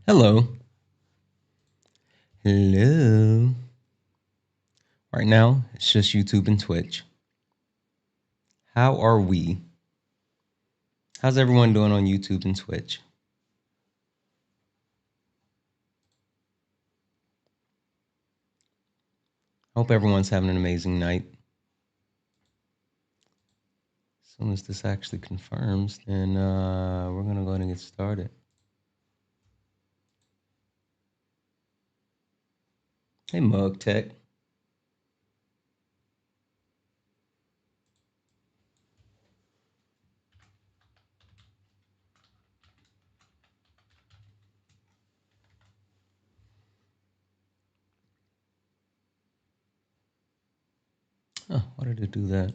Hello. Hello. Right now, it's just YouTube and Twitch. How are we? How's everyone doing on YouTube and Twitch? Hope everyone's having an amazing night. As soon as this actually confirms, then we're going to go ahead and get started. Hey, Mug Tech. Oh, why did it do that?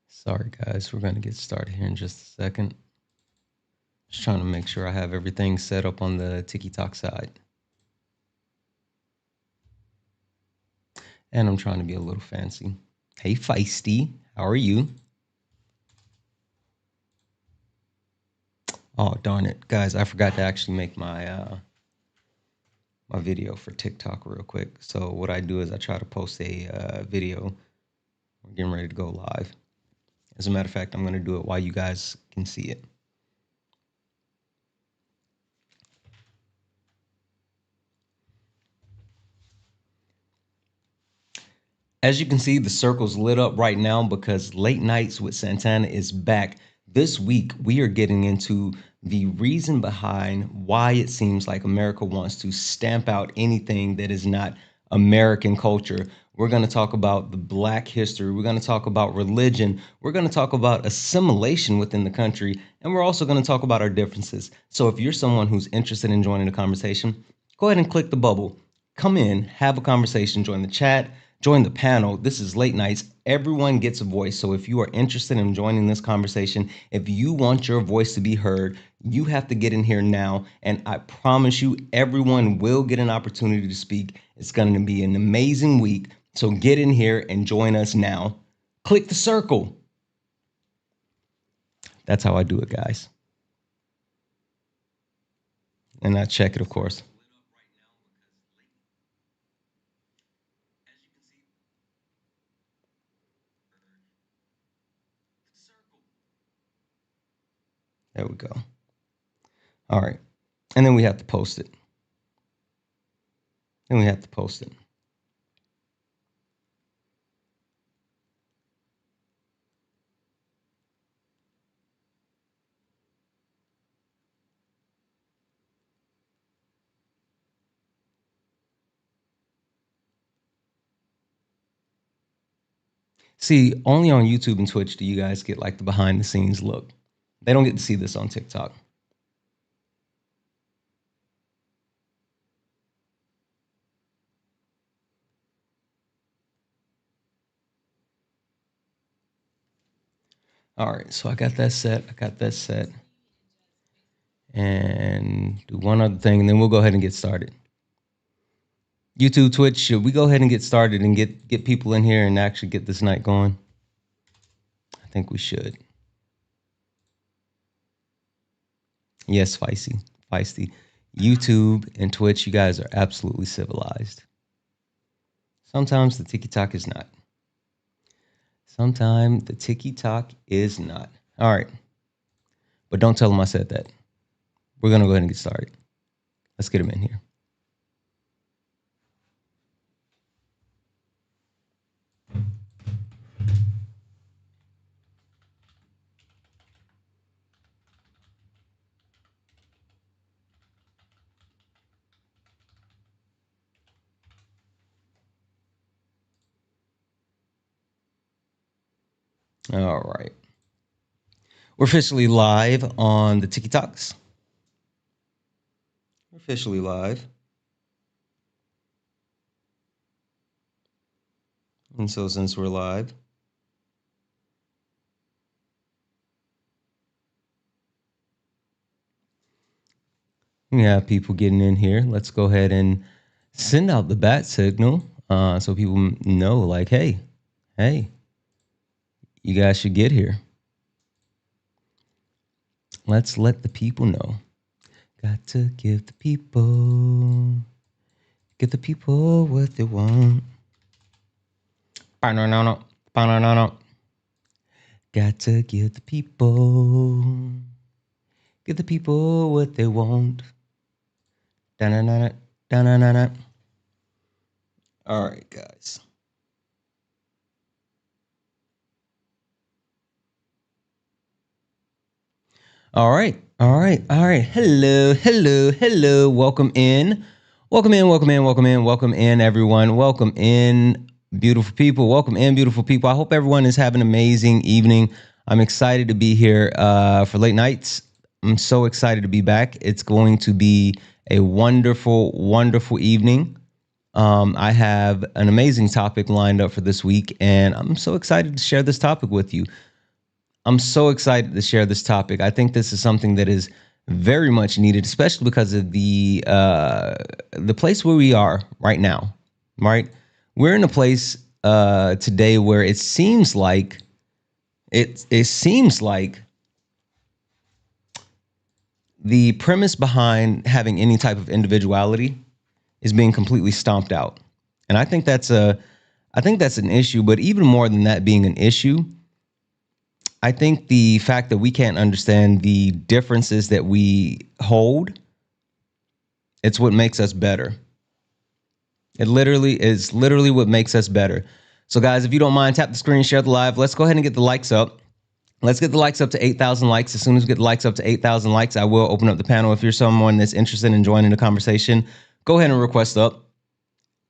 Sorry, guys. We're going to get started here in just a second. Just trying to make sure I have everything set up on the TikTok side. And I'm trying to be a little fancy. Hey, Feisty. How are you? Oh, darn it. Guys, I forgot to actually make my video for TikTok real quick. So what I do is I try to post a video. We're getting ready to go live. As a matter of fact, I'm going to do it while you guys can see it. As you can see, the circle's lit up right now because Late Nights with Santana is back. This week, we are getting into the reason behind why it seems like America wants to stamp out anything that is not American culture. We're going to talk about the Black history. We're going to talk about religion. We're going to talk about assimilation within the country. And we're also going to talk about our differences. So if you're someone who's interested in joining the conversation, go ahead and click the bubble. Come in, have a conversation, join the chat, join the panel. This is Late Nights. Everyone gets a voice. So if you are interested in joining this conversation, if you want your voice to be heard, you have to get in here now. And I promise you, everyone will get an opportunity to speak. It's going to be an amazing week. So get in here and join us now. Click the circle. That's how I do it, guys. And I check it, of course. There we go. All right. And then we have to post it. Then we have to post it. See, only on YouTube and Twitch do you guys get like the behind the scenes look. They don't get to see this on TikTok. All right, so I got that set. And do one other thing, and then we'll go ahead and get started. YouTube, Twitch, should we go ahead and get started and get people in here and actually get this night going? I think we should. Yes, feisty. YouTube and Twitch, you guys are absolutely civilized. Sometimes the TikTok is not. Sometimes the TikTok is not. All right. But don't tell them I said that. We're going to go ahead and get started. Let's get them in here. All right. We're officially live on the TikToks. We're officially live. And so since we're live, we have people getting in here. Let's go ahead and send out the bat signal so people know, like, hey, you guys should get here. Let's let the people know. Got to give the people what they want. Ba-na-na-na, ba-na-na-na. Got to give the people what they want. Da-na-na-na, da-na-na-na. All right, guys. All right. Hello. Welcome in, everyone. Welcome in, beautiful people. I hope everyone is having an amazing evening. I'm excited to be here for late nights. I'm so excited to be back. It's going to be a wonderful, wonderful evening. I have an amazing topic lined up for this week, and I'm so excited to share this topic with you. I think this is something that is very much needed, especially because of the place where we are right now. Right, we're in a place today where it seems like the premise behind having any type of individuality is being completely stomped out, and I think that's an issue. But even more than that being an issue, I think the fact that we can't understand the differences that we hold, it's what makes us better. It is literally what makes us better. So guys, if you don't mind, tap the screen, share the live. Let's go ahead and get the likes up. Let's get the likes up to 8,000 likes. As soon as we get the likes up to 8,000 likes, I will open up the panel. If you're someone that's interested in joining the conversation, go ahead and request up.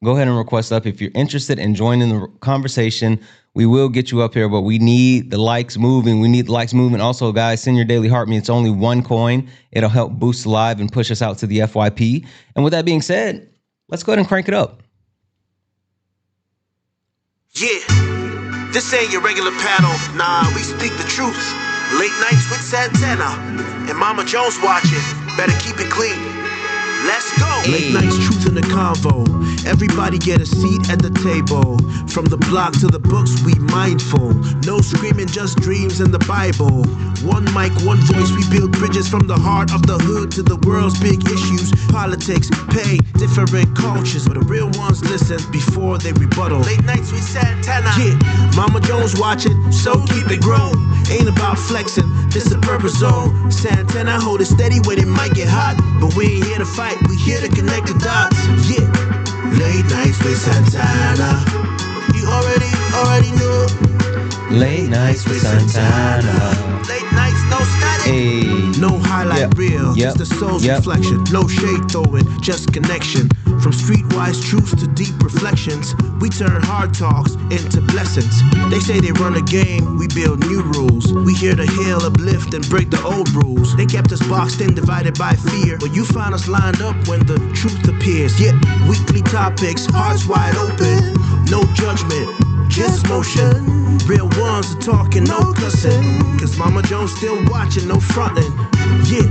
If you're interested in joining the conversation, we will get you up here, but we need the likes moving. Also, guys, send your daily heart me. It's only one coin. It'll help boost the live and push us out to the FYP. And with that being said, let's go ahead and crank it up. Yeah, this ain't your regular panel. Nah, we speak the truth. Late nights with Santana and Mama Jones watching. Better keep it clean. Let's go. Hey. Late nights, truth in the convo. Everybody get a seat at the table. From the block to the books, we mindful. No screaming, just dreams in the Bible. One mic, one voice, we build bridges from the heart of the hood to the world's big issues. Politics, pay, different cultures, but the real ones listen before they rebuttal. Late nights with Santana. Yeah, Mama Jones watching, so keep it grown. Ain't about flexing, this a purpose zone. Santana hold it steady when it might get hot, but we ain't here to fight, we here to connect the dots. Yeah, late nights with Santana. You already know. Late nights with Santana. Late nights, no static. Hey. No highlight reel, just the soul's reflection. No shade throwing, just connection. From streetwise truths to deep reflections, we turn hard talks into blessings. They say they run a game, we build new rules. We here to heal, uplift, and break the old rules. They kept us boxed in, divided by fear, but you find us lined up when the truth appears. Yeah, weekly topics, hearts wide open. No judgment, just motion. Real ones are talking, no cussing. Cause Mama Jones still watching, no fronting. Yeah,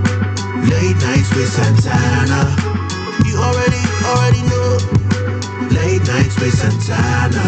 late nights with Santana. You already know. Late nights with Santana.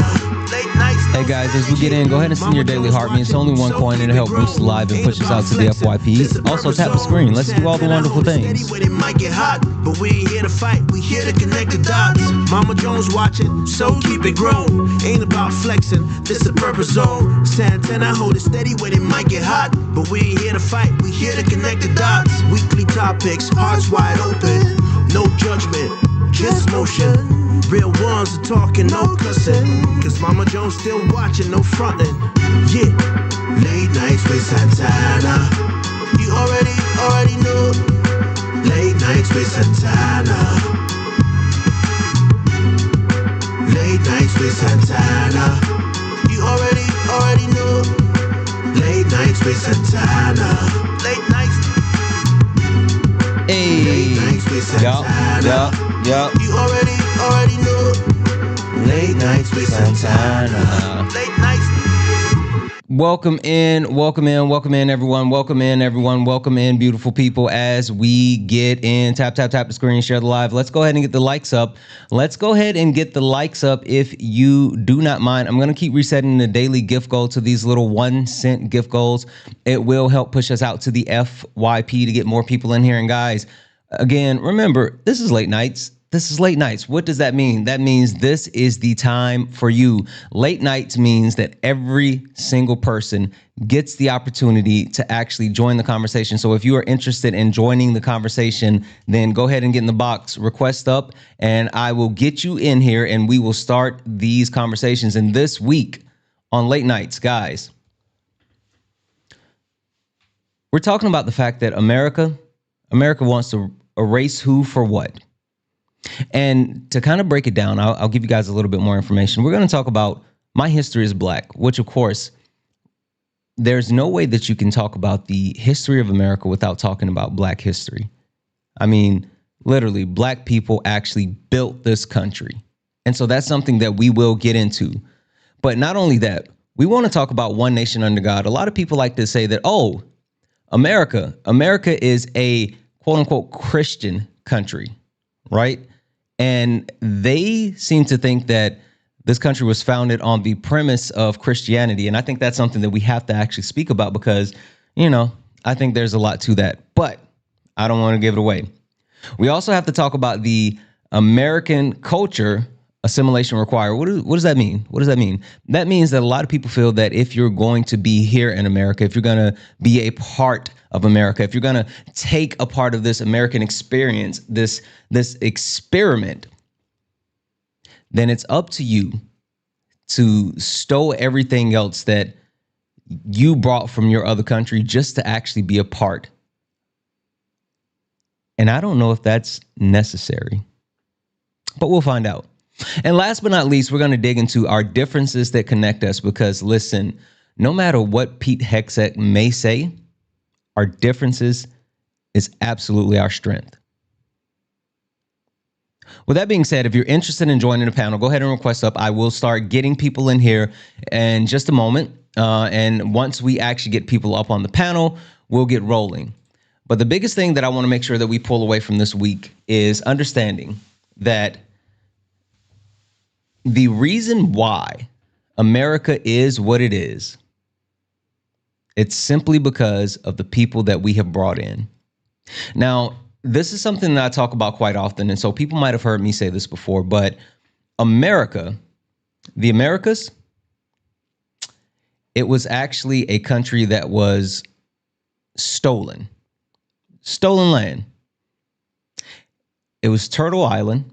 Late nights. Hey guys, as we get in, go ahead and send your daily heart me. It's only one coin and it'll help boost the live and push us out to the FYP. Also tap the screen. Let's do all the wonderful things. It might get hot, but we ain't here to fight. We here to connect the dots. Mama Jones watching, so keep it grown. Ain't about flexing, this a purpose zone. Santana hold it steady when it might get hot, but we ain't here to fight. We here to connect the dots. Weekly topics, hearts wide open. No judgment, just motion. Real ones are talking, no cussing. Cause Mama Jones still watching, no fronting. Yeah, late nights with Santana. You already know. Late nights with Santana. Late nights with Santana. You already know. Late nights with Santana. Late nights. Hey. Late nights with Santana. Yup. You already know. Late nights with Santana. Late nights. Welcome in, welcome in, welcome in, everyone. Welcome in, everyone. Welcome in, beautiful people. As we get in, tap, tap, tap the screen, share the live. Let's go ahead and get the likes up. Let's go ahead and get the likes up if you do not mind. I'm going to keep resetting the daily gift goal to these little 1 cent gift goals. It will help push us out to the FYP to get more people in here. And guys, again, remember, this is late nights. This is late nights. What does that mean? That means this is the time for you. Late nights means that every single person gets the opportunity to actually join the conversation. So if you are interested in joining the conversation, then go ahead and get in the box, request up, and I will get you in here and we will start these conversations. And this week on late nights, guys, we're talking about the fact that America wants to erase who for what. And to kind of break it down, I'll give you guys a little bit more information. We're going to talk about my history is Black, which, of course, there's no way that you can talk about the history of America without talking about Black history. I mean, literally, Black people actually built this country. And so that's something that we will get into. But not only that, we want to talk about one nation under God. A lot of people like to say that, oh, America is a quote unquote Christian country, right? And they seem to think that this country was founded on the premise of Christianity. And I think that's something that we have to actually speak about because, I think there's a lot to that. But I don't want to give it away. We also have to talk about the American culture assimilation required. What does that mean? What does that mean? That means that a lot of people feel that if you're going to be here in America, if you're going to be a part of America, if you're going to take a part of this American experience, this experiment, then it's up to you to stow everything else that you brought from your other country just to actually be a part. And I don't know if that's necessary, but we'll find out. And last but not least, we're going to dig into our differences that connect us because, listen, no matter what Pete Hegseth may say, our differences is absolutely our strength. With that being said, if you're interested in joining the panel, go ahead and request up. I will start getting people in here in just a moment. And once we actually get people up on the panel, we'll get rolling. But the biggest thing that I want to make sure that we pull away from this week is understanding that the reason why America is what it is, it's simply because of the people that we have brought in. Now, this is something that I talk about quite often, and so people might have heard me say this before, but America, the Americas, it was actually a country that was stolen land. It was Turtle Island.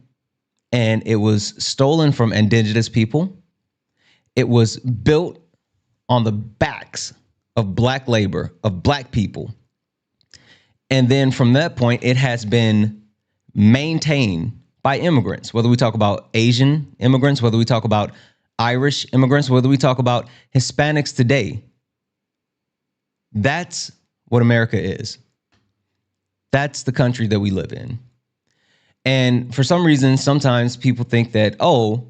And it was stolen from indigenous people. It was built on the backs of Black labor, of Black people. And then from that point, it has been maintained by immigrants, whether we talk about Asian immigrants, whether we talk about Irish immigrants, whether we talk about Hispanics today. That's what America is. That's the country that we live in. And for some reason, sometimes people think that, oh,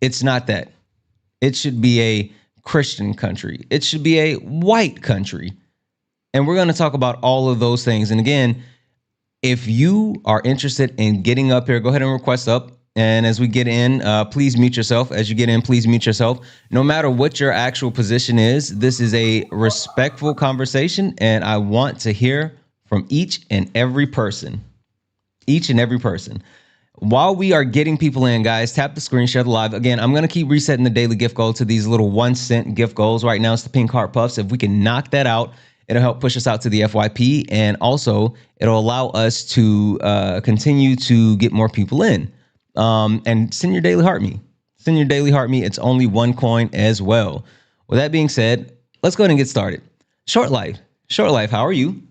it's not that. It should be a Christian country. It should be a white country. And we're going to talk about all of those things. And again, if you are interested in getting up here, go ahead and request up. And as we get in, please mute yourself. As you get in, please mute yourself. No matter what your actual position is, this is a respectful conversation. And I want to hear from each and every person. Each and every person. While we are getting people in, guys, tap the screen, share the live. Again, I'm going to keep resetting the daily gift goal to these little 1 cent gift goals. Right now, it's the pink heart puffs. If we can knock that out, it'll help push us out to the FYP. And also, it'll allow us to continue to get more people in. And send your daily heart me. Send your daily heart me. It's only 1 coin as well. With that being said, let's go ahead and get started. Short Life, how are you?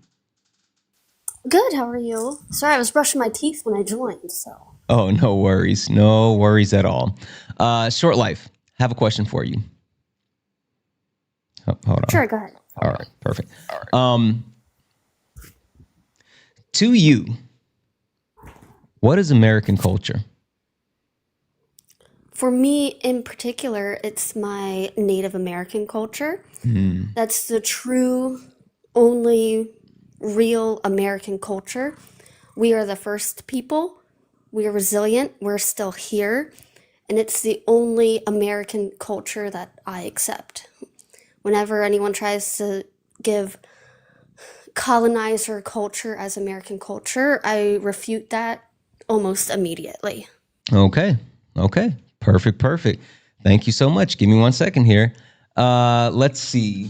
Good, how are you? Sorry, I was brushing my teeth when I joined, so. Oh, no worries. No worries at all. Short Life, have a question for you. Oh, hold on. Sure, go ahead. All right, perfect. To you, what is American culture? For me in particular, it's my Native American culture. Mm. That's the true, only real American culture. We are the first people. We are resilient. We're still here. And it's the only American culture that I accept. Whenever anyone tries to give colonizer culture as American culture, I refute that almost immediately. Okay. Okay. Perfect. Perfect. Thank you so much. Give me 1 second here. Let's see.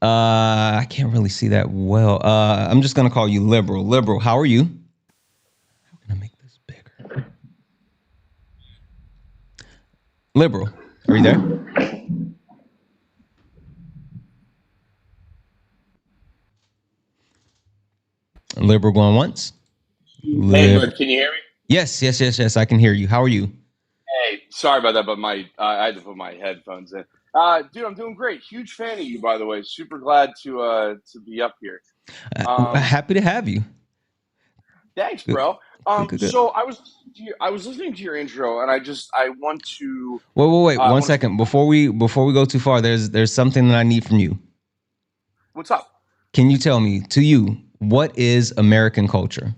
I can't really see that well. I'm just gonna call you liberal. Liberal, how are you? How can I make this bigger? Liberal, are you there? Liberal going once. Hey, Lib. bud, can you hear me? Yes, yes, yes, yes. I can hear you. How are you? Hey, sorry about that, but my I had to put my headphones in. Dude, I'm doing great. Huge fan of you, by the way. Super glad to be up here. Um, Happy to have you. Thanks, Good, bro. good, good, good. So I was listening to your intro, and I want to Wait, wait, wait. One want to. second before we go too far. There's something that I need from you. What's up? Can you tell me, to you, what is American culture?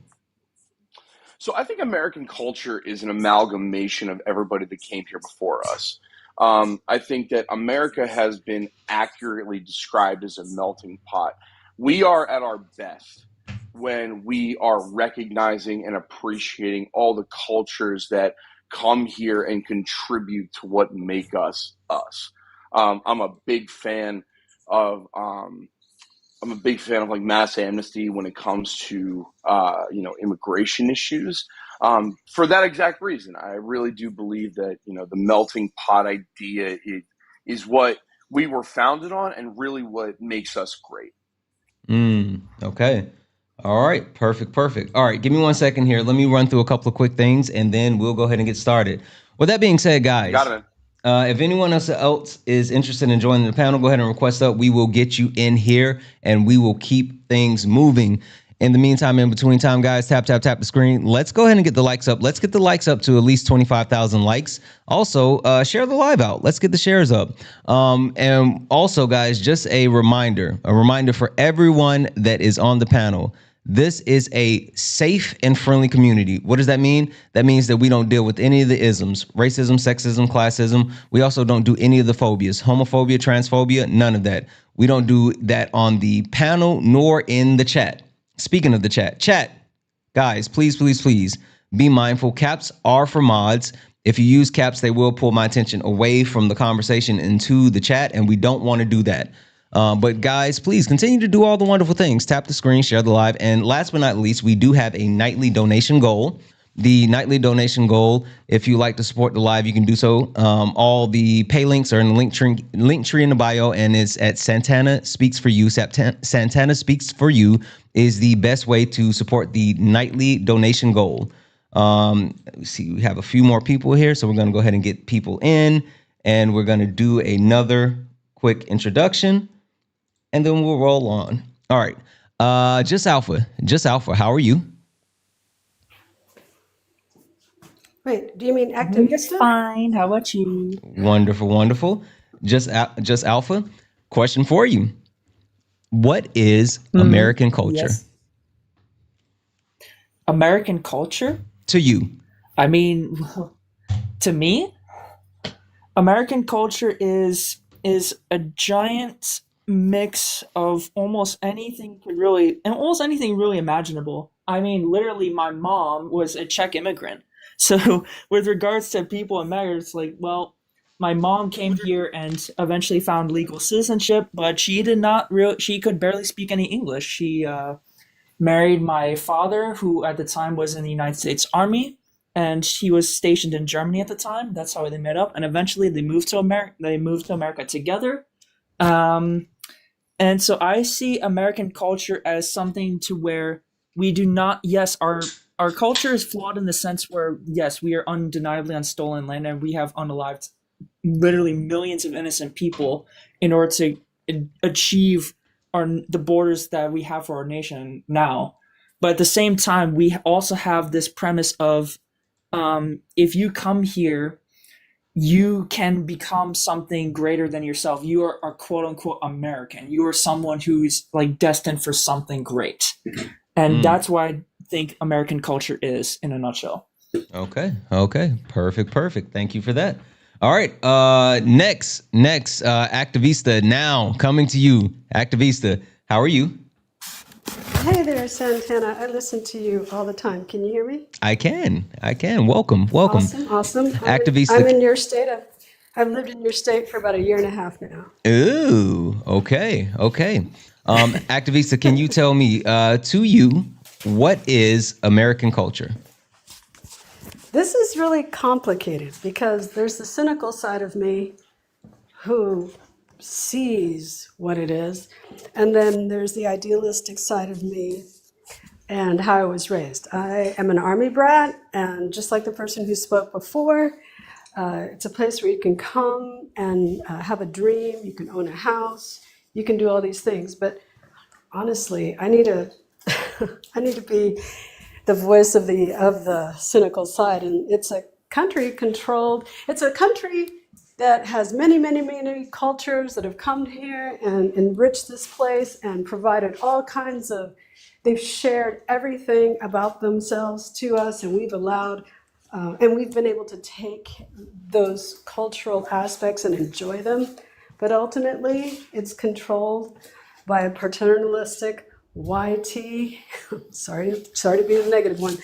So I think American culture is an amalgamation of everybody that came here before us. I think that America has been accurately described as a melting pot. We are at our best when we are recognizing and appreciating all the cultures that come here and contribute to what make us us. I'm a big fan of I'm a big fan of like mass amnesty when it comes to immigration issues. For that exact reason, I really do believe that the melting pot idea is what we were founded on, and really what makes us great. Okay. All right. Perfect. Perfect. All right. Give me 1 second here. Let me run through a couple of quick things and then we'll go ahead and get started. With that being said, You got guys, it, man. if anyone else is interested in joining the panel, go ahead and request up. We will get you in here and we will keep things moving. In the meantime, in between time, guys, tap, tap, tap the screen. Let's go ahead and get the likes up. Let's get the likes up to at least 25,000 likes. Also, share the live out. Let's get the shares up. And also, guys, just a reminder for everyone that is on the panel. This is a safe and friendly community. What does that mean? That means that we don't deal with any of the isms, racism, sexism, classism. We also don't do any of the phobias, homophobia, transphobia, none of that. We don't do that on the panel nor in the chat. Speaking of the chat, guys, please, please, please be mindful. Caps are for mods. If you use caps, they will pull my attention away from the conversation into the chat, and we don't want to do that. But guys, please continue to do all the wonderful things. Tap the screen, share the live. And last but not least, we do have a nightly donation goal. The nightly donation goal, if you like to support the live, you can do so. All the pay links are in the link tree in the bio, and it's at Santana Speaks for You. Santana Speaks for You is the best way to support the nightly donation goal. See, we have a few more people here, so we're going to go ahead and get people in, and we're going to do another quick introduction, and then we'll roll on. All right. Just Alpha, how are you? Wait, do you mean Doing just activista? fine. How about you? Wonderful, wonderful. Just Alpha. Question for you: what is American culture Yes. American culture? to you? I mean, to me, American culture is a giant mix of almost anything really imaginable. I mean, literally, my mom was a Czech immigrant. So, with regards to people and marriage, it's like, well, my mom came here and eventually found legal citizenship, but she did not real. She could barely speak any English. She married my father, who at the time was in the United States Army, and he was stationed in Germany at the time. That's how they met up, and eventually they moved to America. They moved to America together. Um, and so I see American culture as something to where we do not. Yes, our culture is flawed in the sense where yes, we are undeniably on stolen land, and we have unalived literally millions of innocent people in order to achieve the borders that we have for our nation now. But at the same time, we also have this premise of if you come here, you can become something greater than yourself. You are quote unquote American. You are someone who's like destined for something great. And Mm. that's what I think American culture is in a nutshell. Okay. Okay. Perfect. Thank you for that. All right. Next, Activista, now coming to you. Activista, how are you? Hey there, Santana. I listen to you all the time. Can you hear me? I can. Welcome. Awesome, awesome. I'm Activista. in your state. I've lived in your state for about a year and a half now. Ooh, okay. Activista, can you tell me, to you, what is American culture? This is really complicated because there's the cynical side of me who sees what it is, and then there's the idealistic side of me and how I was raised. I am an Army brat, and just like the person who spoke before, it's a place where you can come and have a dream. You can own a house. You can do all these things. But honestly, I need to, I need to be the voice of the cynical side. And it's a country controlled. It's a country that has many, many, many cultures that have come here and enriched this place and provided all kinds of. They've shared everything about themselves to us, and we've allowed. And we've been able to take those cultural aspects and enjoy them. But ultimately, it's controlled by a paternalistic YT, sorry to be the negative one,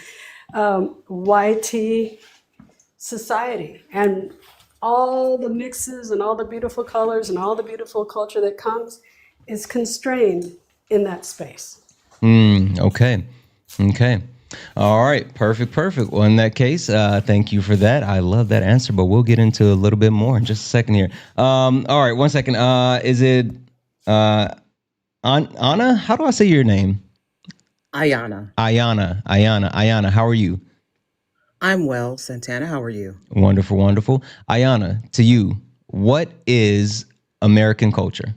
YT society. And all the mixes and all the beautiful colors and all the beautiful culture that comes is constrained in that space. Okay. All right. Perfect. Well, in that case, thank you for that. I love that answer, but we'll get into a little bit more in just a second here. All right. 1 second. Is it Anna? How do I say your name? Ayana. Ayana. How are you? I'm well, Santana. How are you? Wonderful. Ayana, to you, what is American culture?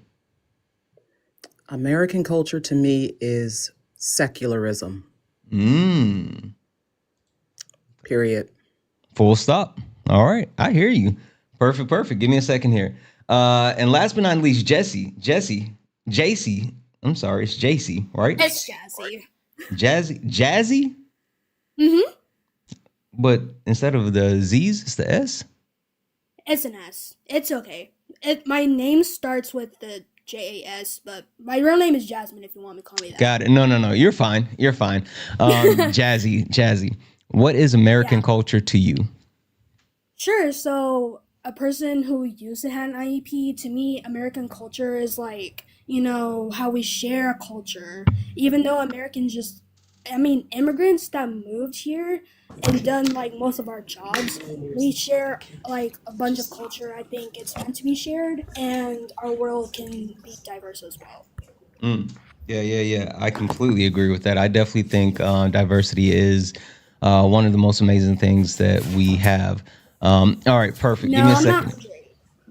American culture to me is secularism. Period. Full stop. All right. I hear you. Perfect. Give me a second here. And last but not least, JC. I'm sorry, it's JC, right? It's Jazzy. Jazzy? Mm-hmm. But instead of the Z's, it's the S? It's an S. It's okay. My name starts with the JAS, but my real name is Jasmine if you want me to call me that. Got it. No. You're fine. Jazzy. What is American culture to you? Sure. So a person who used to have an IEP, to me, American culture is like, how we share a culture. Even though immigrants that moved here and done like most of our jobs, we share like a bunch of culture. I think it's meant to be shared, and our world can be diverse as well. Yeah. I completely agree with that. I definitely think diversity is one of the most amazing things that we have. All right, perfect. No, Give me a I'm second.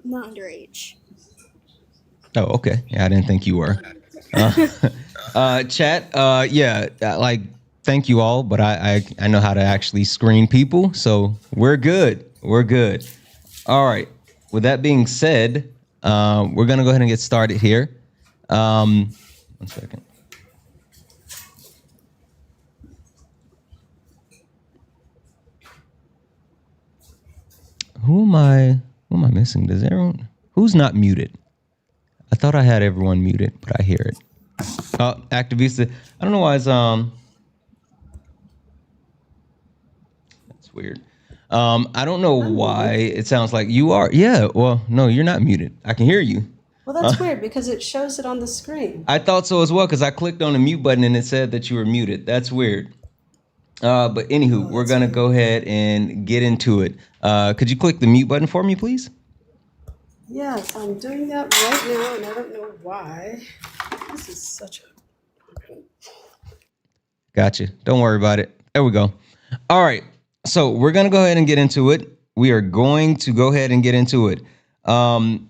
not underage. Oh, okay. Yeah, I didn't think you were. Chat. Like, thank you all, but I know how to actually screen people, so we're good. All right. With that being said, we're gonna go ahead and get started here. 1 second. Who am I missing? Does everyone? Who's not muted? I thought I had everyone muted, but I hear it. Activista. I don't know why it's That's weird. I don't know why it sounds like you are. Yeah. Well, no, you're not muted. I can hear you. Well, that's weird because it shows it on the screen. I thought so as well because I clicked on the mute button and it said that you were muted. That's weird. But anywho, we're gonna go ahead and get into it. Could you click the mute button for me, please? Yes, I'm doing that right now, and I don't know why. This is such a... Gotcha. Don't worry about it. There we go. All right. So we're going to go ahead and get into it. We are going to go ahead and get into it. And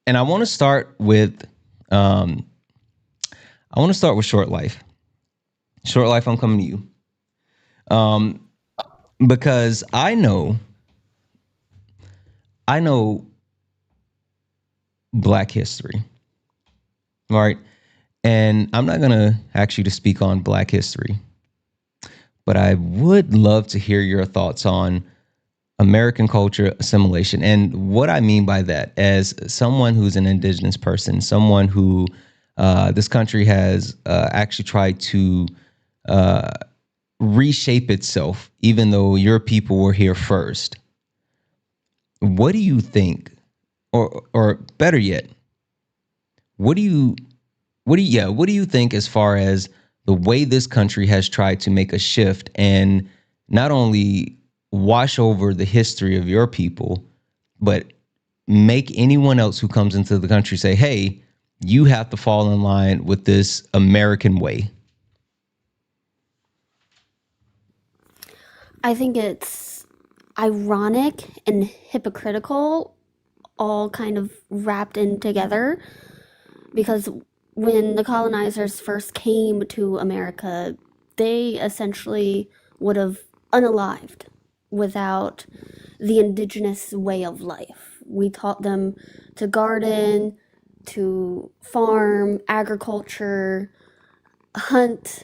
I want to start with Short Life. Short Life, I'm coming to you. because I know Black history, right? And I'm not going to ask you to speak on Black history, but I would love to hear your thoughts on American culture assimilation. And what I mean by that, as someone who's an indigenous person, someone who this country has actually tried to reshape itself, even though your people were here first. What do you think, or better yet, what do you what do you think as far as the way this country has tried to make a shift and not only wash over the history of your people, but make anyone else who comes into the country say, hey, you have to fall in line with this American way? I think it's ironic and hypocritical, all kind of wrapped in together, because when the colonizers first came to America, they essentially would have unalived without the indigenous way of life. We taught them to garden, to farm, agriculture, hunt,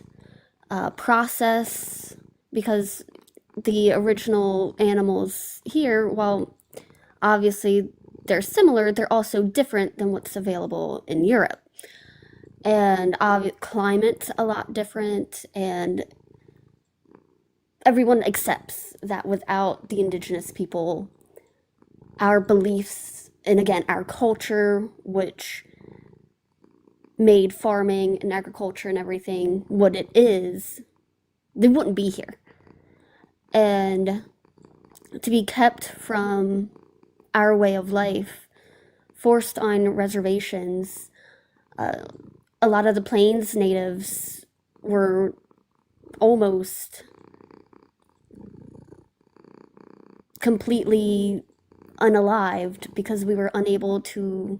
process, because the original animals here, while obviously they're similar, they're also different than what's available in Europe. And climate's a lot different, and everyone accepts that without the indigenous people, our beliefs, and again, our culture, which made farming and agriculture and everything what it is, they wouldn't be here. And to be kept from our way of life, forced on reservations, a lot of the Plains natives were almost completely unalived because we were unable to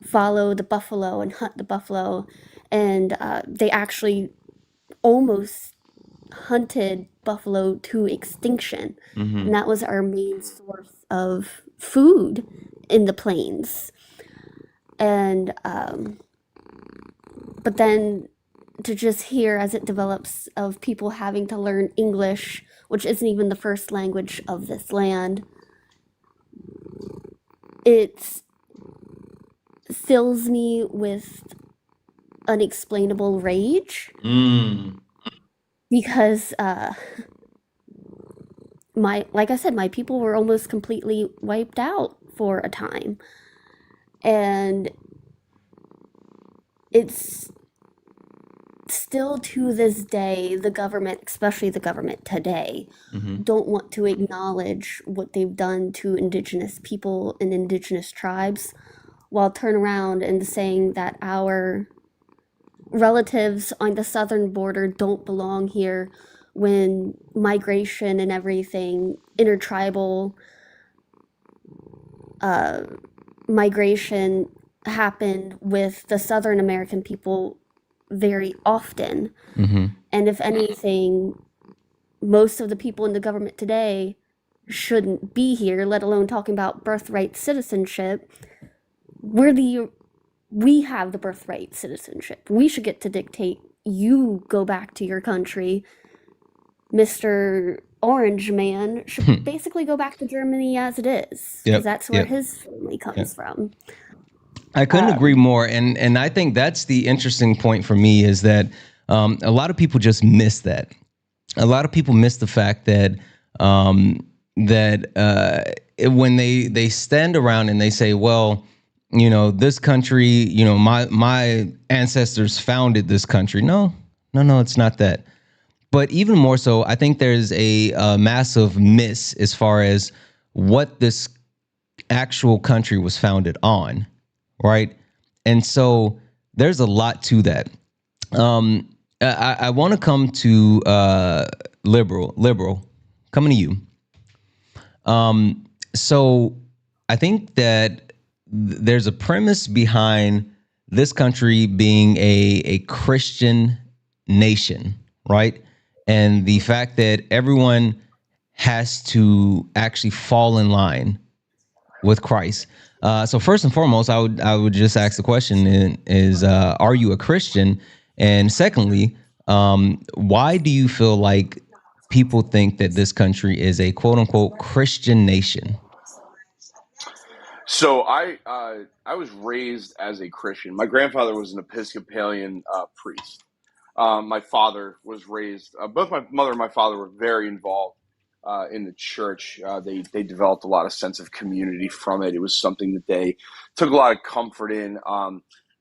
follow the buffalo and hunt the buffalo. And they actually almost hunted buffalo to extinction. And that was our main source of food in the plains. And but then to just hear as it develops of people having to learn English, which isn't even the first language of this land, it fills me with unexplainable rage. Because like I said, my people were almost completely wiped out for a time. And it's still to this day, the government, especially the government today, don't want to acknowledge what they've done to indigenous people and indigenous tribes, while turn around and saying that our relatives on the southern border don't belong here, when migration and everything, intertribal migration happened with the Southern American people very often. And if anything, most of the people in the government today shouldn't be here, let alone talking about birthright citizenship. We have the birthright citizenship. We should get to dictate, you go back to your country. Mr. Orange Man should basically go back to Germany as it is, because that's where his family comes from. I couldn't agree more. And I think that's the interesting point for me, is that a lot of people just miss that. A lot of people miss the fact that when they stand around and they say, well, this country, my ancestors founded this country. No, it's not that. But even more so, I think there's a massive miss as far as what this actual country was founded on, right? And so there's a lot to that. I want to come to liberal, coming to you. So I think that there's a premise behind this country being a Christian nation, right? And the fact that everyone has to actually fall in line with Christ. So first and foremost, I would just ask the question is are you a Christian? And secondly, why do you feel like people think that this country is a quote unquote Christian nation? So I was raised as a Christian. My grandfather was an Episcopalian priest. My father was raised. Both my mother and my father were very involved in the church. They developed a lot of sense of community from it. It was something that they took a lot of comfort in.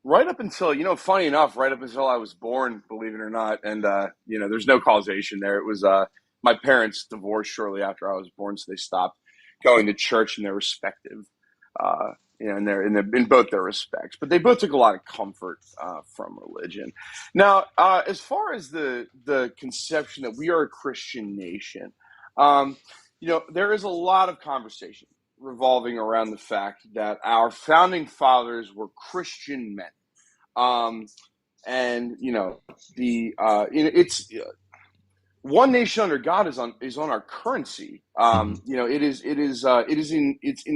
Right up until, funny enough, right up until I was born, believe it or not, and there's no causation there. It was my parents divorced shortly after I was born, so they stopped going to church in their respective in both their respects. But they both took a lot of comfort from religion. Now, as far as the conception that we are a Christian nation, there is a lot of conversation revolving around the fact that our founding fathers were Christian men. And it's one nation under God is on our currency.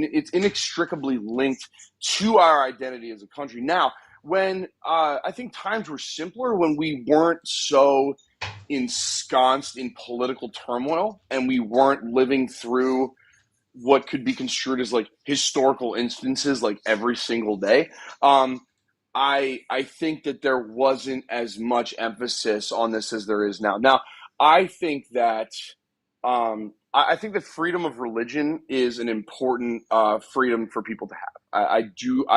It's inextricably linked to our identity as a country. Now, when I think times were simpler, when we weren't so ensconced in political turmoil and we weren't living through what could be construed as like historical instances like every single day. I think that there wasn't as much emphasis on this as there is now. Now, I think that I think that freedom of religion is an important freedom for people to have. I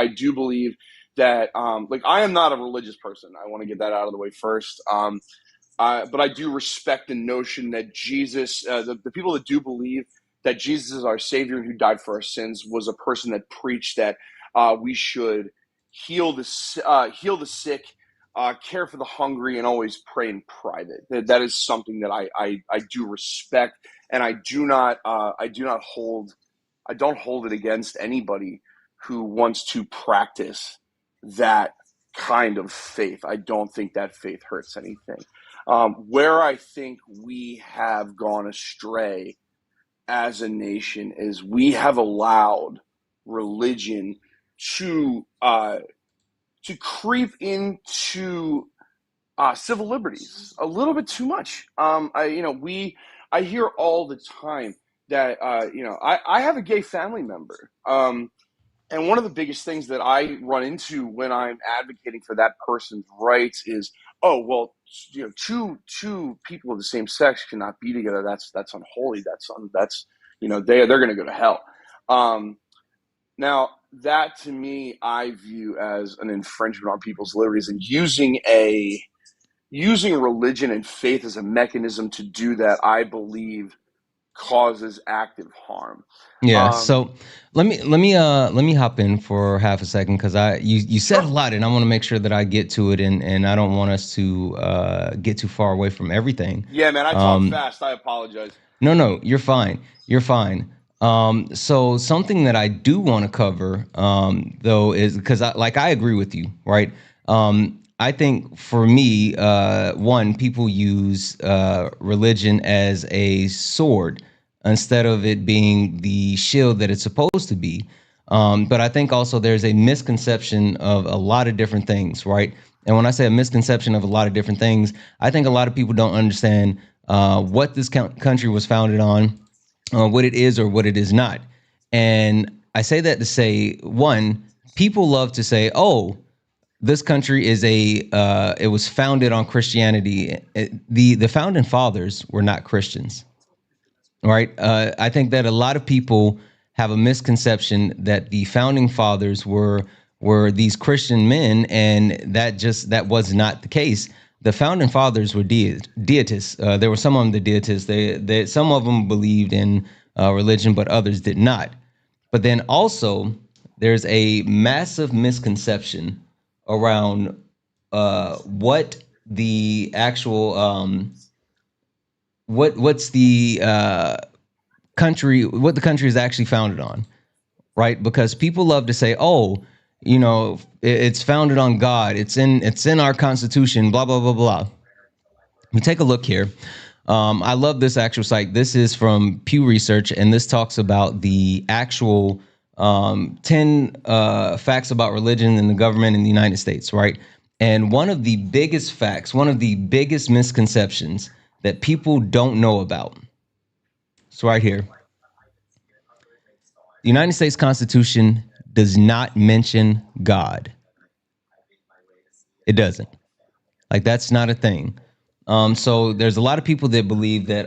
do believe that I am not a religious person. I want to get that out of the way first. But I do respect the notion that Jesus, the people that do believe that Jesus is our Savior who died for our sins, was a person that preached that we should heal the sick, care for the hungry, and always pray in private. That is something that I do respect, and I don't hold it against anybody who wants to practice that kind of faith. I don't think that faith hurts anything. Where I think we have gone astray as a nation is we have allowed religion to creep into civil liberties a little bit too much. I hear all the time that I have a gay family member. And one of the biggest things that I run into when I'm advocating for that person's rights is, oh, well, two people of the same sex cannot be together. That's unholy. They're going to go to hell. Now, that to me, I view as an infringement on people's liberties, and using religion and faith as a mechanism to do that, I believe, causes active harm. Yeah. So let me hop in for half a second because you said a lot and I want to make sure that I get to it and I don't want us to get too far away from everything. Yeah, man, I talk fast. I apologize. No, you're fine. You're fine. So something that I do want to cover, though, is because I agree with you, right? I think for me, one, people use religion as a sword instead of it being the shield that it's supposed to be. But I think also there's a misconception of a lot of different things, right? And when I say a misconception of a lot of different things, I think a lot of people don't understand what this country was founded on, what it is or what it is not. And I say that to say, one, people love to say, oh, this country is it was founded on Christianity. The founding fathers were not Christians, right? I think that a lot of people have a misconception that the founding fathers were these Christian men, and that was not the case. The founding fathers were deitists. There were some of them the deitists. Some of them believed in religion, but others did not. But then also there's a massive misconception around what the actual what's the country, what the country is actually founded on, right? Because people love to say, oh, it's founded on God. It's in our Constitution. Blah blah blah blah. We take a look here. I love this actual site. This is from Pew Research, and this talks about the actual 10 facts about religion and the government in the United States, right? And one of the biggest facts, one of the biggest misconceptions that people don't know about, it's right here. The United States Constitution does not mention God. It doesn't. Like, that's not a thing. So there's a lot of people that believe that,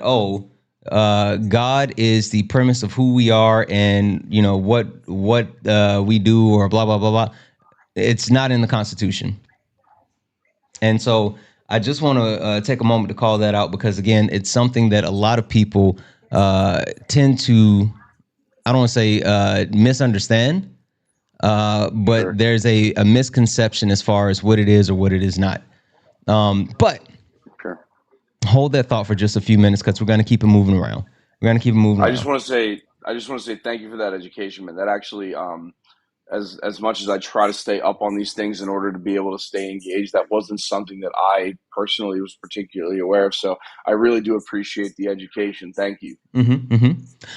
God is the premise of who we are, and what we do, or blah blah blah blah. It's not in the Constitution, and so I just want to take a moment to call that out, because again, it's something that a lot of people tend to, I don't want to say misunderstand, but Sure. there's a misconception as far as what it is or what it is not. But Sure. hold that thought for just a few minutes, because we're going to keep it moving around. We're going to keep it moving I just around. want to say, thank you for that education, man. That actually, as much as I try to stay up on these things in order to be able to stay engaged, that wasn't something that I personally was particularly aware of. So I really do appreciate the education. Thank you.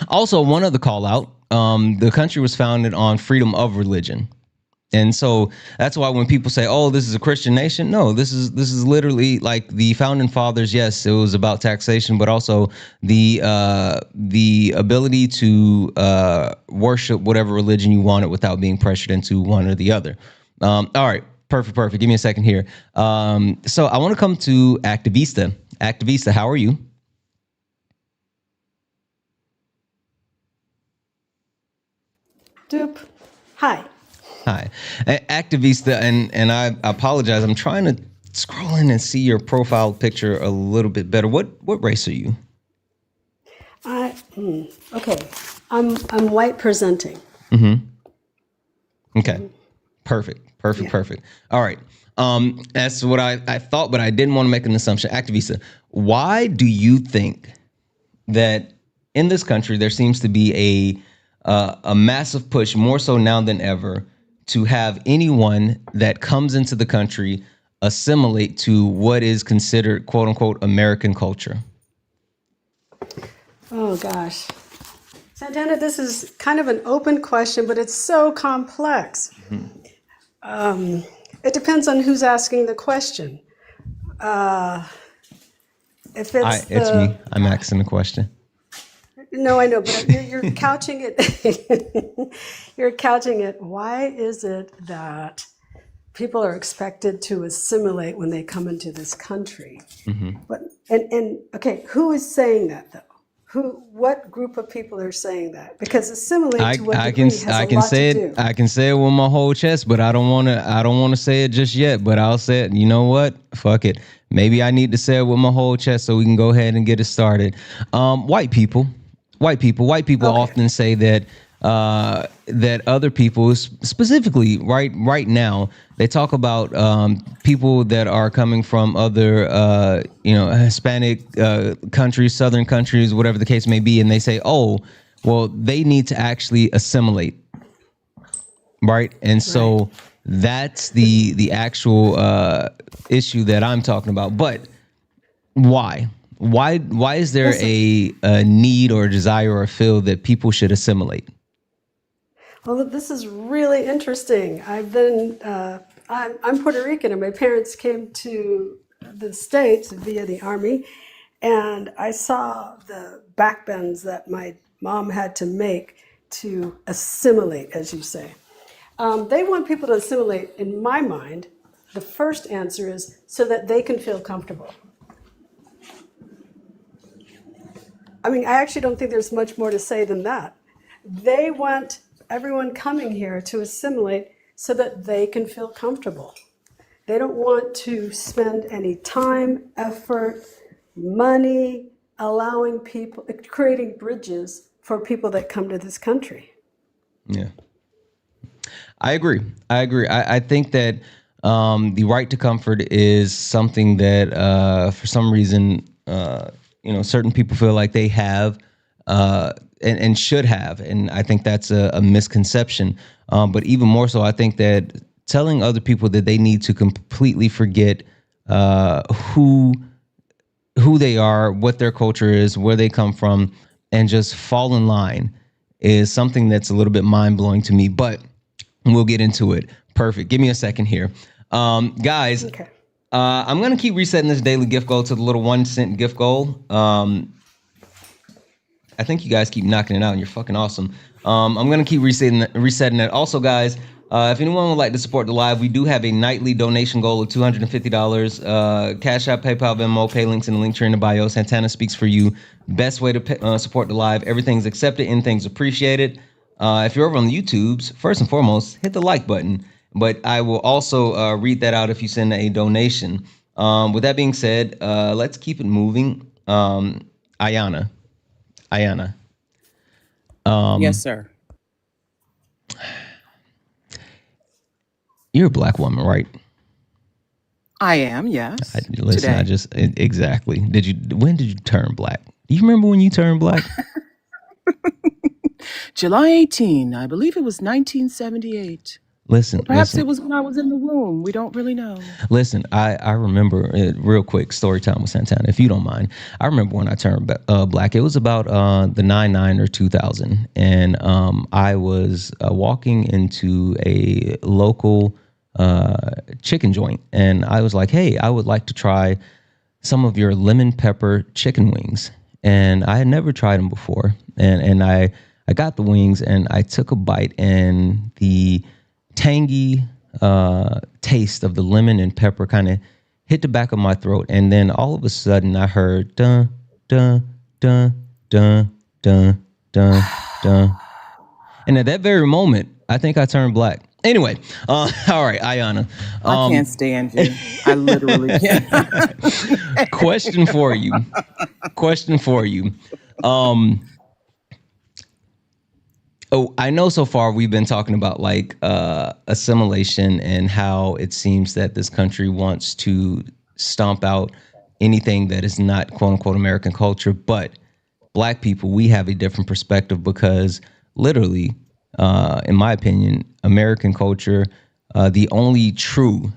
Also, one other call out: the country was founded on freedom of religion. And so that's why when people say, "Oh, this is a Christian nation," no, this is literally like the founding fathers. Yes, it was about taxation, but also the ability to worship whatever religion you wanted without being pressured into one or the other. All right, perfect. Give me a second here. So I want to come to Activista. Activista, how are you? Dupe. Hi. Hi, Activista, and I apologize. I'm trying to scroll in and see your profile picture a little bit better. What race are you? Okay. I'm white presenting. Okay, perfect. All right. That's what I thought, but I didn't want to make an assumption. Activista, why do you think that in this country there seems to be a massive push, more so now than ever, to have anyone that comes into the country assimilate to what is considered "quote unquote" American culture? Oh gosh. Santana, this is kind of an open question, but it's so complex. It depends on who's asking the question. If it's It's me. I'm asking the question. No, I know, but you're couching it. You're couching it. Why is it that people are expected to assimilate when they come into this country? But and okay, who is saying that though? What group of people are saying that? Because assimilate to what degree has a lot to do. I can say it with my whole chest, but I don't want to say it just yet. But I'll say it. You know what? Fuck it. Maybe I need to say it with my whole chest so we can go ahead and get it started. White people okay. Often say that that other people, specifically right now, they talk about people that are coming from other Hispanic countries, Southern countries, whatever the case may be, and they say, "Oh, well, they need to actually assimilate," right? And so that's the actual issue that I'm talking about. But why? Why is there a need or a desire or a feel that people should assimilate? Well, this is really interesting. I'm Puerto Rican, and my parents came to the States via the Army, and I saw the backbends that my mom had to make to assimilate, as you say. They want people to assimilate, in my mind. The first answer is so that they can feel comfortable. I mean, I actually don't think there's much more to say than that. They want everyone coming here to assimilate so that they can feel comfortable. They don't want to spend any time, effort, money, creating bridges for people that come to this country. Yeah, I agree. I think that the right to comfort is something that for some reason, certain people feel like they have and should have. And I think that's a misconception. But even more so, I think that telling other people that they need to completely forget who who they are, what their culture is, where they come from, and just fall in line is something that's a little bit mind blowing to me. But we'll get into it. Perfect. Give me a second here, guys. Okay. I'm gonna keep resetting this daily gift goal to the little 1 cent gift goal. I think you guys keep knocking it out, and you're fucking awesome. I'm gonna keep resetting that. Also, guys, if anyone would like to support the live, we do have a nightly donation goal of $250. Cash App, PayPal, Venmo, pay links in the link tree in the bio. Santana speaks for you. Best way to support the live. Everything's accepted, anything's appreciated. If you're over on the YouTubes, first and foremost, hit the like button. But I will also read that out if you send a donation. With that being said, let's keep it moving. Ayana. Yes, sir. You're a black woman, right? I am, yes. Listen, Today. Exactly. When did you turn black? Do you remember when you turned black? July 18, I believe it was 1978. Perhaps it was when I was in the womb. We don't really know. Listen, I remember real quick story time with Santana, if you don't mind. I remember when I turned black. It was about the 99 or 2000, and I was walking into a local chicken joint, and I was like, "Hey, I would like to try some of your lemon pepper chicken wings." And I had never tried them before, and I got the wings, and I took a bite, and the tangy taste of the lemon and pepper kind of hit the back of my throat, and then all of a sudden I heard dun dun dun dun dun dun dun, and at that very moment I think I turned black. Anyway, all right, Ayana, I can't stand you. I literally can't. question for you. Oh, I know so far we've been talking about like assimilation and how it seems that this country wants to stomp out anything that is not quote unquote American culture. But black people, we have a different perspective because literally, in my opinion, American culture, the only true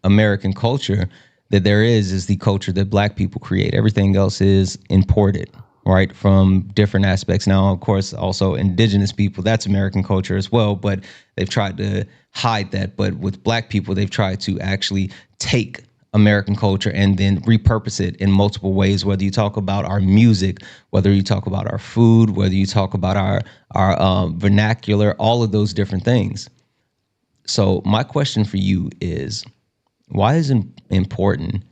American culture that there is the culture that black people create. Everything else is imported, right, from different aspects. Now, of course, also indigenous people, that's American culture as well, but they've tried to hide that. But with black people, they've tried to actually take American culture and then repurpose it in multiple ways, whether you talk about our music, whether you talk about our food, whether you talk about our vernacular, all of those different things. So my question for you is, why is it important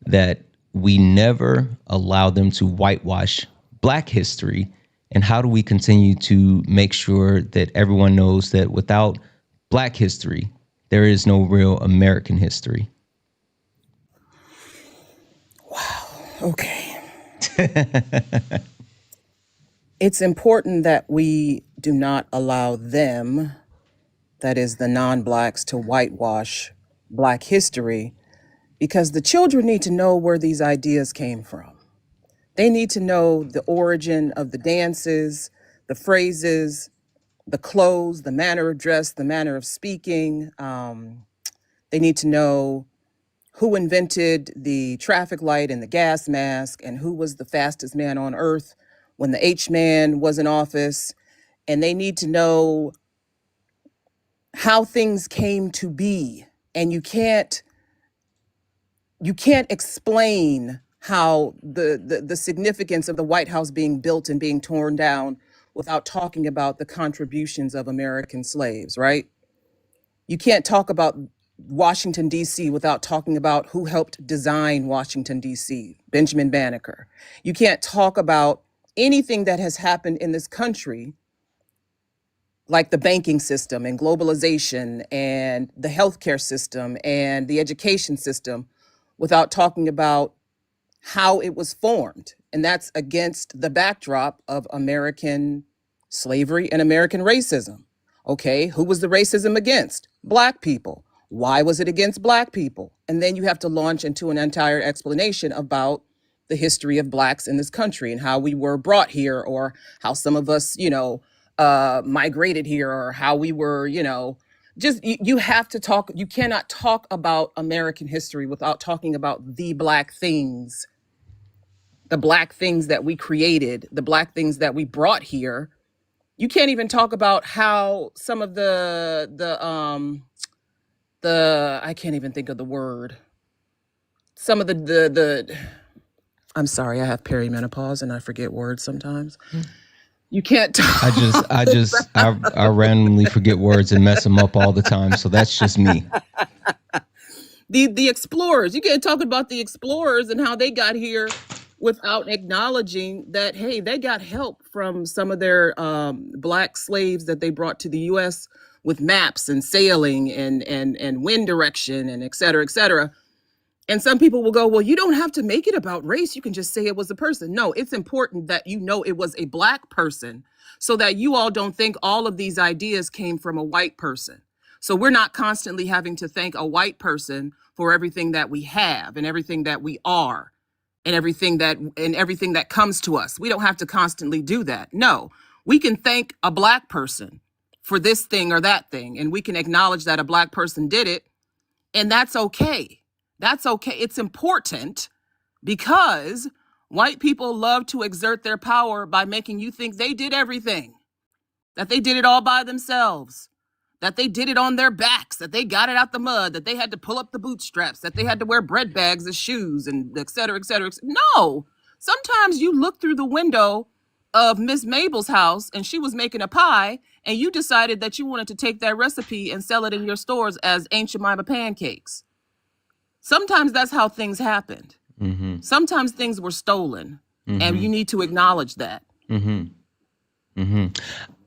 that we never allow them to whitewash black history? And how do we continue to make sure that everyone knows that without black history, there is no real American history? Wow. Okay. It's important that we do not allow them, that is the non-blacks, to whitewash black history, because the children need to know where these ideas came from. They need to know the origin of the dances, the phrases, the clothes, the manner of dress, the manner of speaking. They need to know who invented the traffic light and the gas mask, and who was the fastest man on earth when the H-man was in office. And they need to know how things came to be. And you can't explain how the significance of the White House being built and being torn down without talking about the contributions of American slaves, right? You can't talk about Washington, D.C. without talking about who helped design Washington, D.C., Benjamin Banneker. You can't talk about anything that has happened in this country, like the banking system and globalization and the healthcare system and the education system, without talking about how it was formed. And that's against the backdrop of American slavery and American racism. Okay, who was the racism against? Black people. Why was it against Black people? And then you have to launch into an entire explanation about the history of Blacks in this country and how we were brought here, or how some of us, migrated here, or how we were, just you have to talk. You cannot talk about American history without talking about the Black things the Black things that we created, the Black things that we brought here. You can't even talk about how some of the I can't even think of the word. Some of the I'm sorry, I have perimenopause and I forget words sometimes. You can't talk I randomly forget words and mess them up all the time. So that's just me. The explorers. You can't talk about the explorers and how they got here without acknowledging that, hey, they got help from some of their Black slaves that they brought to the U.S. with maps and sailing and wind direction and et cetera, et cetera. And some people will go, well, you don't have to make it about race. You can just say it was a person. No, it's important that you know it was a Black person so that you all don't think all of these ideas came from a white person. So we're not constantly having to thank a white person for everything that we have and everything that we are and everything that comes to us. We don't have to constantly do that. No, we can thank a Black person for this thing or that thing, and we can acknowledge that a Black person did it, and that's okay. That's okay. It's important because white people love to exert their power by making you think they did everything, that they did it all by themselves, that they did it on their backs, that they got it out the mud, that they had to pull up the bootstraps, that they had to wear bread bags as shoes, and et cetera, et cetera. No, sometimes you look through the window of Miss Mabel's house and she was making a pie and you decided that you wanted to take that recipe and sell it in your stores as Aunt Jemima pancakes. Sometimes that's how things happened. Mm-hmm. Sometimes things were stolen, and you need to acknowledge that. Mm-hmm. Mm-hmm.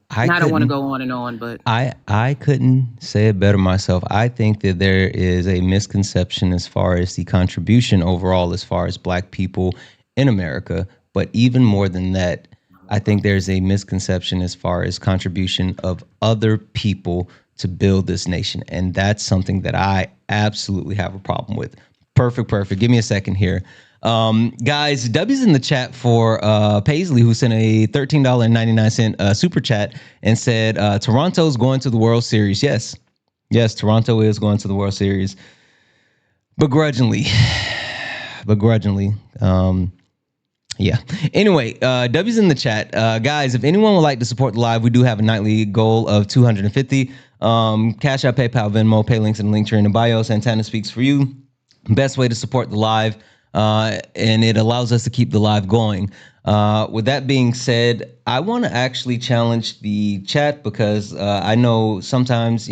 I don't want to go on, but I couldn't say it better myself. I think that there is a misconception as far as the contribution overall, as far as Black people in America. But even more than that, I think there's a misconception as far as contribution of other people to build this nation. And that's something that I absolutely have a problem with. Perfect. Give me a second here. Guys, W's in the chat for Paisley, who sent a $13.99 super chat and said Toronto's going to the World Series. Yes, Toronto is going to the World Series. Begrudgingly. Yeah. Anyway, W's in the chat. Guys, if anyone would like to support the live, we do have a nightly goal of 250. Cash App, PayPal, Venmo, pay links in the link tree in the bio. Santana speaks for you. Best way to support the live, and it allows us to keep the live going. With that being said, I want to actually challenge the chat because I know sometimes,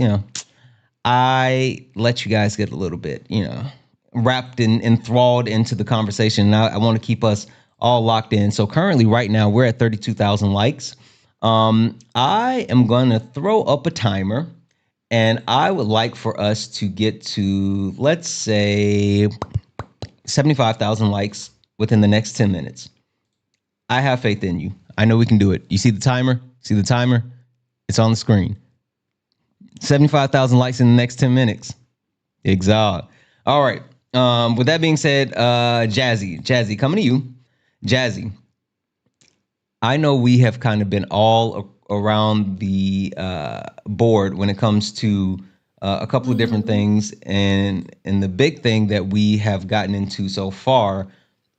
I let you guys get a little bit, wrapped and enthralled into the conversation. And I want to keep us all locked in. So currently, right now, we're at 32,000 likes. I am going to throw up a timer, and I would like for us to get to, let's say, 75,000 likes within the next 10 minutes. I have faith in you. I know we can do it. You see the timer? It's on the screen. 75,000 likes in the next 10 minutes. Exact. All right. With that being said, Jazzy, coming to you. Jazzy, I know we have kind of been all around the board when it comes to a couple of different things, and the big thing that we have gotten into so far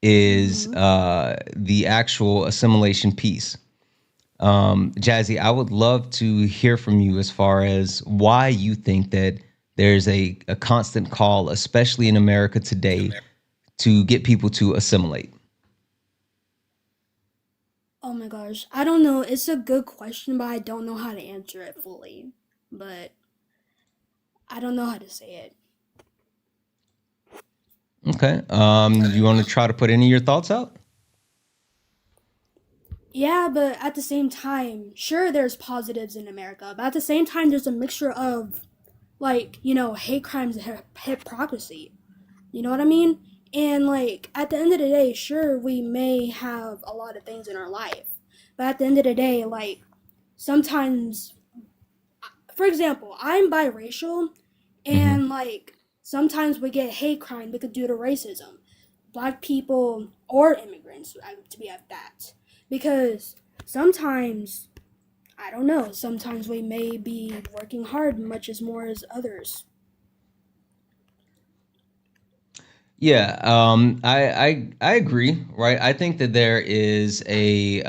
is the actual assimilation piece. Jazzy, I would love to hear from you as far as why you think that there's a constant call, especially in America today, to get people to assimilate. Oh my gosh, I don't know. It's a good question, but I don't know how to answer it fully. But I don't know how to say it. Okay. You want to try to put any of your thoughts out? Yeah, but at the same time, sure, there's positives in America, but at the same time, there's a mixture of, hate crimes and hypocrisy. You know what I mean? And, at the end of the day, sure, we may have a lot of things in our life, but at the end of the day, sometimes, for example, I'm biracial, and, sometimes we get hate crime because due to racism. Black people or immigrants, to be at that. Because sometimes, I don't know, sometimes we may be working hard much as more as others. Yeah, I agree, right? I think that there is a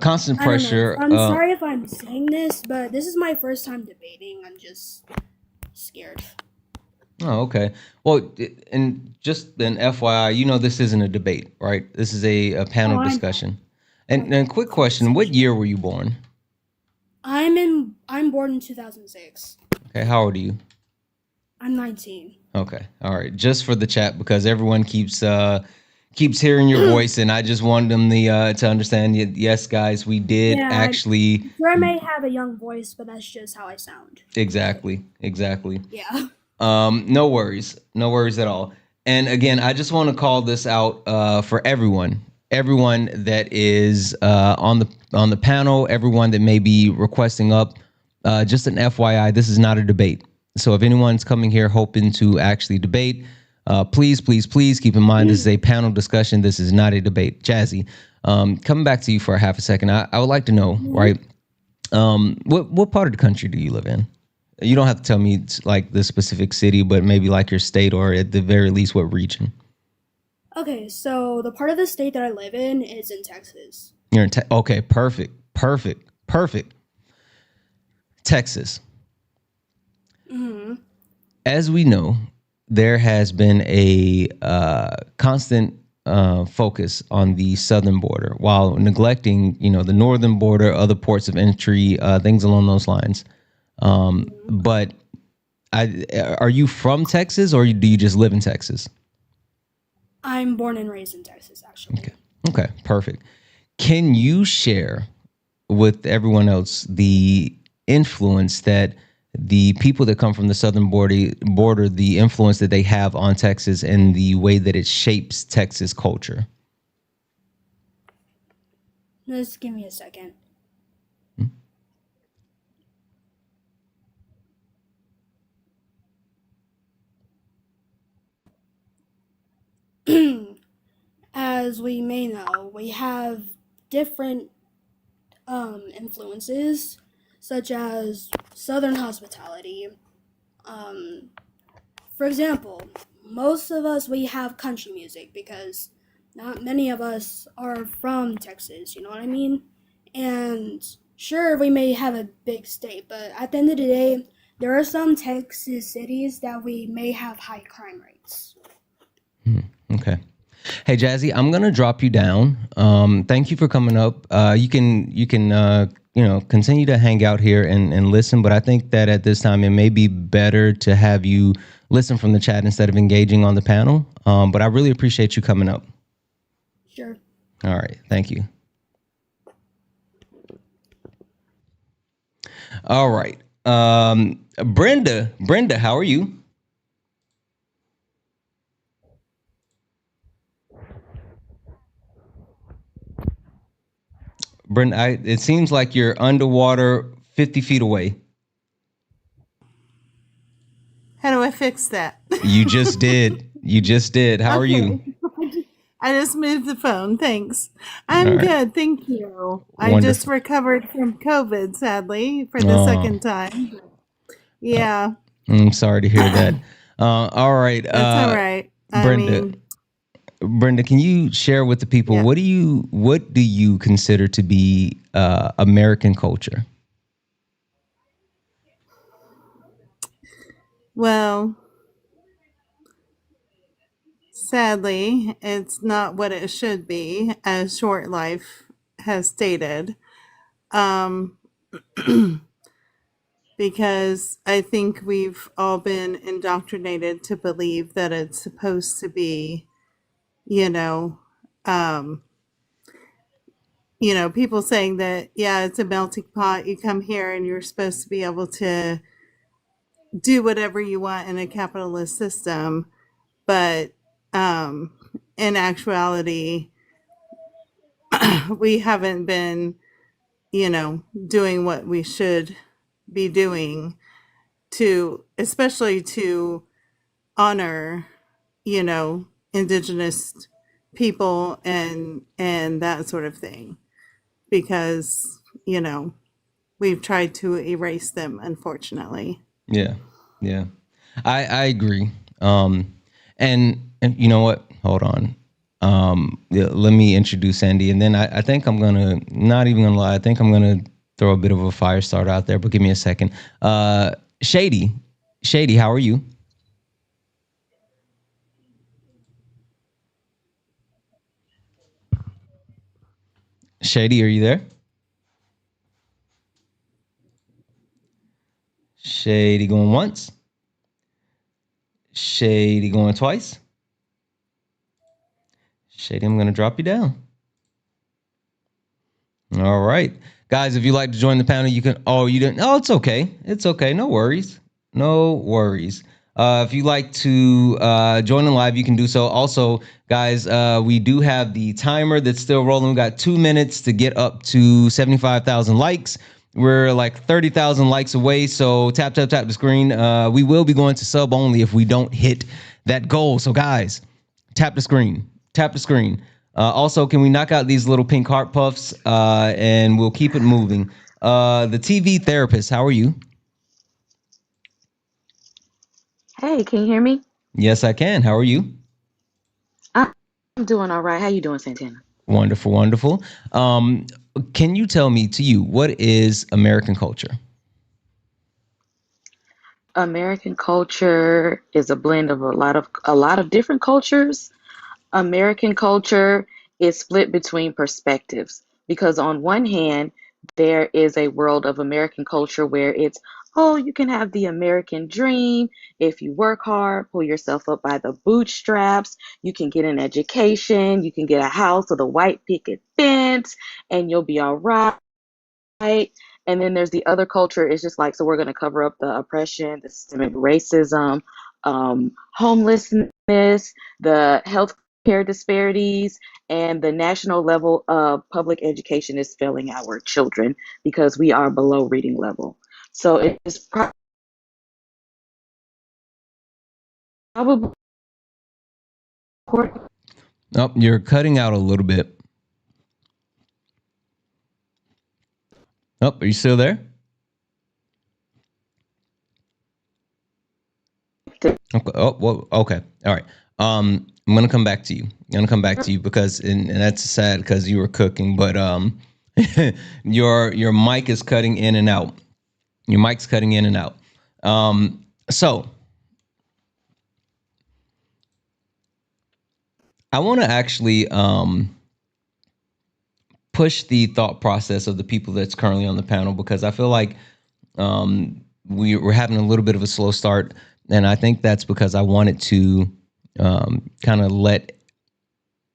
constant I don't know. pressure. I'm sorry if I'm saying this, but this is my first time debating. I'm just scared. Oh, okay. Well, and just an FYI, this isn't a debate, right? This is a Oh, panel I know. discussion. And quick question: what Conversation. year were you born? I'm born in 2006. Okay, how old are you? I'm 19. Okay, all right. Just for the chat, because everyone keeps hearing your voice, and I just wanted them to understand. Yes, guys, we did Yeah, actually. I'm sure I may have a young voice, but that's just how I sound. Exactly. Yeah. No worries. No worries at all. And again, I just want to call this out for everyone that is on the panel, everyone that may be requesting up. Just an FYI, this is not a debate. So if anyone's coming here hoping to actually debate, please keep in mind this is a panel discussion. This is not a debate. Jazzy, coming back to you for a half a second, I would like to know, right? What part of the country do you live in? You don't have to tell me like the specific city, but maybe like your state or at the very least what region. Okay, so the part of the state that I live in is in Texas. You're in okay, perfect. Texas. As we know, there has been a constant focus on the southern border while neglecting, the northern border, other ports of entry, things along those lines. But are you from Texas or do you just live in Texas? I'm born and raised in Texas, actually. Okay, perfect. Can you share with everyone else the influence that the people that come from the southern border, the influence that they have on Texas and the way that it shapes Texas culture? Just give me a second. As we may know, we have different influences, such as Southern hospitality. For example, most of us, we have country music because not many of us are from Texas, you know what I mean? And sure, we may have a big state, but at the end of the day, there are some Texas cities that we may have high crime rates. Okay. Hey, Jazzy, I'm gonna drop you down. Thank you for coming up. You can continue to hang out here and listen, but I think that at this time it may be better to have you listen from the chat instead of engaging on the panel. But I really appreciate you coming up. Sure. All right, thank you. All right, Brenda, how are you? Brenda, it seems like you're underwater 50 feet away. How do I fix that? You just did. How are you? I just moved the phone. Thanks. I'm right. good. Thank you. I Wonderful. just recovered from COVID, sadly, for the second time. Yeah. I'm sorry to hear that. All right. That's all right. Brenda, can you share with the people what do you consider to be American culture? Well, sadly, it's not what it should be, as Short Life has stated. Because I think we've all been indoctrinated to believe that it's supposed to be, people saying that, yeah, it's a melting pot. You come here and you're supposed to be able to do whatever you want in a capitalist system. But in actuality, we haven't been, doing what we should be doing especially to honor, indigenous people and that sort of thing, because we've tried to erase them, unfortunately. Yeah, I agree. And And you know what? Hold on. Yeah, let me introduce Sandy, and then I think I'm gonna not even gonna lie. I think I'm gonna throw a bit of a fire starter out there, but give me a second. Shady, Shady, how are you? Shady, are you there? Shady going once. Shady going twice. Shady, I'm gonna drop you down. All right. Guys, if you'd like to join the panel, you can. Oh, you didn't. Oh, it's okay. It's okay. No worries. No worries. If you'd like to join in live, you can do so. Also, guys, we do have the timer that's still rolling. We got 2 minutes to get up to 75,000 likes. We're like 30,000 likes away. So tap, tap, tap the screen. We will be going to sub only if we don't hit that goal. So, guys, tap the screen. Tap the screen. Also, can we knock out these little pink heart puffs and we'll keep it moving. The TV therapist, how are you? Hey, can you hear me? Yes, I can. How are you? I'm doing all right. How you doing, Santana? Wonderful, wonderful. Can you tell me to you, what is American culture? American culture is a blend of a lot of different cultures. American culture is split between perspectives because on one hand, there is a world of American culture where it's, oh, you can have the American dream. If you work hard, pull yourself up by the bootstraps, you can get an education, you can get a house with a white picket fence, and you'll be all right. And then there's the other culture. It's just like, so we're going to cover up the oppression, the systemic racism, homelessness, the healthcare disparities, and the national level of public education is failing our children because we are below reading level. So it's probably important. Oh, you're cutting out a little bit. Oh, are you still there? Okay. Oh, well, okay. All right. I'm gonna come back to you. I'm gonna come back to you because, and that's sad because you were cooking, but your mic is cutting in and out. Your mic's cutting in and out. So I want to actually push the thought process of the people that's currently on the panel because I feel like we're having a little bit of a slow start, and I think that's because I wanted to kind of let.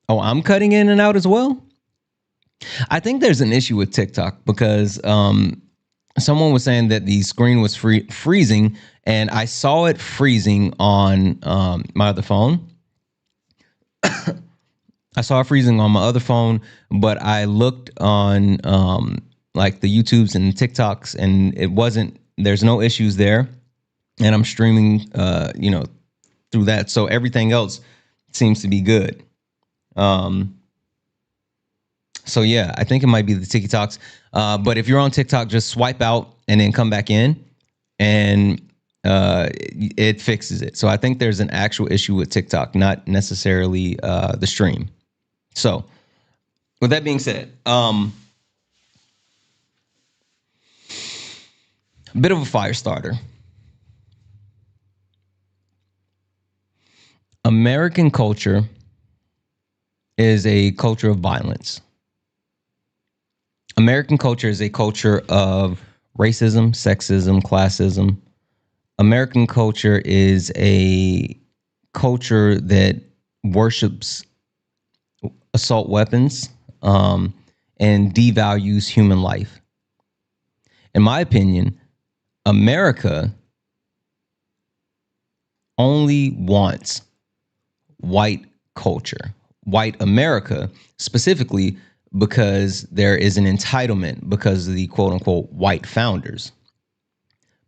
Oh, I'm cutting in and out as well. I think there's an issue with TikTok because someone was saying that the screen was freezing, and I saw it freezing on my other phone. I saw it freezing on my other phone, but I looked on like the YouTubes and TikToks, and it wasn't. There's no issues there, and I'm streaming, through that. So everything else seems to be good. So yeah, I think it might be the TikToks. But if you're on TikTok, just swipe out and then come back in, and it fixes it. So I think there's an actual issue with TikTok, not necessarily the stream. So with that being said, a bit of a fire starter. American culture is a culture of violence. American culture is a culture of racism, sexism, classism. American culture is a culture that worships assault weapons and devalues human life. In my opinion, America only wants white culture, white America, specifically because there is an entitlement because of the quote unquote white founders.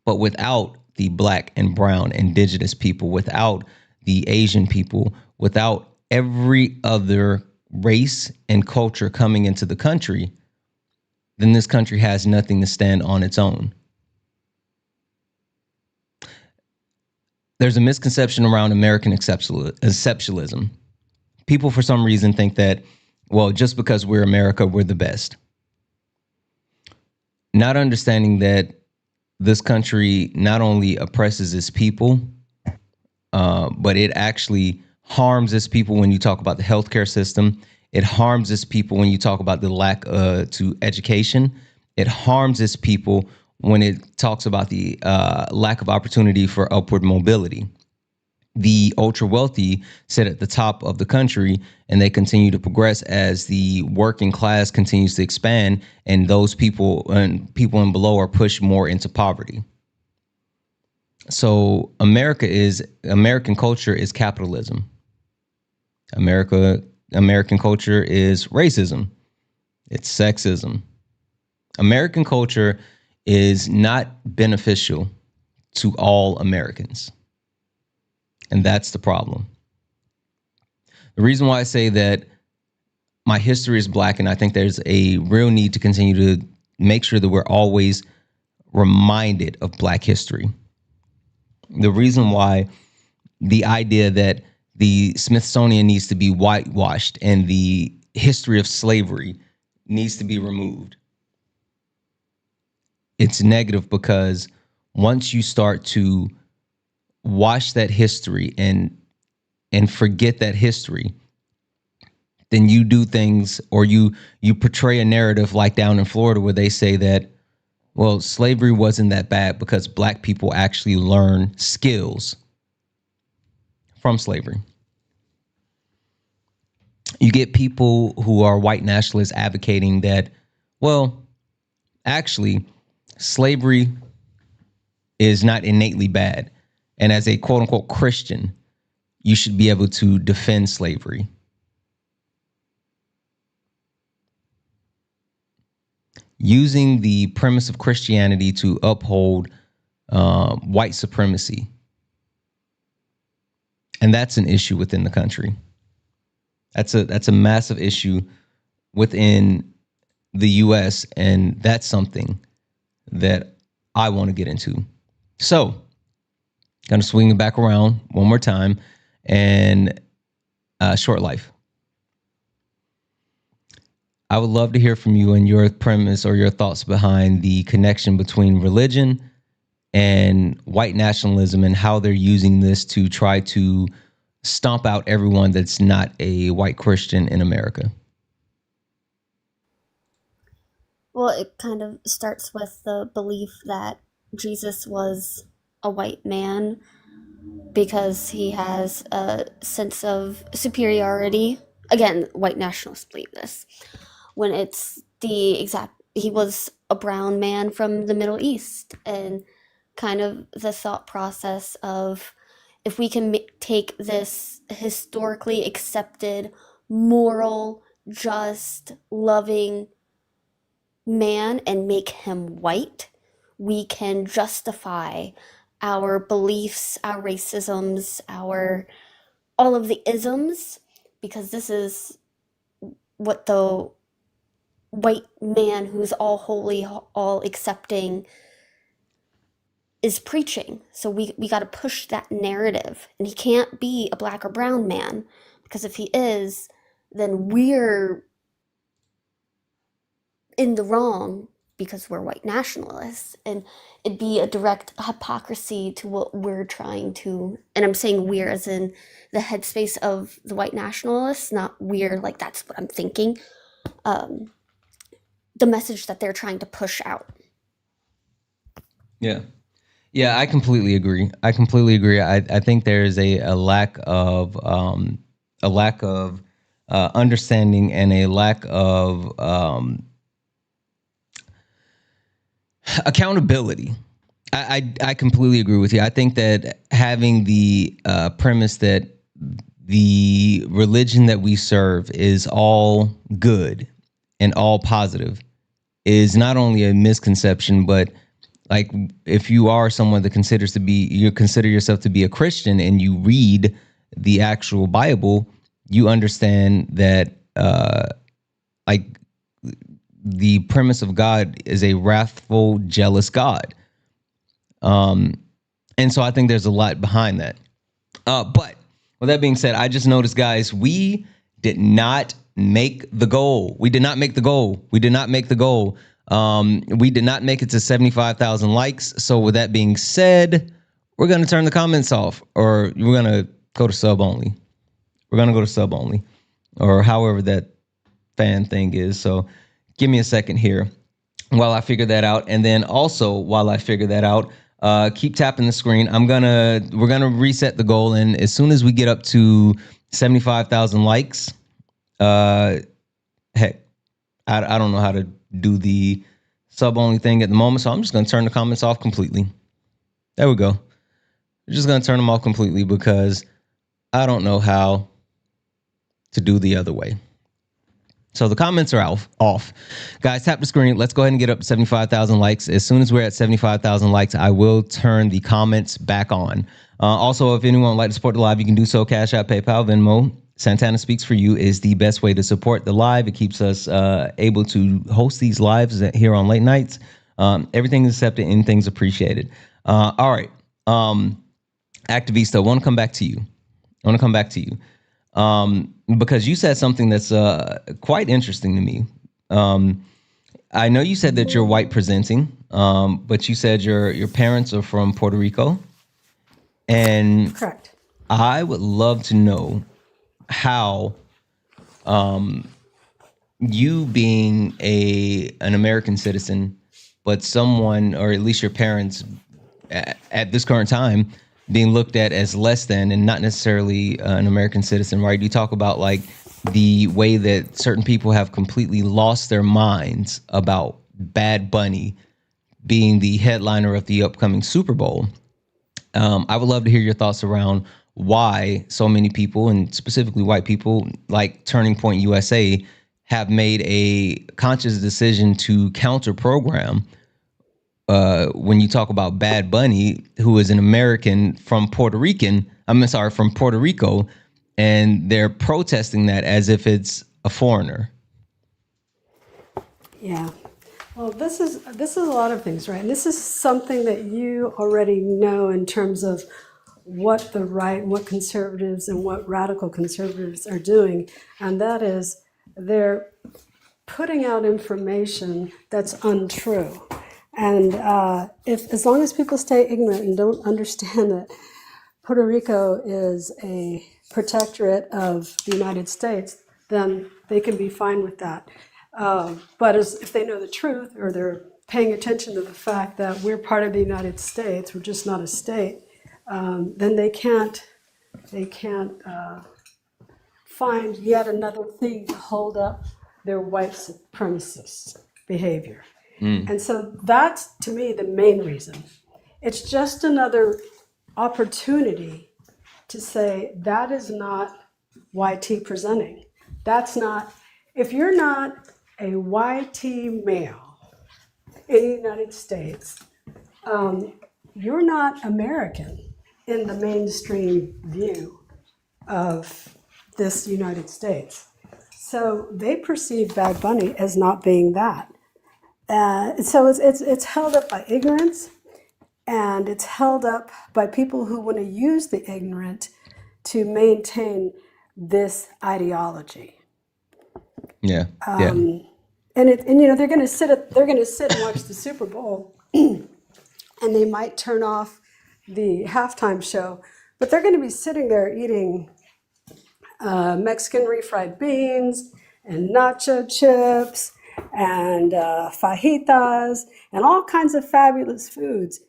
But without the black and brown indigenous people, without the Asian people, without every other race and culture coming into the country, then this country has nothing to stand on its own. there's a misconception around American exceptionalism. People, for some reason, think that, well, just because we're America, we're the best. Not understanding that this country not only oppresses its people, but it actually harms its people when you talk about the healthcare system. It harms its people when you talk about the lack to education. It harms its people when it talks about the lack of opportunity for upward mobility. The ultra wealthy sit at the top of the country, and they continue to progress as the working class continues to expand, and those people and people in below are pushed more into poverty. So American culture is capitalism. American culture is racism. It's sexism. American culture is not beneficial to all Americans. And that's the problem. The reason why I say that my history is Black, and I think there's a real need to continue to make sure that we're always reminded of Black history. The reason why the idea that the Smithsonian needs to be whitewashed and the history of slavery needs to be removed. It's negative because once you start to wash that history and forget that history, then you do things, or you portray a narrative like down in Florida where they say that, well, slavery wasn't that bad because Black people actually learn skills from slavery. You get people who are white nationalists advocating that, well, actually, slavery is not innately bad. And as a quote unquote Christian, you should be able to defend slavery. Using the premise of Christianity to uphold white supremacy. And that's an issue within the country. That's a massive issue within the US, and that's something that I want to get into. So, going to swing it back around one more time, and short life. I would love to hear from you and your premise or your thoughts behind the connection between religion and white nationalism and how they're using this to try to stomp out everyone that's not a white Christian in America. Well, it kind of starts with the belief that Jesus was a white man because he has a sense of superiority. Again, white nationalists believe this. When it's he was a brown man from the Middle East, and kind of the thought process of, if we can take this historically accepted, moral, just, loving man and make him white, we can justify our beliefs, our racisms, all of the isms, because this is what the white man who's all holy, all accepting is preaching. So we got to push that narrative. And he can't be a Black or brown man, because if he is, then we're in the wrong because we're white nationalists. And it'd be a direct hypocrisy to what we're trying to, and I'm saying we're as in the headspace of the white nationalists, not we're like that's what I'm thinking. The message that they're trying to push out. Yeah. Yeah, I completely agree. I think there is a lack of understanding and a lack of accountability. I completely agree with you. I think that having the premise that the religion that we serve is all good and all positive is not only a misconception, but like if you are someone that you consider yourself to be a Christian and you read the actual Bible, you understand that like the premise of God is a wrathful, jealous God. And so I think there's a lot behind that. But with that being said, I just noticed, guys, we did not make the goal. We did not make the goal. We did not make the goal. We did not make it to 75,000 likes. So with that being said, we're going to turn the comments off, or we're going to go to sub only. We're going to go to sub only, or however that fan thing is. So give me a second here while I figure that out. And then also while I figure that out, keep tapping the screen. We're gonna reset the goal, and as soon as we get up to 75,000 likes, heck, I don't know how to do the sub only thing at the moment, so I'm just gonna turn the comments off completely. There we go. We're just gonna turn them off completely because I don't know how to do the other way. So the comments are off. Guys, tap the screen. Let's go ahead and get up to 75,000 likes. As soon as we're at 75,000 likes, I will turn the comments back on. Also, if anyone would like to support the live, you can do so. Cash App, PayPal, Venmo. Santana Speaks for You is the best way to support the live. It keeps us able to host these lives here on late nights. Everything is accepted, anything's appreciated. All right. Activista, I want to come back to you. Because you said something that's quite interesting to me. I know you said that you're white presenting, but you said your parents are from Puerto Rico. And Correct. I would love to know how you being an American citizen, but someone, or at least your parents at this current time, being looked at as less than and not necessarily an American citizen, right? You talk about like the way that certain people have completely lost their minds about Bad Bunny being the headliner of the upcoming Super Bowl. I would love to hear your thoughts around why so many people, and specifically white people like Turning Point USA, have made a conscious decision to counter program when you talk about Bad Bunny, who is an American from Puerto Rico, and they're protesting that as if it's a foreigner. Yeah. Well, this is a lot of things, right? And this is something that you already know in terms of what the right, what conservatives and what radical conservatives are doing, and that is they're putting out information that's untrue. And if as long as people stay ignorant and don't understand that Puerto Rico is a protectorate of the United States, then they can be fine with that. But if they know the truth, or they're paying attention to the fact that we're part of the United States, we're just not a state, then they can't find yet another thing to hold up their white supremacist behavior. And so that's, to me, the main reason. It's just another opportunity to say that is not YT presenting. That's not, if you're not a YT male in the United States, you're not American in the mainstream view of this United States. So they perceive Bad Bunny as not being that. So it's held up by ignorance, and it's held up by people who want to use the ignorant to maintain this ideology. Yeah. And you know they're going to sit and watch the Super Bowl, and they might turn off the halftime show, but they're going to be sitting there eating Mexican refried beans and nacho chips and fajitas and all kinds of fabulous foods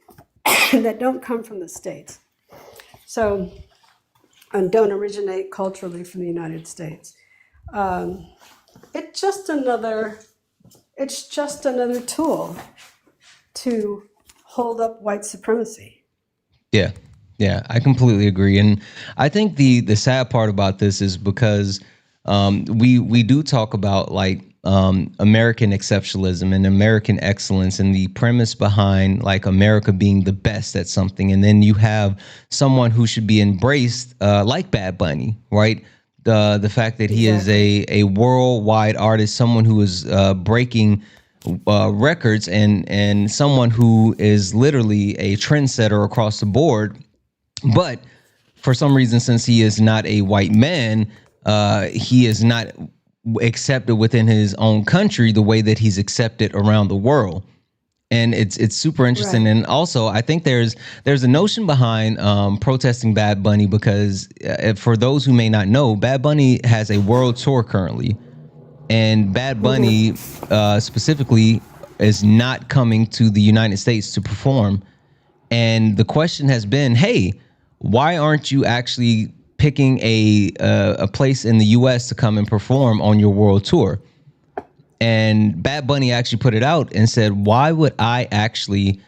that don't come from the States. So, and don't originate culturally from the United States. It's just another tool to hold up white supremacy. Yeah, I completely agree. And I think the sad part about this is because we do talk about like American exceptionalism and American excellence, and the premise behind like America being the best at something. And then you have someone who should be embraced like Bad Bunny, right? The fact that he is a worldwide artist, someone who is breaking records and someone who is literally a trendsetter across the board. But for some reason, since he is not a white man, he is not accepted within his own country the way that he's accepted around the world. And it's super interesting. Right. And also, I think there's a notion behind protesting Bad Bunny because for those who may not know, Bad Bunny has a world tour currently, and Bad Bunny specifically is not coming to the United States to perform. And the question has been, hey, why aren't you actually picking a place in the U.S. to come and perform on your world tour? And Bad Bunny actually put it out and said, why would I actually,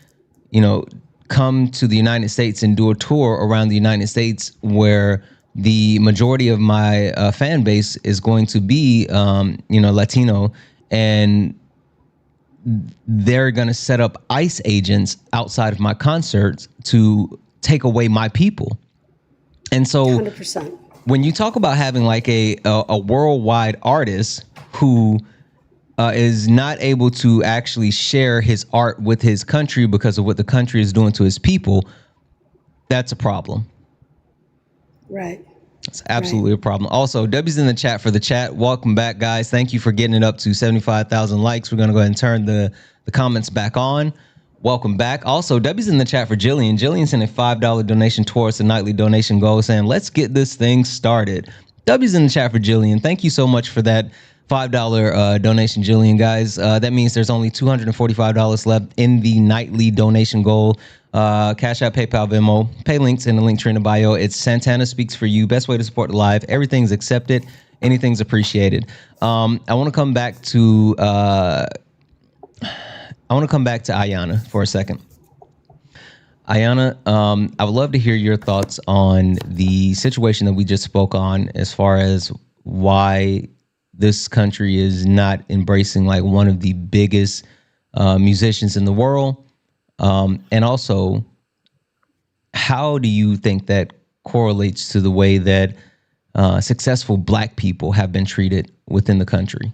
come to the United States and do a tour around the United States where the majority of my fan base is going to be, Latino, and they're going to set up ICE agents outside of my concerts to take away my people. And so 100%. when you talk about having like a worldwide artist who is not able to actually share his art with his country because of what the country is doing to his people, that's a problem. Right. It's absolutely a problem. Also, W's in the chat for the chat. Welcome back, guys. Thank you for getting it up to 75,000 likes. We're going to go ahead and turn the comments back on. Welcome back. Also, W's in the chat for Jillian. Jillian sent a $5 donation towards the nightly donation goal, saying, let's get this thing started. W's in the chat for Jillian. Thank you so much for that $5 donation, Jillian, guys. That means there's only $245 left in the nightly donation goal. Cash App, PayPal, Venmo, pay links in the link tree in the bio. It's Santana Speaks for You. Best way to support the live. Everything's accepted. Anything's appreciated. I want to come back to Ayana for a second. Ayana, I would love to hear your thoughts on the situation that we just spoke on as far as why this country is not embracing like one of the biggest musicians in the world. And also, how do you think that correlates to the way that successful Black people have been treated within the country?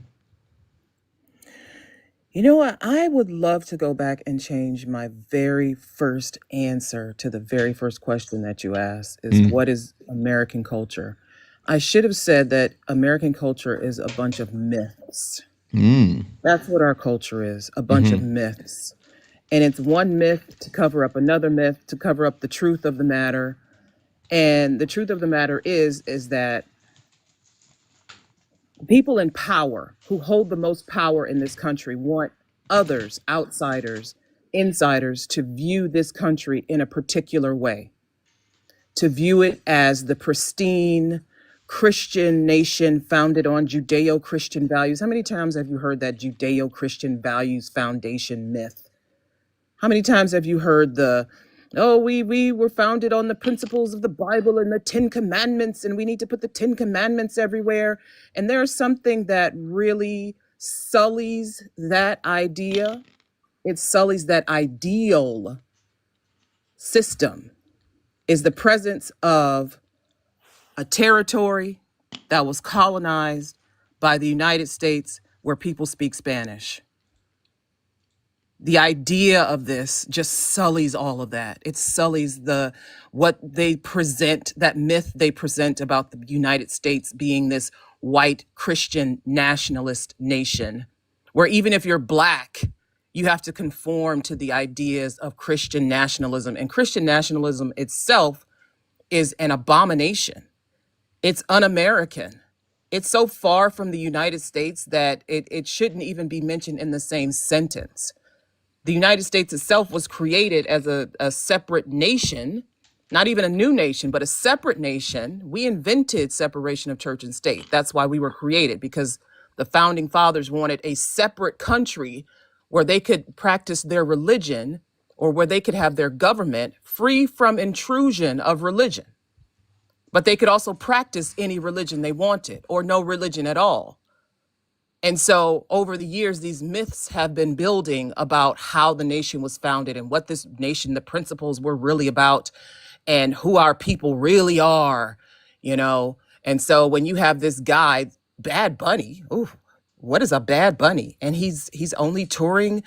You know what? I would love to go back and change my very first answer to the very first question that you asked is what is American culture? I should have said that American culture is a bunch of myths. That's what our culture is, a bunch of myths. And it's one myth to cover up another myth, to cover up the truth of the matter. And the truth of the matter is that people in power who hold the most power in this country want others, outsiders, insiders to view this country in a particular way, to view it as the pristine Christian nation founded on Judeo-Christian values. How many times have you heard that Judeo-Christian values foundation myth? How many times have you heard we were founded on the principles of the Bible and the 10 Commandments, and we need to put the 10 Commandments everywhere? And there's something that really sullies that idea. It sullies that ideal system, is the presence of a territory that was colonized by the United States where people speak Spanish. The idea of this just sullies all of that. It sullies what they present, that myth they present about the United States being this white Christian nationalist nation, where even if you're Black, you have to conform to the ideas of Christian nationalism. And Christian nationalism itself is an abomination. It's un-American. It's so far from the United States that it shouldn't even be mentioned in the same sentence. The United States itself was created as a separate nation, not even a new nation, but a separate nation. We invented separation of church and state. That's why we were created, because the founding fathers wanted a separate country where they could practice their religion, or where they could have their government free from intrusion of religion. But they could also practice any religion they wanted, or no religion at all. And so over the years, these myths have been building about how the nation was founded and what this nation, the principles were really about, and who our people really are, And so when you have this guy, Bad Bunny, what is a Bad Bunny? And he's only touring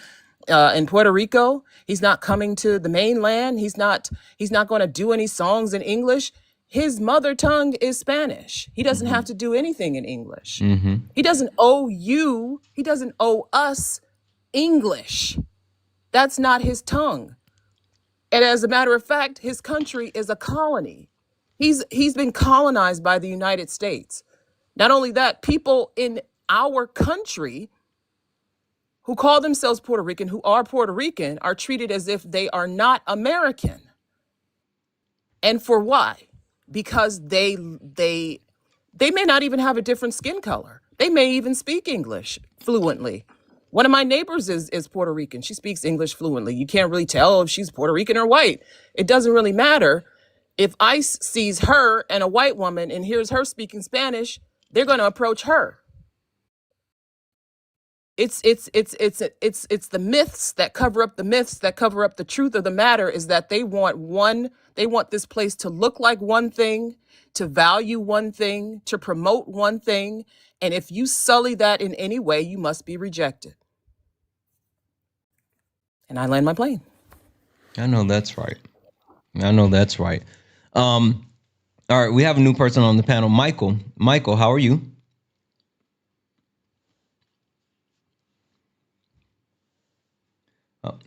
in Puerto Rico. He's not coming to the mainland. He's not going to do any songs in English. His mother tongue is Spanish. He doesn't have to do anything in English. He doesn't owe you, he doesn't owe us English. That's not his tongue. And as a matter of fact, his country is a colony. He's been colonized by the United States. Not only that, people in our country who call themselves Puerto Rican, who are Puerto Rican, are treated as if they are not American. And for why? Because they may not even have a different skin color. They may even speak English fluently. One of my neighbors is Puerto Rican. She speaks English fluently. You can't really tell if she's Puerto Rican or white. It doesn't really matter. If ICE sees her and a white woman and hears her speaking Spanish, they're going to approach her. It's the myths that cover up the myths that cover up the truth of the matter, is that they want this place to look like one thing, to value one thing, to promote one thing. And if you sully that in any way, you must be rejected. And I land my plane. I know that's right. All right, we have a new person on the panel, Michael. Michael, how are you?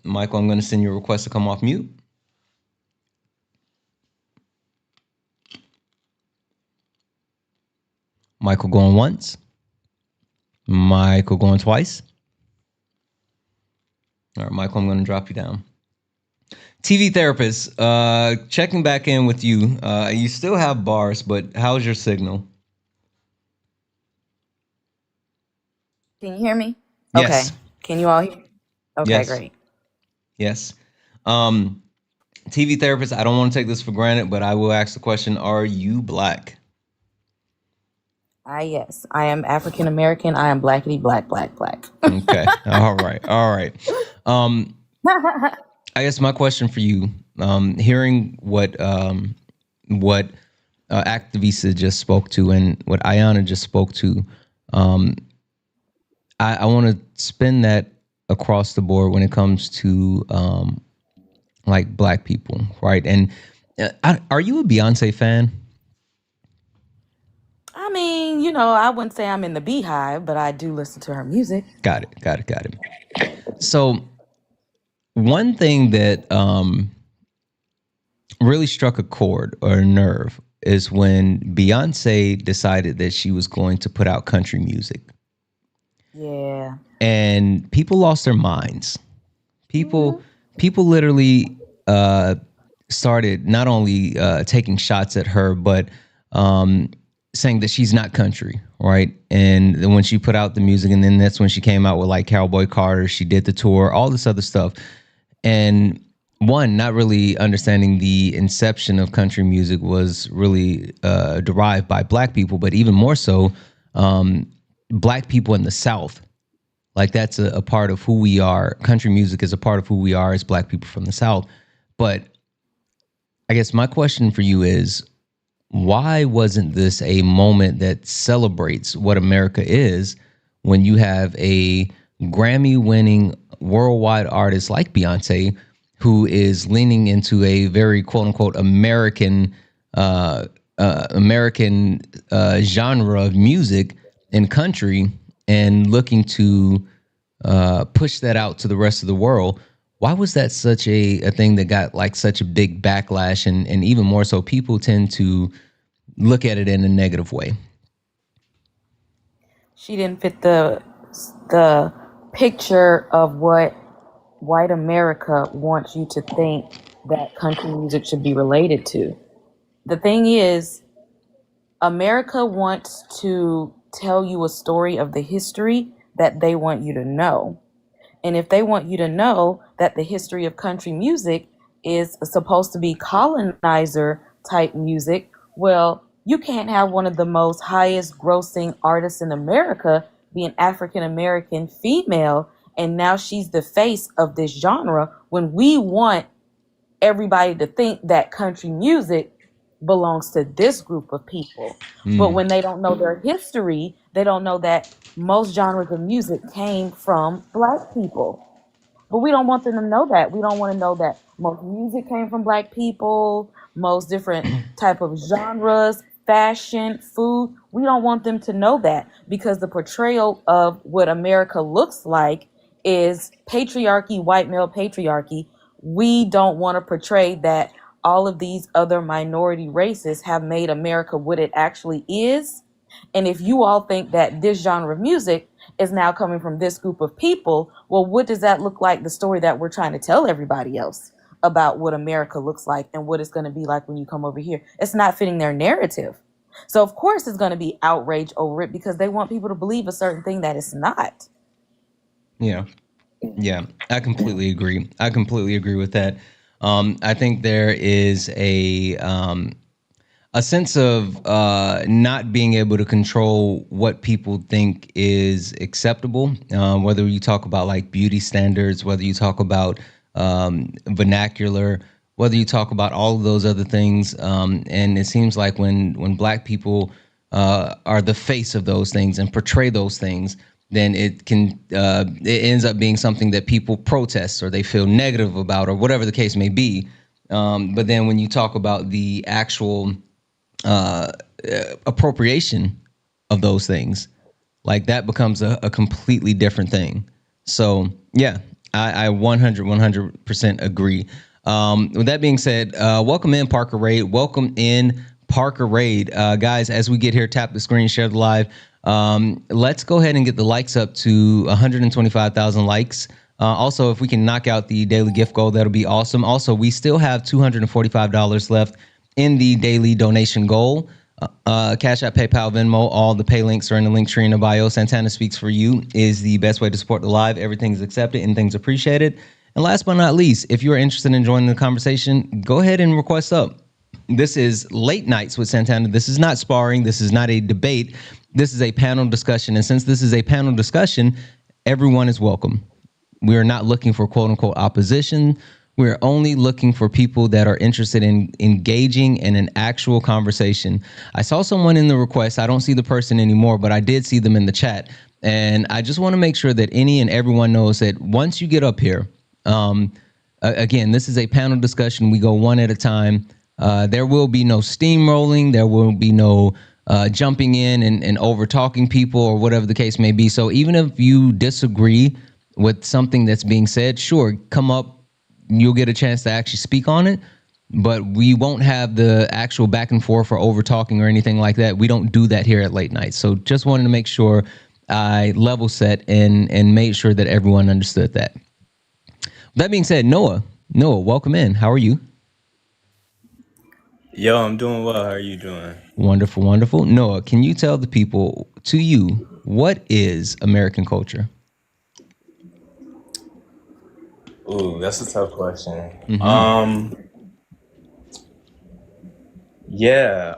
Michael, I'm going to send you a request to come off mute. Michael going once. Michael going twice. All right, Michael, I'm going to drop you down. TV therapist, checking back in with you. You still have bars, but how's your signal? Can you hear me? Yes. Okay. Can you all hear me? Okay, Yes. great. Yes. TV therapist, I don't want to take this for granted, but I will ask the question, are you Black? Yes. I am African American. I am blackity black. Okay. All right. I guess my question for you, hearing what Activista just spoke to and what Ayana just spoke to, I want to spin that across the board when it comes to like Black people, right? And are you a Beyonce fan? I mean, I wouldn't say I'm in the beehive, but I do listen to her music. Got it. So one thing that really struck a chord or a nerve is when Beyonce decided that she was going to put out country music. Yeah. And people lost their minds. People literally started not only taking shots at her, but saying that she's not country, right? And then when she put out the music, and then that's when she came out with like Cowboy Carter, she did the tour, all this other stuff. And one, not really understanding the inception of country music was really derived by Black people, but even more so, Black people in the South. Like that's a part of who we are. Country music is a part of who we are as Black people from the South. But I guess my question for you is, why wasn't this a moment that celebrates what America is when you have a Grammy-winning worldwide artist like Beyonce, who is leaning into a very quote-unquote American genre of music and country, and looking to push that out to the rest of the world? Why was that such a thing that got like such a big backlash, and even more so, people tend to look at it in a negative way? She didn't fit the picture of what white America wants you to think that country music should be related to. The thing is, America wants to tell you a story of the history that they want you to know. And if they want you to know that the history of country music is supposed to be colonizer type music, well, you can't have one of the most highest grossing artists in America be an African American female, and now she's the face of this genre, when we want everybody to think that country music belongs to this group of people. But when they don't know their history, They don't know that most genres of music came from Black people. But we don't want them to know that. We don't want to know that most music came from Black people, most different type of genres, fashion, food. We don't want them to know that because the portrayal of what America looks like is patriarchy, white male patriarchy. We don't want to portray that all of these other minority races have made America what it actually is. And if you all think that this genre of music is now coming from this group of people, well, what does that look like? The story that we're trying to tell everybody else about what America looks like and what it's going to be like when you come over here. It's not fitting their narrative. So, of course, it's going to be outrage over it because they want people to believe a certain thing that it's not. Yeah. Yeah, I completely agree. I completely agree with that. I think there is a sense of not being able to control what people think is acceptable. Whether you talk about like beauty standards, whether you talk about vernacular, whether you talk about all of those other things. And it seems like when Black people are the face of those things and portray those things, then it ends up being something that people protest or they feel negative about or whatever the case may be. But then when you talk about the actual appropriation of those things, like that becomes a completely different thing. So yeah, I 100% agree. With that being said, welcome in Parker Raid. Welcome in Parker Raid. Guys, as we get here, tap the screen, share the live. Let's go ahead and get the likes up to 125,000 likes. Also, if we can knock out the daily gift goal, that'll be awesome. Also, we still have $245 left in the daily donation goal. Cash App, PayPal, Venmo, all the pay links are in the link tree in the bio. Santana Speaks for You is the best way to support the live. Everything's accepted and things appreciated. And last but not least, if you're interested in joining the conversation, go ahead and request up. This is Late Nights with Santana. This is not sparring. This is not a debate. This is a panel discussion. And since this is a panel discussion, everyone is welcome. We are not looking for quote unquote opposition. We're only looking for people that are interested in engaging in an actual conversation. I saw someone in the request. I don't see the person anymore, but I did see them in the chat. And I just want to make sure that any and everyone knows that once you get up here, again, this is a panel discussion. We go one at a time. There will be no steamrolling. There will be no jumping in and over talking people or whatever the case may be. So even if you disagree with something that's being said, sure, come up. You'll get a chance to actually speak on it, but we won't have the actual back and forth or over talking or anything like that. We don't do that here at Late Night. So just wanted to make sure I level set and made sure that everyone understood that. That being said, Noah, welcome in. How are you? Yo, I'm doing well. How are you doing? Wonderful, wonderful. Noah, can you tell the people, to you, what is American culture? Ooh, that's a tough question. Mm-hmm.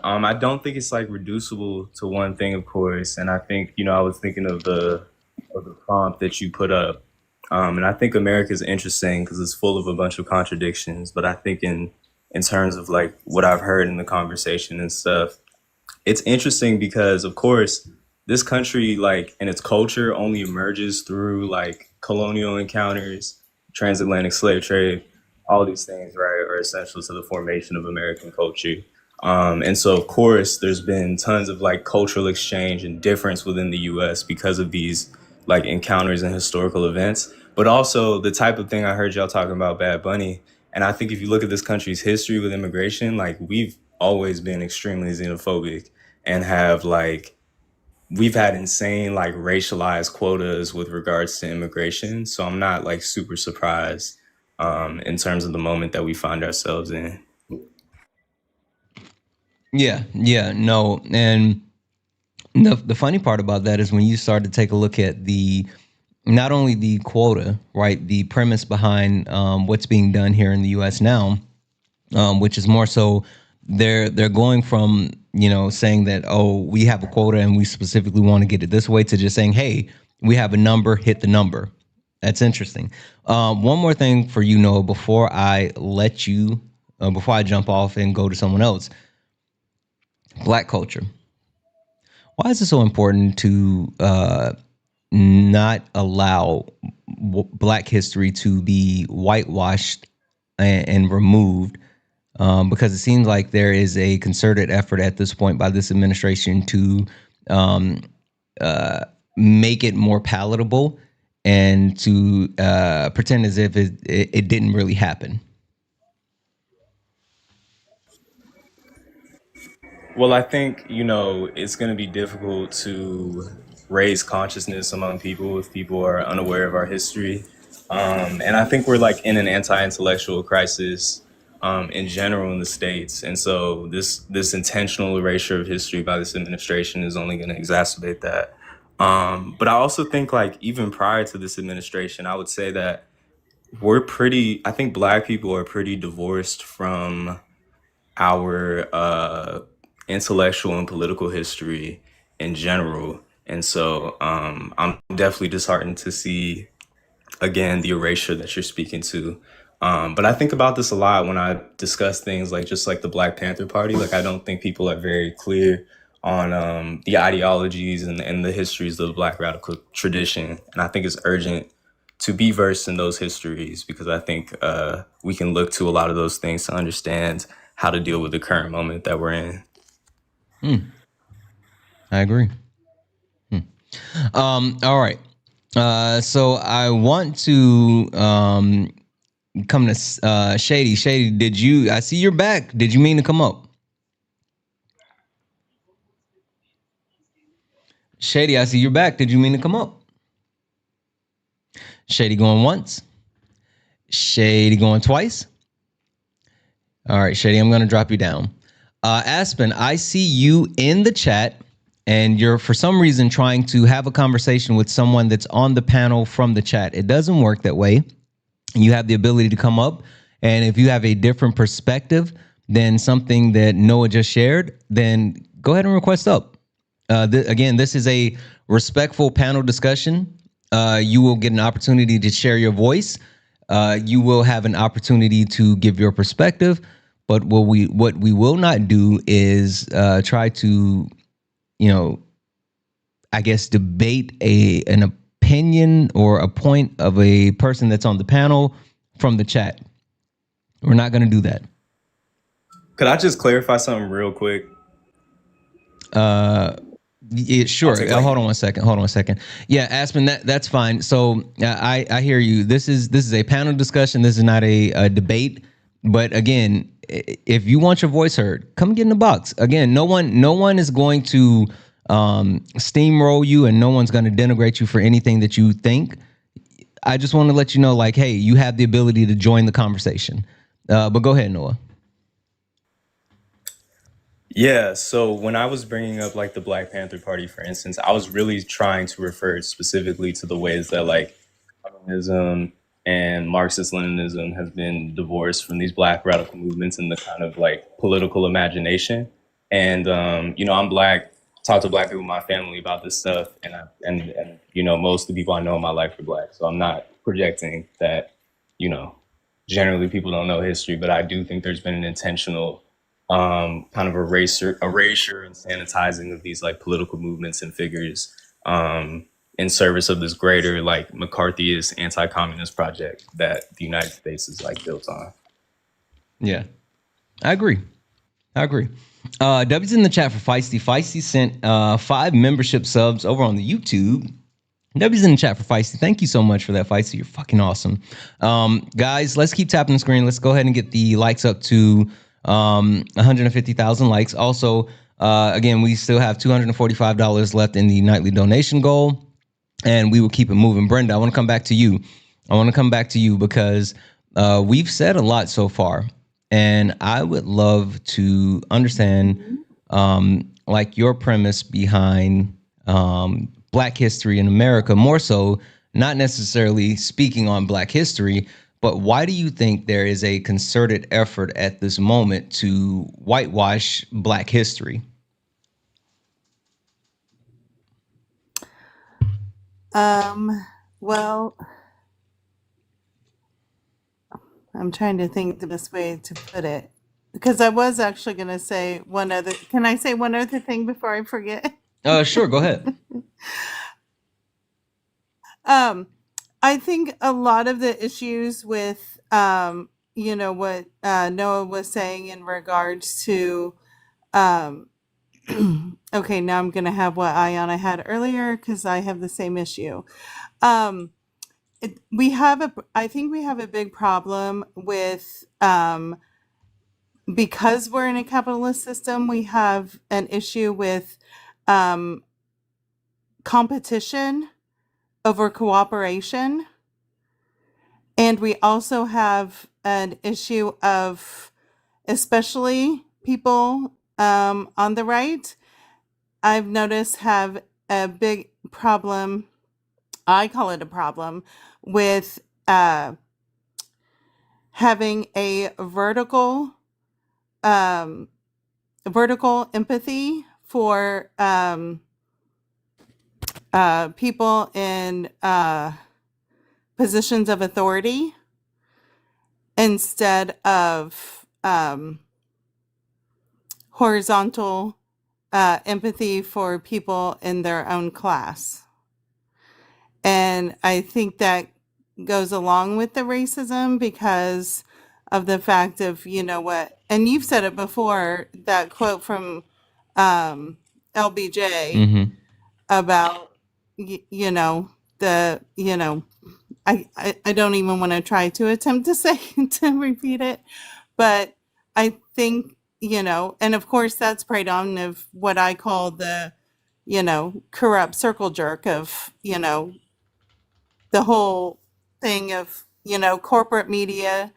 I don't think it's like reducible to one thing, of course. And I think, I was thinking of the prompt that you put up. And I think America is interesting because it's full of a bunch of contradictions. But I think in terms of like what I've heard in the conversation and stuff, it's interesting because, of course, this country, like, and its culture only emerges through like colonial encounters, transatlantic slave trade, all these things, right, are essential to the formation of American culture. And so, of course, there's been tons of like cultural exchange and difference within the U.S. because of these like encounters and historical events. But also the type of thing I heard y'all talking about Bad Bunny. And I think if you look at this country's history with immigration, like we've always been extremely xenophobic and we've had insane like racialized quotas with regards to immigration. So I'm not like super surprised in terms of the moment that we find ourselves in. Yeah, no. And the funny part about that is when you start to take a look at not only the quota, right, the premise behind what's being done here in the U.S. now, which is more so they're going from, saying that, oh, we have a quota and we specifically want to get it this way, to just saying, hey, we have a number, hit the number. That's interesting. One more thing for you, Noah, before I jump off and go to someone else. Black culture. Why is it so important to not allow Black history to be whitewashed and removed? Because it seems like there is a concerted effort at this point by this administration to um, make it more palatable and to pretend as if it didn't really happen. Well, I think, it's going to be difficult to raise consciousness among people if people are unaware of our history. And I think we're like in an anti-intellectual crisis in general in the States. And so this intentional erasure of history by this administration is only going to exacerbate that. But I also think like even prior to this administration, I would say that I think Black people are pretty divorced from our intellectual and political history in general. And so I'm definitely disheartened to see, again, the erasure that you're speaking to. But I think about this a lot when I discuss things like just like the Black Panther Party. Like, I don't think people are very clear on the ideologies and the histories of the Black radical tradition. And I think it's urgent to be versed in those histories because I think we can look to a lot of those things to understand how to deal with the current moment that we're in. I agree. All right. So I want to come to Shady. Shady, I see you're back. Did you mean to come up? Shady, I see you're back. Did you mean to come up? Shady going once. Shady going twice. All right, Shady, I'm going to drop you down. Aspen, I see you in the chat and you're for some reason trying to have a conversation with someone that's on the panel from the chat. It doesn't work that way. You have the ability to come up, and if you have a different perspective than something that Noah just shared, then go ahead and request up. Again, this is a respectful panel discussion. You will get an opportunity to share your voice. You will have an opportunity to give your perspective. But what we will not do is try to, I guess, debate an opinion or a point of a person that's on the panel from the chat. We're not going to do that. Could I just clarify something real quick? Yeah, sure. Hold on one second. Yeah, Aspen, that's fine. So I hear you. This is a panel discussion. This is not a debate. But again, if you want your voice heard, come get in the box. Again, no one is going to steamroll you, and no one's going to denigrate you for anything that you think. I just want to let you know, like, hey, you have the ability to join the conversation. But go ahead, Noah. Yeah, so when I was bringing up like the Black Panther Party, for instance, I was really trying to refer specifically to the ways that like communism and Marxist-Leninism has been divorced from these Black radical movements and the kind of like political imagination. And I'm Black, talk to Black people in my family about this stuff, and most of the people I know in my life are Black, so I'm not projecting that generally people don't know history, but I do think there's been an intentional kind of erasure and sanitizing of these like political movements and figures in service of this greater like McCarthyist anti-communist project that the United States is like built on. Yeah, I agree. W's in the chat for Feisty. Feisty sent 5 membership subs over on the YouTube. W's in the chat for Feisty. Thank you so much for that, Feisty. You're fucking awesome. Guys, let's keep tapping the screen. Let's go ahead and get the likes up to 150,000 likes. Also, again, we still have $245 left in the nightly donation goal, and we will keep it moving. Brenda, I want to come back to you because we've said a lot so far, and I would love to understand like your premise behind Black history in America, more so not necessarily speaking on Black history, but why do you think there is a concerted effort at this moment to whitewash Black history? Well, I'm trying to think the best way to put it, because I was actually going to say one other. Can I say one other thing before I forget? Sure, go ahead. I think a lot of the issues with, what Noah was saying in regards to, um, okay, now I'm going to have what Ayana had earlier because I have the same issue. Um, I think we have a big problem with, because we're in a capitalist system, we have an issue with um, competition over cooperation. And we also have an issue of, especially people on the right, I've noticed have a big problem. I call it a problem with having a um, vertical empathy for people in positions of authority instead of horizontal empathy for people in their own class. And I think that goes along with the racism because of the fact of, and you've said it before, that quote from LBJ Mm-hmm. about, the, I don't even want to try to attempt to say, to repeat it, but I think, and of course that's preyed on of what I call the, corrupt circle jerk of, the whole thing of, corporate media,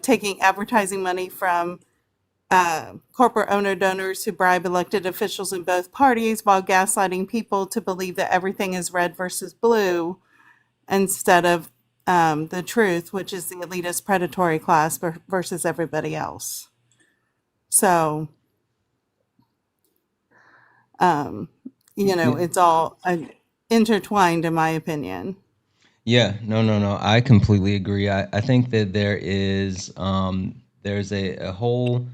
taking advertising money from corporate owner donors who bribe elected officials in both parties while gaslighting people to believe that everything is red versus blue instead of the truth, which is the elitist predatory class versus everybody else. So, Yeah. it's all intertwined, in my opinion. Yeah, no. I completely agree. I think that there's a whole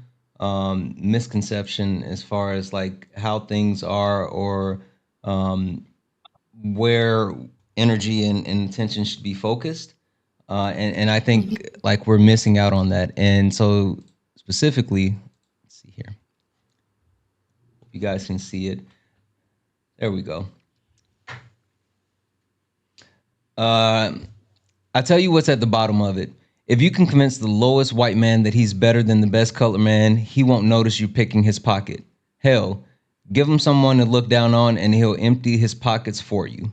misconception as far as like how things are or um, where energy and attention should be focused. And I think like we're missing out on that. And so specifically, let's see here. Hope you guys can see it. There we go. Uh, I tell you what's at the bottom of it. If you can convince the lowest white man that he's better than the best colored man, he won't notice you picking his pocket. Hell, give him someone to look down on and he'll empty his pockets for you.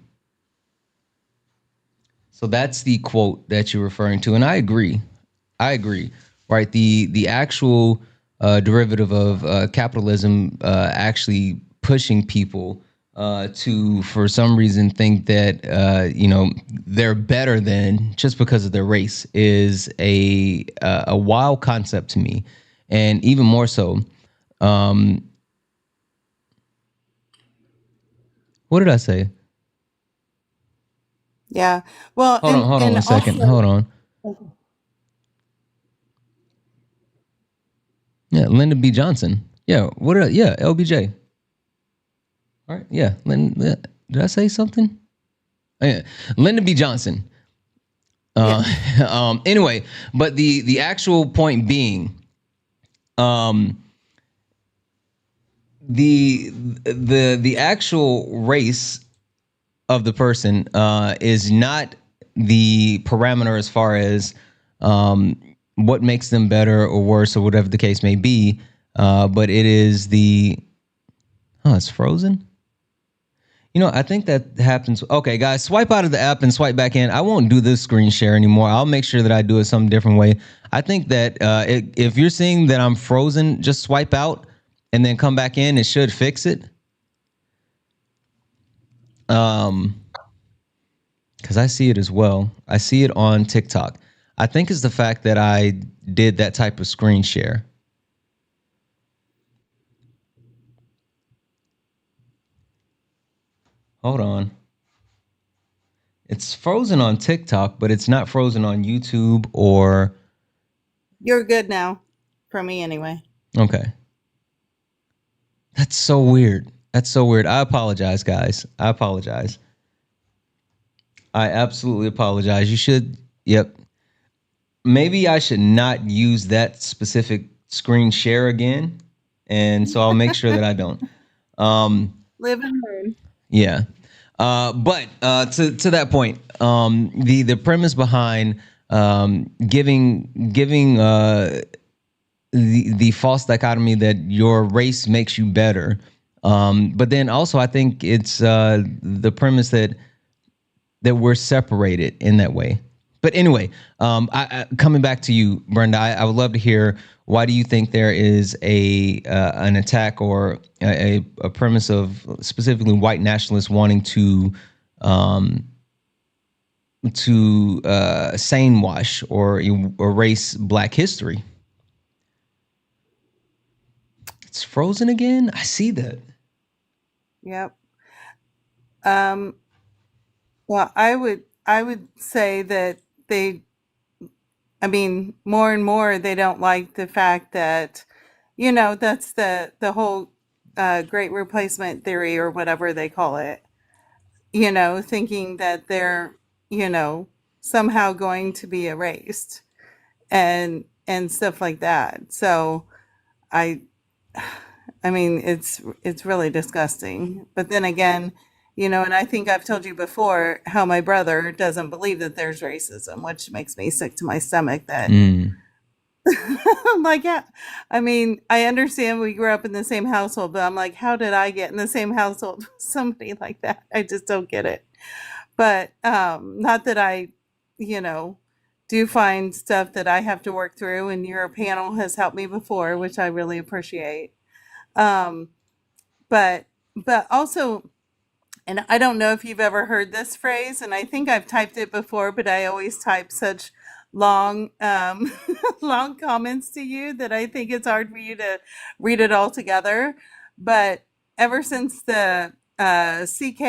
So that's the quote that you're referring to, and I agree. I agree. Right. The actual derivative of capitalism actually pushing people to, for some reason, think that they're better than just because of their race is a wild concept to me, and even more so. What did I say? Yeah. Well, Hold on and one second. Hold also, on. Yeah, Lyndon B. Johnson. Yeah, yeah, LBJ. All right, yeah. Did I say something? Oh, yeah, Lyndon B. Johnson. yeah. Anyway, but the actual point being, um, the actual race of the person is not the parameter as far as what makes them better or worse or whatever the case may be, but it is the. Oh, it's frozen. I think that happens. Okay, guys, swipe out of the app and swipe back in. I won't do this screen share anymore. I'll make sure that I do it some different way. I think that if you're seeing that I'm frozen, just swipe out and then come back in. It should fix it. Because I see it as well. I see it on TikTok. I think it's the fact that I did that type of screen share. Hold on. It's frozen on TikTok, but it's not frozen on YouTube or. You're good now, for me anyway. Okay. That's so weird. That's so weird. I apologize, guys. I apologize. I absolutely apologize. You should. Yep. Maybe I should not use that specific screen share again, and so I'll make sure that I don't. Live and learn. Yeah. But to that point, the premise behind giving the false dichotomy that your race makes you better, but then also I think it's the premise that we're separated in that way. But anyway, coming back to you, Brenda, I would love to hear, why do you think there is an attack or a premise of specifically white nationalists wanting to sane wash or erase Black history? It's frozen again. I see that. Yep. Well, I would say that more and more they don't like the fact that, that's the whole great replacement theory or whatever they call it, thinking that they're, somehow going to be erased and stuff like that. So I it's really disgusting. But then again, and I think I've told you before how my brother doesn't believe that there's racism, which makes me sick to my stomach that I'm like, yeah, I understand we grew up in the same household, but I'm like, how did I get in the same household with somebody like that? I just don't get it. But not that I, do find stuff that I have to work through, and your panel has helped me before, which I really appreciate. Um, but also, and I don't know if you've ever heard this phrase, and I think I've typed it before, but I always type such long, long comments to you that I think it's hard for you to read it all together. But ever since the CK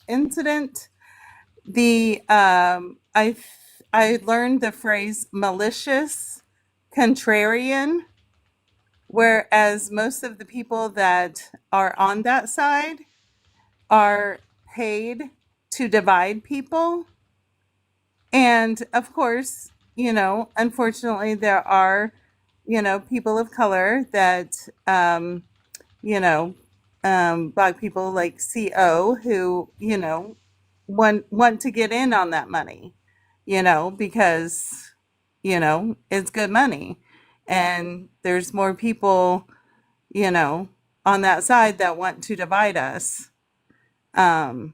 incident, I learned the phrase malicious contrarian, whereas most of the people that are on that side are paid to divide people. And of course, unfortunately, there are, people of color that, Black people like CO who, want to get in on that money, because, it's good money. And there's more people, on that side that want to divide us, than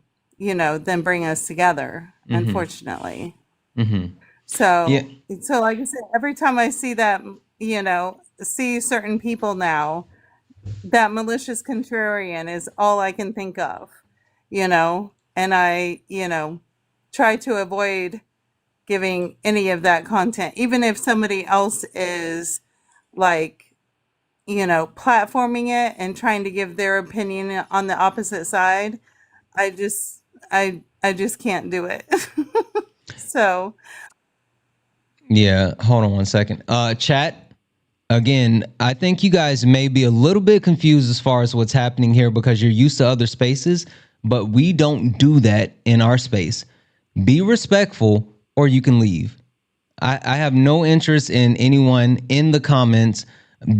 bring us together, unfortunately. So, Yeah. so like I said, every time I see that, see certain people now, that malicious contrarian is all I can think of, and I, try to avoid giving any of that content, even if somebody else is like, platforming it and trying to give their opinion on the opposite side. I just, I just can't do it. So, Yeah, hold on one second. Chat, again, I think you guys may be a little bit confused as far as what's happening here because you're used to other spaces, but we don't do that in our space. Be respectful or you can leave. I have no interest in anyone in the comments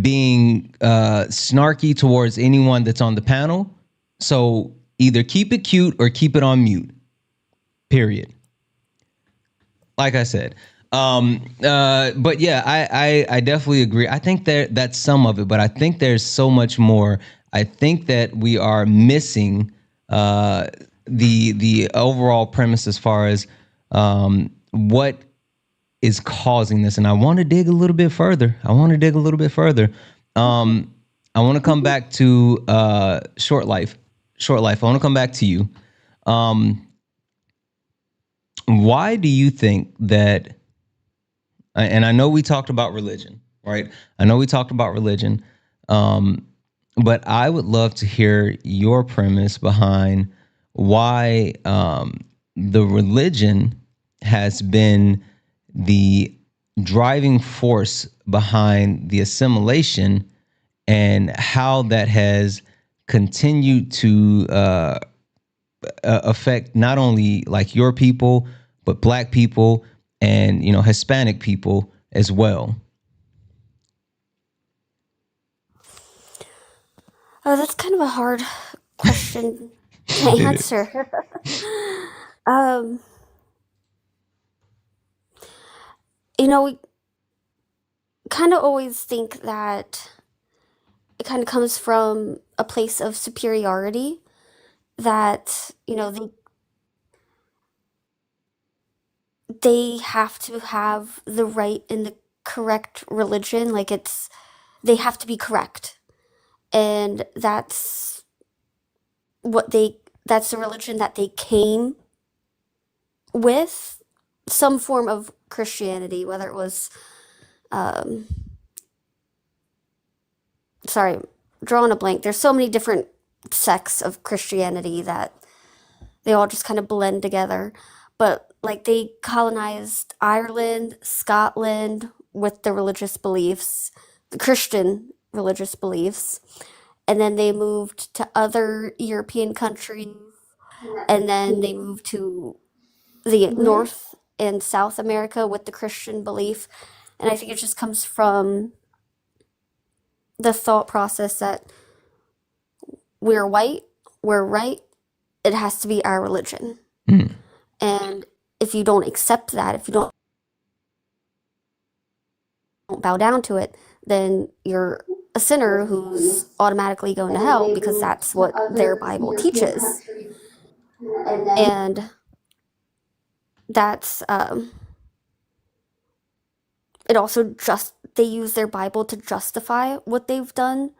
being snarky towards anyone that's on the panel. So either keep it cute or keep it on mute. Period. Like I said. But yeah, I definitely agree. I think that's some of it, but I think there's so much more. I think that we are missing the overall premise as far as what is causing this. And I want to dig a little bit further. I want to come back to short life. I want to come back to you. Why do you think that? And I know we talked about religion, right? But I would love to hear your premise behind why the religion has been the driving force behind the assimilation and how that has continue to affect not only like your people, but Black people and, you know, Hispanic people as well? Oh, that's kind of a hard question to It is. answer. um, we kind of always think that it kind of comes from a place of superiority, that, they have to have the right and the correct religion. Like, they have to be correct. And that's the religion that they came with, some form of Christianity, whether it was, um, sorry, drawing a blank. There's so many different sects of Christianity that they all just kind of blend together. But like, they colonized Ireland, Scotland with the religious beliefs, the Christian religious beliefs, and then they moved to other European countries, and then they moved to the North and South America with the Christian belief. And I think it just comes from the thought process that we're white, we're right, it has to be our religion. Mm. And if you don't accept that, if you don't bow down to it, then you're a sinner who's automatically going to hell, because that's what their Bible teaches. And that's it also just they use their Bible to justify what they've done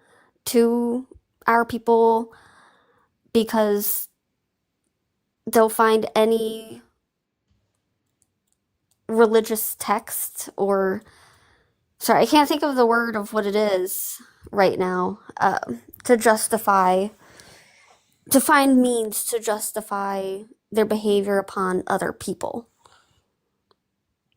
to our people, because they'll find any religious text, or sorry, I can't think of the word of what it is right now, to justify, to find means to justify their behavior upon other people.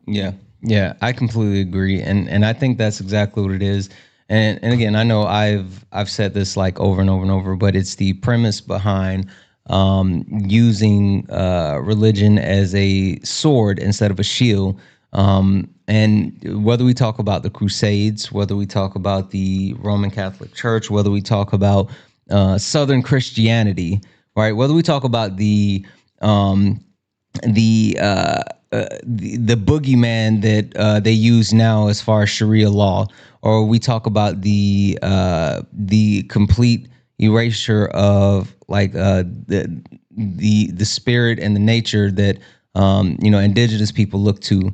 Yeah, yeah, I completely agree, and I think that's exactly what it is. And again, I know I've said this like over and over and over, but it's the premise behind using religion as a sword instead of a shield. And whether we talk about the Crusades, whether we talk about the Roman Catholic Church, whether we talk about Southern Christianity, right? Whether we talk about the the boogeyman that they use now as far as Sharia law, or we talk about the complete erasure of like the spirit and the nature that indigenous people look to.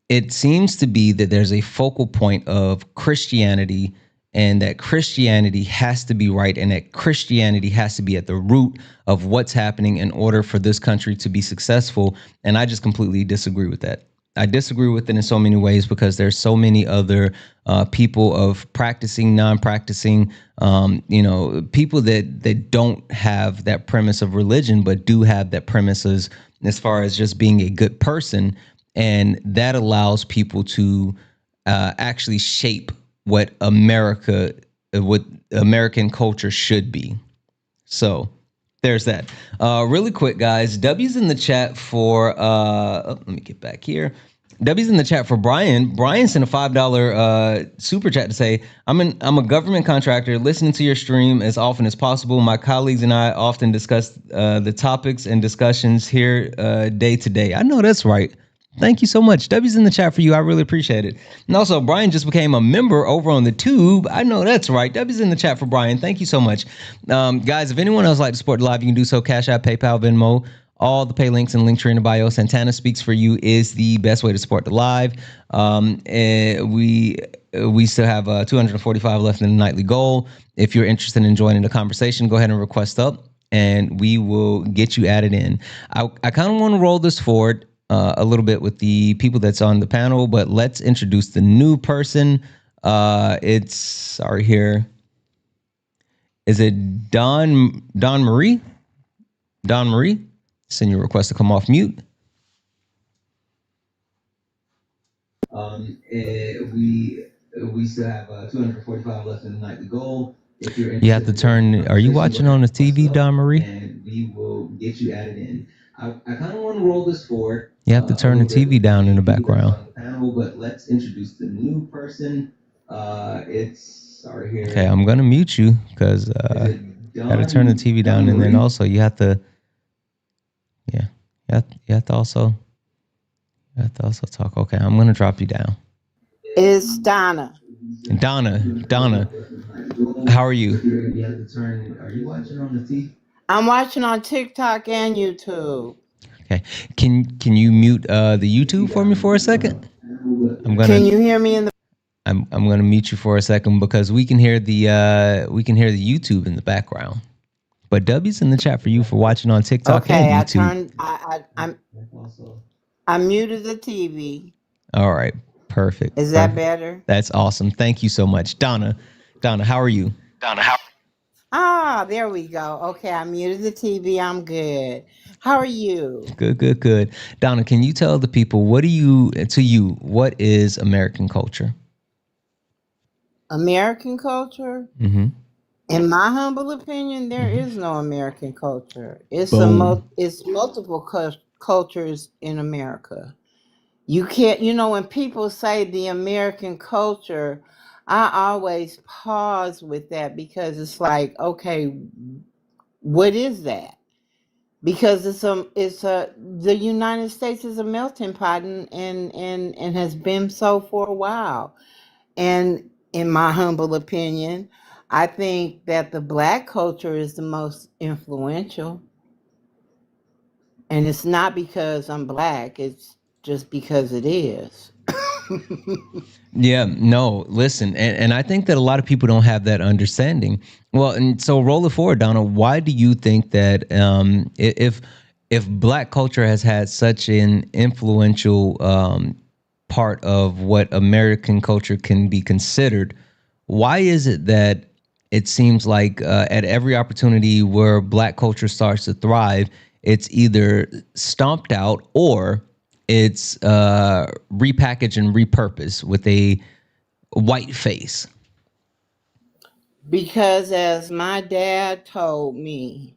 It seems to be that there's a focal point of Christianity, and that Christianity has to be right, and that Christianity has to be at the root of what's happening in order for this country to be successful. And I just completely disagree with that. I disagree with it in so many ways, because there's so many other people of practicing, non-practicing, people that don't have that premise of religion, but do have that premise as far as just being a good person. And that allows people to actually shape what American culture should be. So there's that. Really quick, guys. W's in the chat for. Let me get back here. W's in the chat for Brian. Brian sent a $5 super chat to say, I'm a government contractor listening to your stream as often as possible. My colleagues and I often discuss the topics and discussions here day to day. I know that's right. Thank you so much. W's in the chat for you. I really appreciate it. And also, Brian just became a member over on the Tube. I know that's right. W's in the chat for Brian. Thank you so much. Guys, if anyone else would like to support the live, you can do so. Cash App, PayPal, Venmo, all the pay links and link tree in the bio. Santana Speaks for You is the best way to support the live. We still have 245 left in the nightly goal. If you're interested in joining the conversation, go ahead and request up, and we will get you added in. I kind of want to roll this forward a little bit with the people that's on the panel, but let's introduce the new person. It's sorry here. Is it Don Marie? Don Marie, send your request to come off mute. We still have 245 left in the nightly goal. You have to turn. Are you watching on the TV, Don Marie? And we will get you added in. I kind of want to roll this forward. You have to turn the TV down in the background. Panel, but let's introduce the new person. It's sorry here. Okay, I'm gonna mute you because got to turn the TV down, and then also you have to. Yeah, you have to also. You have to also talk. Okay, I'm gonna drop you down. It's Donna. Donna, how are you? Are you watching on the TV? I'm watching on TikTok and YouTube. Okay. Can you mute the YouTube for me for a second? Can you hear me in the I'm gonna mute you for a second because we can hear the YouTube in the background. But W's in the chat for you for watching on TikTok and YouTube. I muted the TV. All right. Perfect. Is that better? That's awesome. Thank you so much. Donna, how are you? There we go. Okay, I muted the TV. I'm good. How are you? Good. Donna, can you tell the people what is American culture? American culture? Mm-hmm. In my humble opinion, there is no American culture. It's multiple cultures in America. You can't, when people say the American culture, I always pause with that because it's like, okay, what is that? Because the United States is a melting pot and has been so for a while. And in my humble opinion, I think that the Black culture is the most influential. And it's not because I'm Black, it's just because it is. Yeah, no, listen, and I think that a lot of people don't have that understanding. Well, and so roll it forward, Donna. Why do you think that if Black culture has had such an influential part of what American culture can be considered, why is it that it seems like at every opportunity where Black culture starts to thrive, it's either stomped out or it's repackaged and repurposed with a white face? Because as my dad told me,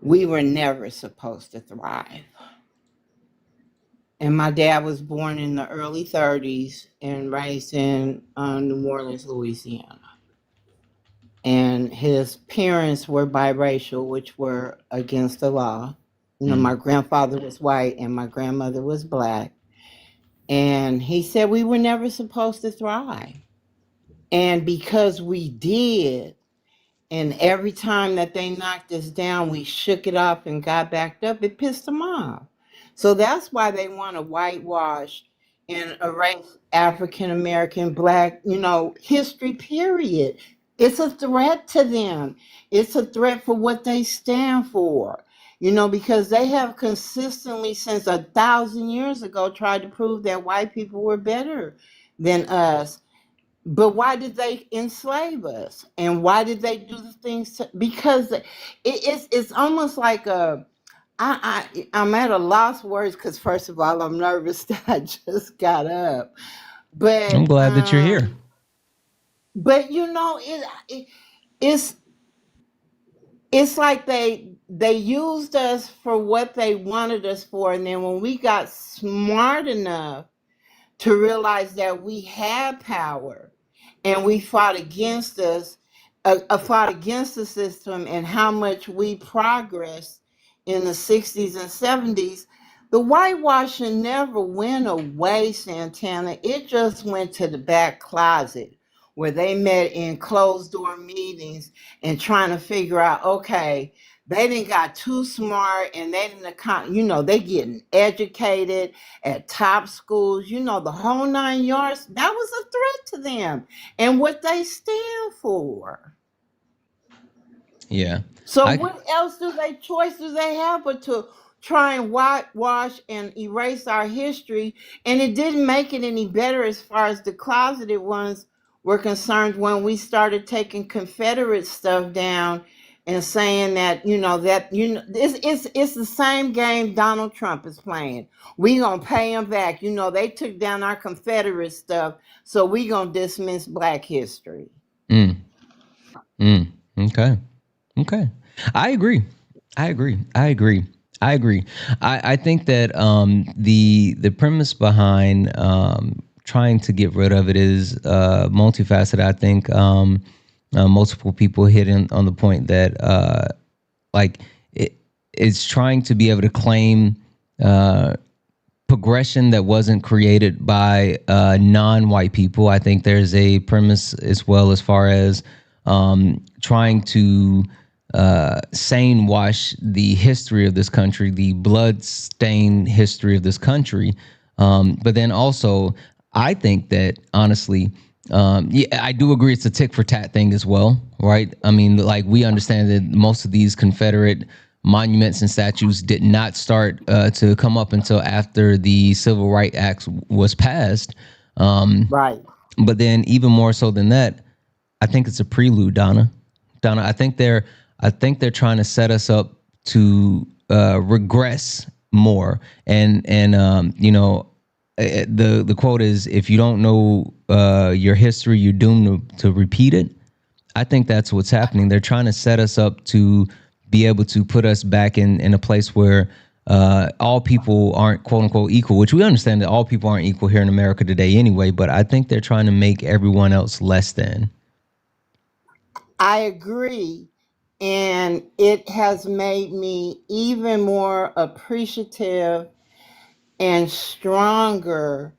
we were never supposed to thrive. And my dad was born in the early 30s and raised in New Orleans, Louisiana. And his parents were biracial, which were against the law. My grandfather was white and my grandmother was Black. And he said we were never supposed to thrive. And because we did, and every time that they knocked us down, we shook it off and got back up, it pissed them off. So that's why they want to whitewash and erase African American, Black, history, period. It's a threat to them. It's a threat for what they stand for. Because they have consistently since 1,000 years ago tried to prove that white people were better than us. But why did they enslave us? And why did they do the things? Because it's almost like I'm at a loss of words because first of all, I'm nervous that I just got up. But I'm glad that you're here. But it's like they used us for what they wanted us for, and then when we got smart enough to realize that we had power and we fought against the system and how much we progressed in the 60s and 70s, the whitewashing never went away, Santana. It just went to the back closet where they met in closed door meetings and trying to figure out, okay, they didn't got too smart and they didn't they getting educated at top schools, the whole 9 yards. That was a threat to them and what they stand for. Yeah. So what else choice do they have but to try and whitewash and erase our history? And it didn't make it any better as far as the closeted ones were concerned when we started taking Confederate stuff down and saying that, it's the same game Donald Trump is playing. We gonna pay him back. They took down our Confederate stuff, so we gonna dismiss Black history. Mm, okay. Okay. I agree. I agree. I agree. I agree. I think that the premise behind trying to get rid of it is multifaceted. I think multiple people hit on the point that like it's trying to be able to claim uh, progression that wasn't created by non-white people. I think there's a premise as well as far as trying to sane wash the history of this country, the blood-stained history of this country. But then also, I think that honestly, yeah, I do agree it's a tick for tat thing as well, right? I mean, like we understand that most of these Confederate monuments and statues did not start to come up until after the Civil Rights Act was passed. Right. But then, even more so than that, I think it's a prelude, Donna. Donna, I think they're trying to set us up to regress more, and the quote is, if you don't know your history, you're doomed to repeat it. I think that's what's happening. They're trying to set us up to be able to put us back in a place where all people aren't quote unquote equal, which we understand that all people aren't equal here in America today anyway. But I think they're trying to make everyone else less than. I agree. And it has made me even more appreciative and stronger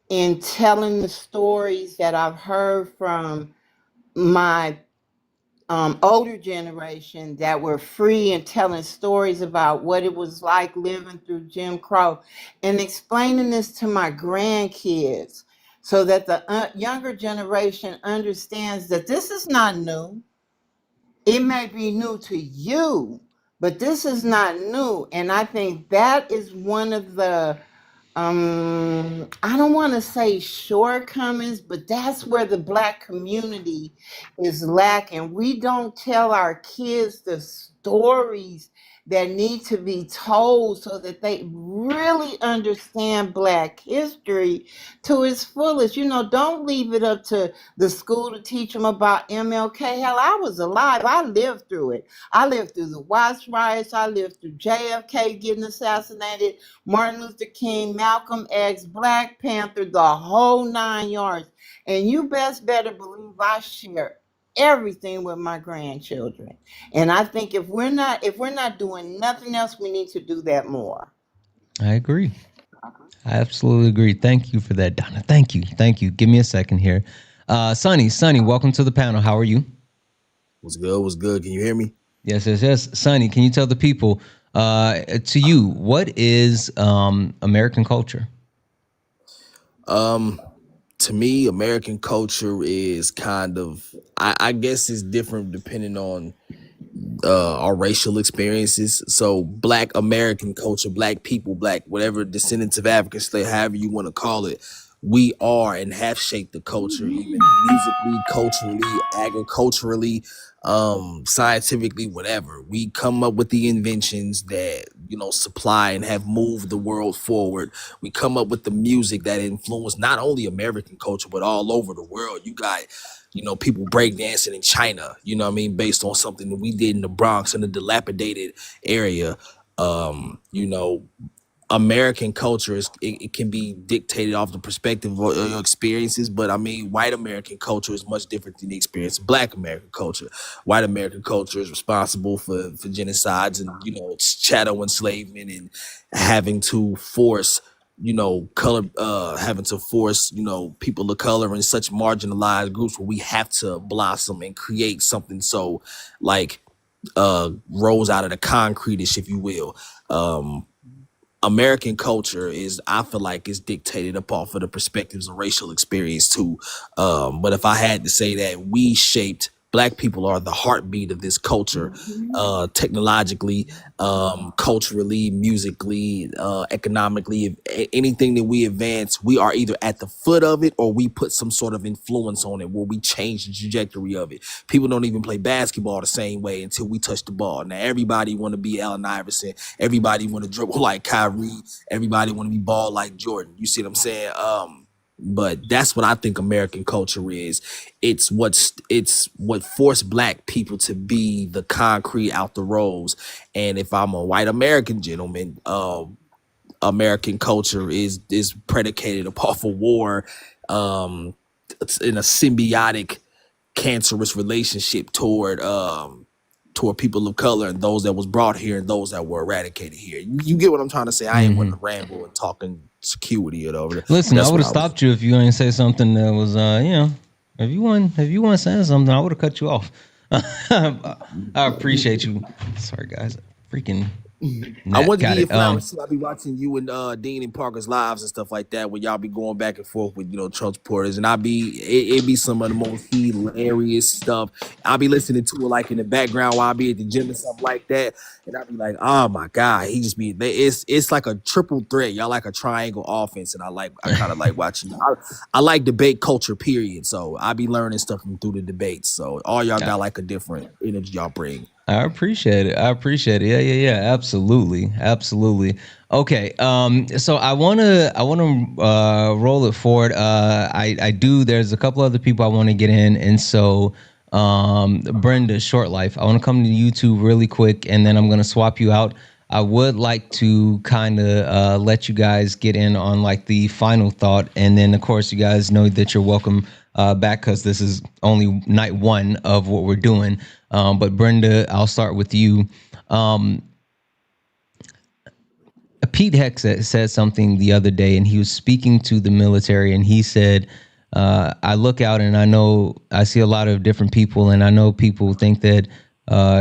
in telling the stories that I've heard from my older generation that were free and telling stories about what it was like living through Jim Crow and explaining this to my grandkids so that the younger generation understands that this is not new. It may be new to you, but this is not new. And I think that is one of the I don't want to say shortcomings, but that's where the Black community is lacking. We don't tell our kids the stories that need to be told so that they really understand Black history to its fullest. You know, don't leave it up to the school to teach them about MLK. Hell, I was alive. I lived through it. I lived through the Watts riots. I lived through JFK getting assassinated, Martin Luther King, Malcolm X, Black Panther, the whole 9 yards. And you best better believe I share everything with my grandchildren. And I think if we're not doing nothing else, we need to do that more. I agree. I absolutely agree. Thank you for that, Donna. Thank you. Thank you. Give me a second here. Sonny, welcome to the panel. How are you? What's good? What's good? Can you hear me? Yes, yes, yes. Sonny, can you tell the people, to you, what is American culture? Um, to me, American culture is kind of, I guess it's different depending on our racial experiences. So Black American culture, Black people, Black whatever descendants of African slave, however you want to call it, we are and have shaped the culture, even musically, culturally, agriculturally, scientifically, whatever. We come up with the inventions that, supply and have moved the world forward. We come up with the music that influenced not only American culture, but all over the world. You got people breakdancing in China, based on something that we did in the Bronx in a dilapidated area. American culture it can be dictated off the perspective of your experiences, but I mean, white American culture is much different than the experience of Black American culture. White American culture is responsible for genocides and chattel enslavement and having to force color having to force people of color in such marginalized groups where we have to blossom and create something so like rose out of the concrete-ish, if you will. American culture is, I feel like, is dictated up off of the perspectives of racial experience too. But if I had to say that we shaped, Black people are the heartbeat of this culture, technologically, culturally, musically, economically. Anything that we advance, we are either at the foot of it or we put some sort of influence on it where we change the trajectory of it. People don't even play basketball the same way until we touch the ball. Now everybody want to be Allen Iverson. Everybody want to dribble like Kyrie. Everybody want to be ball like Jordan. You see what I'm saying? But that's what I think American culture is. It's what forced black people to be the concrete out the rows. And if I'm a white American gentleman, American culture is predicated upon a war, um, in a symbiotic, cancerous relationship toward people of color and those that was brought here and those that were eradicated here. You get what I'm trying to say? I ain't want Hmm. to ramble and talking security or over there. Listen, I That's would what have I was. stopped you if you ain't say something that was, if you want to say something, I would have cut you off. I appreciate you. Sorry, guys. Freaking I Nat wanted to got give you it. flowers too. I be watching you and Dean and Parker's lives and stuff like that, where y'all be going back and forth with Trump supporters, and it be some of the most hilarious stuff. I be listening to it like in the background while I be at the gym or something like that, and I be like, oh my god, he just be it's like a triple threat. Y'all like a triangle offense, and I kind of like watching. I like debate culture, period. So I be learning stuff from through the debates. So all y'all got like a different energy y'all bring. I appreciate it. I appreciate it. Yeah. Absolutely. Absolutely. Okay. So I wanna roll it forward. I do. There's a couple other people I want to get in, and so Brenda, short life. I want to come to YouTube really quick, and then I'm gonna swap you out. I would like to kind of let you guys get in on like the final thought, and then of course you guys know that you're welcome back because this is only night one of what we're doing. But Brenda, I'll start with you. Um, Pete Heck said something the other day, and he was speaking to the military, and he said, "I look out and I see a lot of different people, and I know people think that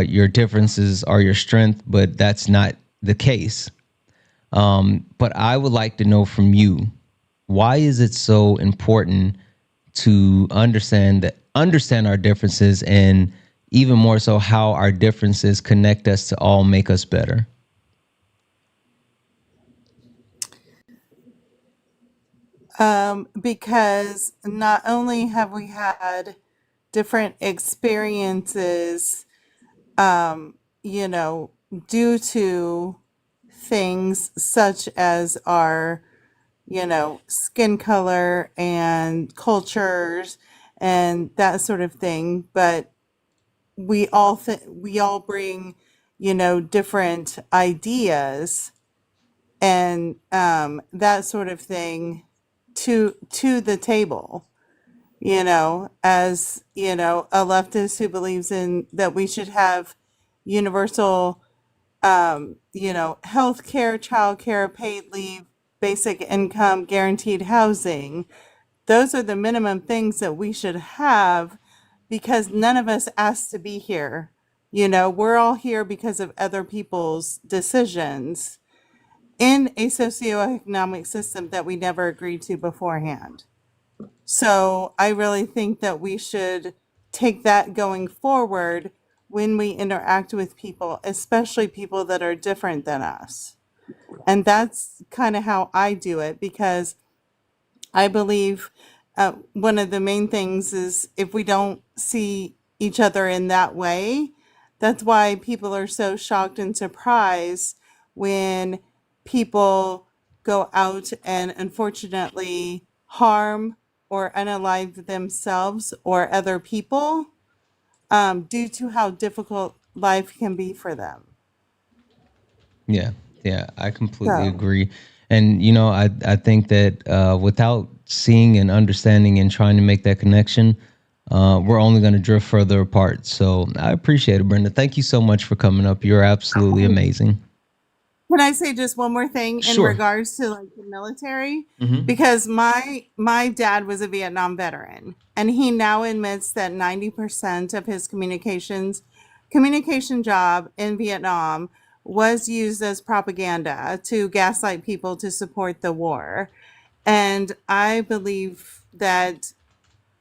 your differences are your strength, but that's not the case. But I would like to know from you, why is it so important to understand our differences, and even more so how our differences connect us to all make us better?" Because not only have we had different experiences, you know, due to things such as our, skin color and cultures and that sort of thing, but we all bring, different ideas and that sort of thing to the table. As a leftist who believes in that we should have universal, health care, child care, paid leave, basic income, guaranteed housing. Those are the minimum things that we should have because none of us asked to be here. We're all here because of other people's decisions in a socioeconomic system that we never agreed to beforehand. So I really think that we should take that going forward when we interact with people, especially people that are different than us. And that's kind of how I do it because I believe one of the main things is if we don't see each other in that way, that's why people are so shocked and surprised when people go out and unfortunately harm or unalive themselves or other people due to how difficult life can be for them. Yeah, yeah, I completely So, agree. And I think that without seeing and understanding and trying to make that connection, we're only going to drift further apart. So I appreciate it, Brenda. Thank you so much for coming up. You're absolutely amazing. can I say just one more thing in Sure. regards to like the military? Hmm. Because my dad was a Vietnam veteran, and he now admits that 90% of his communication job in Vietnam was used as propaganda to gaslight people to support the war. And I believe that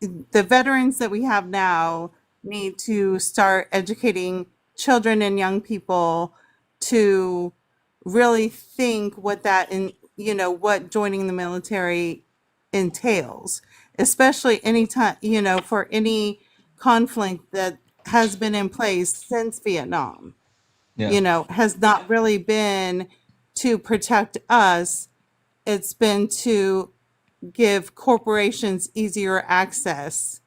the veterans that we have now need to start educating children and young people to really think what that in what joining the military entails, especially anytime for any conflict that has been in place since Vietnam, Yeah. has not really been to protect us. It's been to give corporations easier access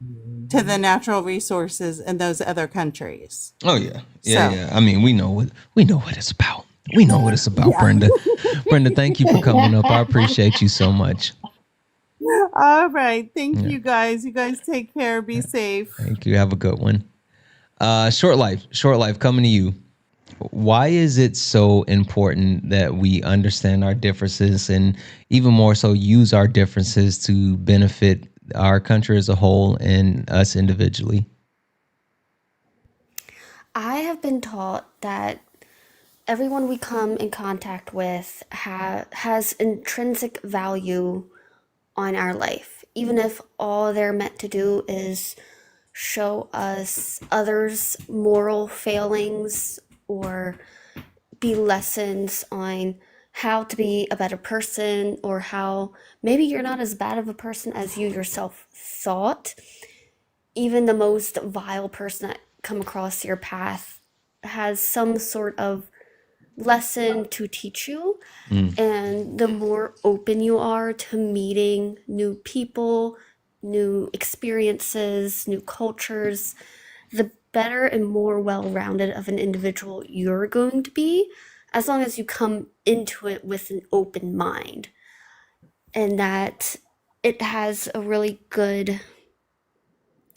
to the natural resources in those other countries. Oh yeah, So yeah. I mean, we know what it's about. We know what it's about, Yeah. Brenda. Brenda, thank you for coming up. I appreciate you so much. all right, thank Yeah, you guys. You guys take care. Be safe. thank you. Have a good one. Short life, coming to you. Why is it so important that we understand our differences and even more so use our differences to benefit our country as a whole and us individually? I have been taught that everyone we come in contact with has intrinsic value on our life, even if all they're meant to do is show us others' moral failings or be lessons on how to be a better person or how maybe you're not as bad of a person as you yourself thought. Even the most vile person that come across your path has some sort of lesson to teach you. Mm. And the more open you are to meeting new people, new experiences, new cultures, the better and more well rounded of an individual you're going to be, as long as you come into it with an open mind. And that it has a really good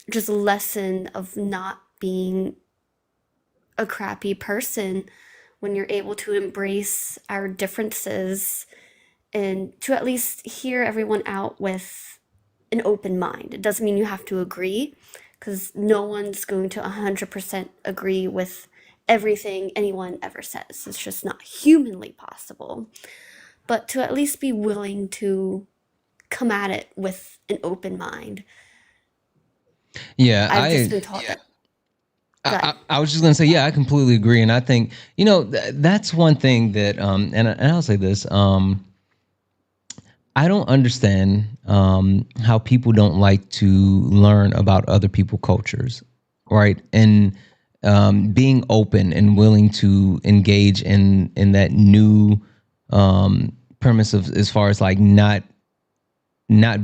just lesson of not being a crappy person when you're able to embrace our differences and to at least hear everyone out with an open mind. It doesn't mean you have to agree, because no one's going to 100% agree with everything anyone ever says. It's just not humanly possible. But to at least be willing to come at it with an open mind. Yeah, I've just been taught that. Go ahead. I was just gonna say, yeah, I completely agree, and I think that's one thing that, and I'll say this, I don't understand how people don't like to learn about other people's cultures, right? And being open and willing to engage in that new premise of as far as like not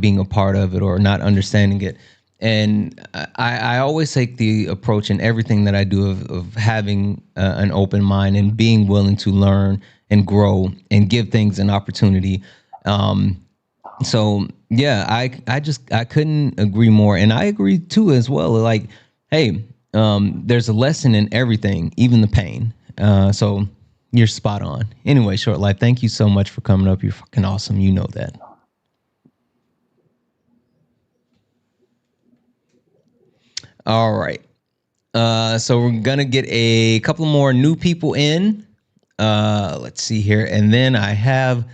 being a part of it or not understanding it. And I always take the approach in everything that I do of having an open mind and being willing to learn and grow and give things an opportunity. So yeah, I couldn't agree more, and I agree too as well. Like, hey, there's a lesson in everything, even the pain. So you're spot on. Anyway, short life, thank you so much for coming up. You're fucking awesome. You know that. All right. So we're gonna get a couple more new people in. Let's see here, and then I have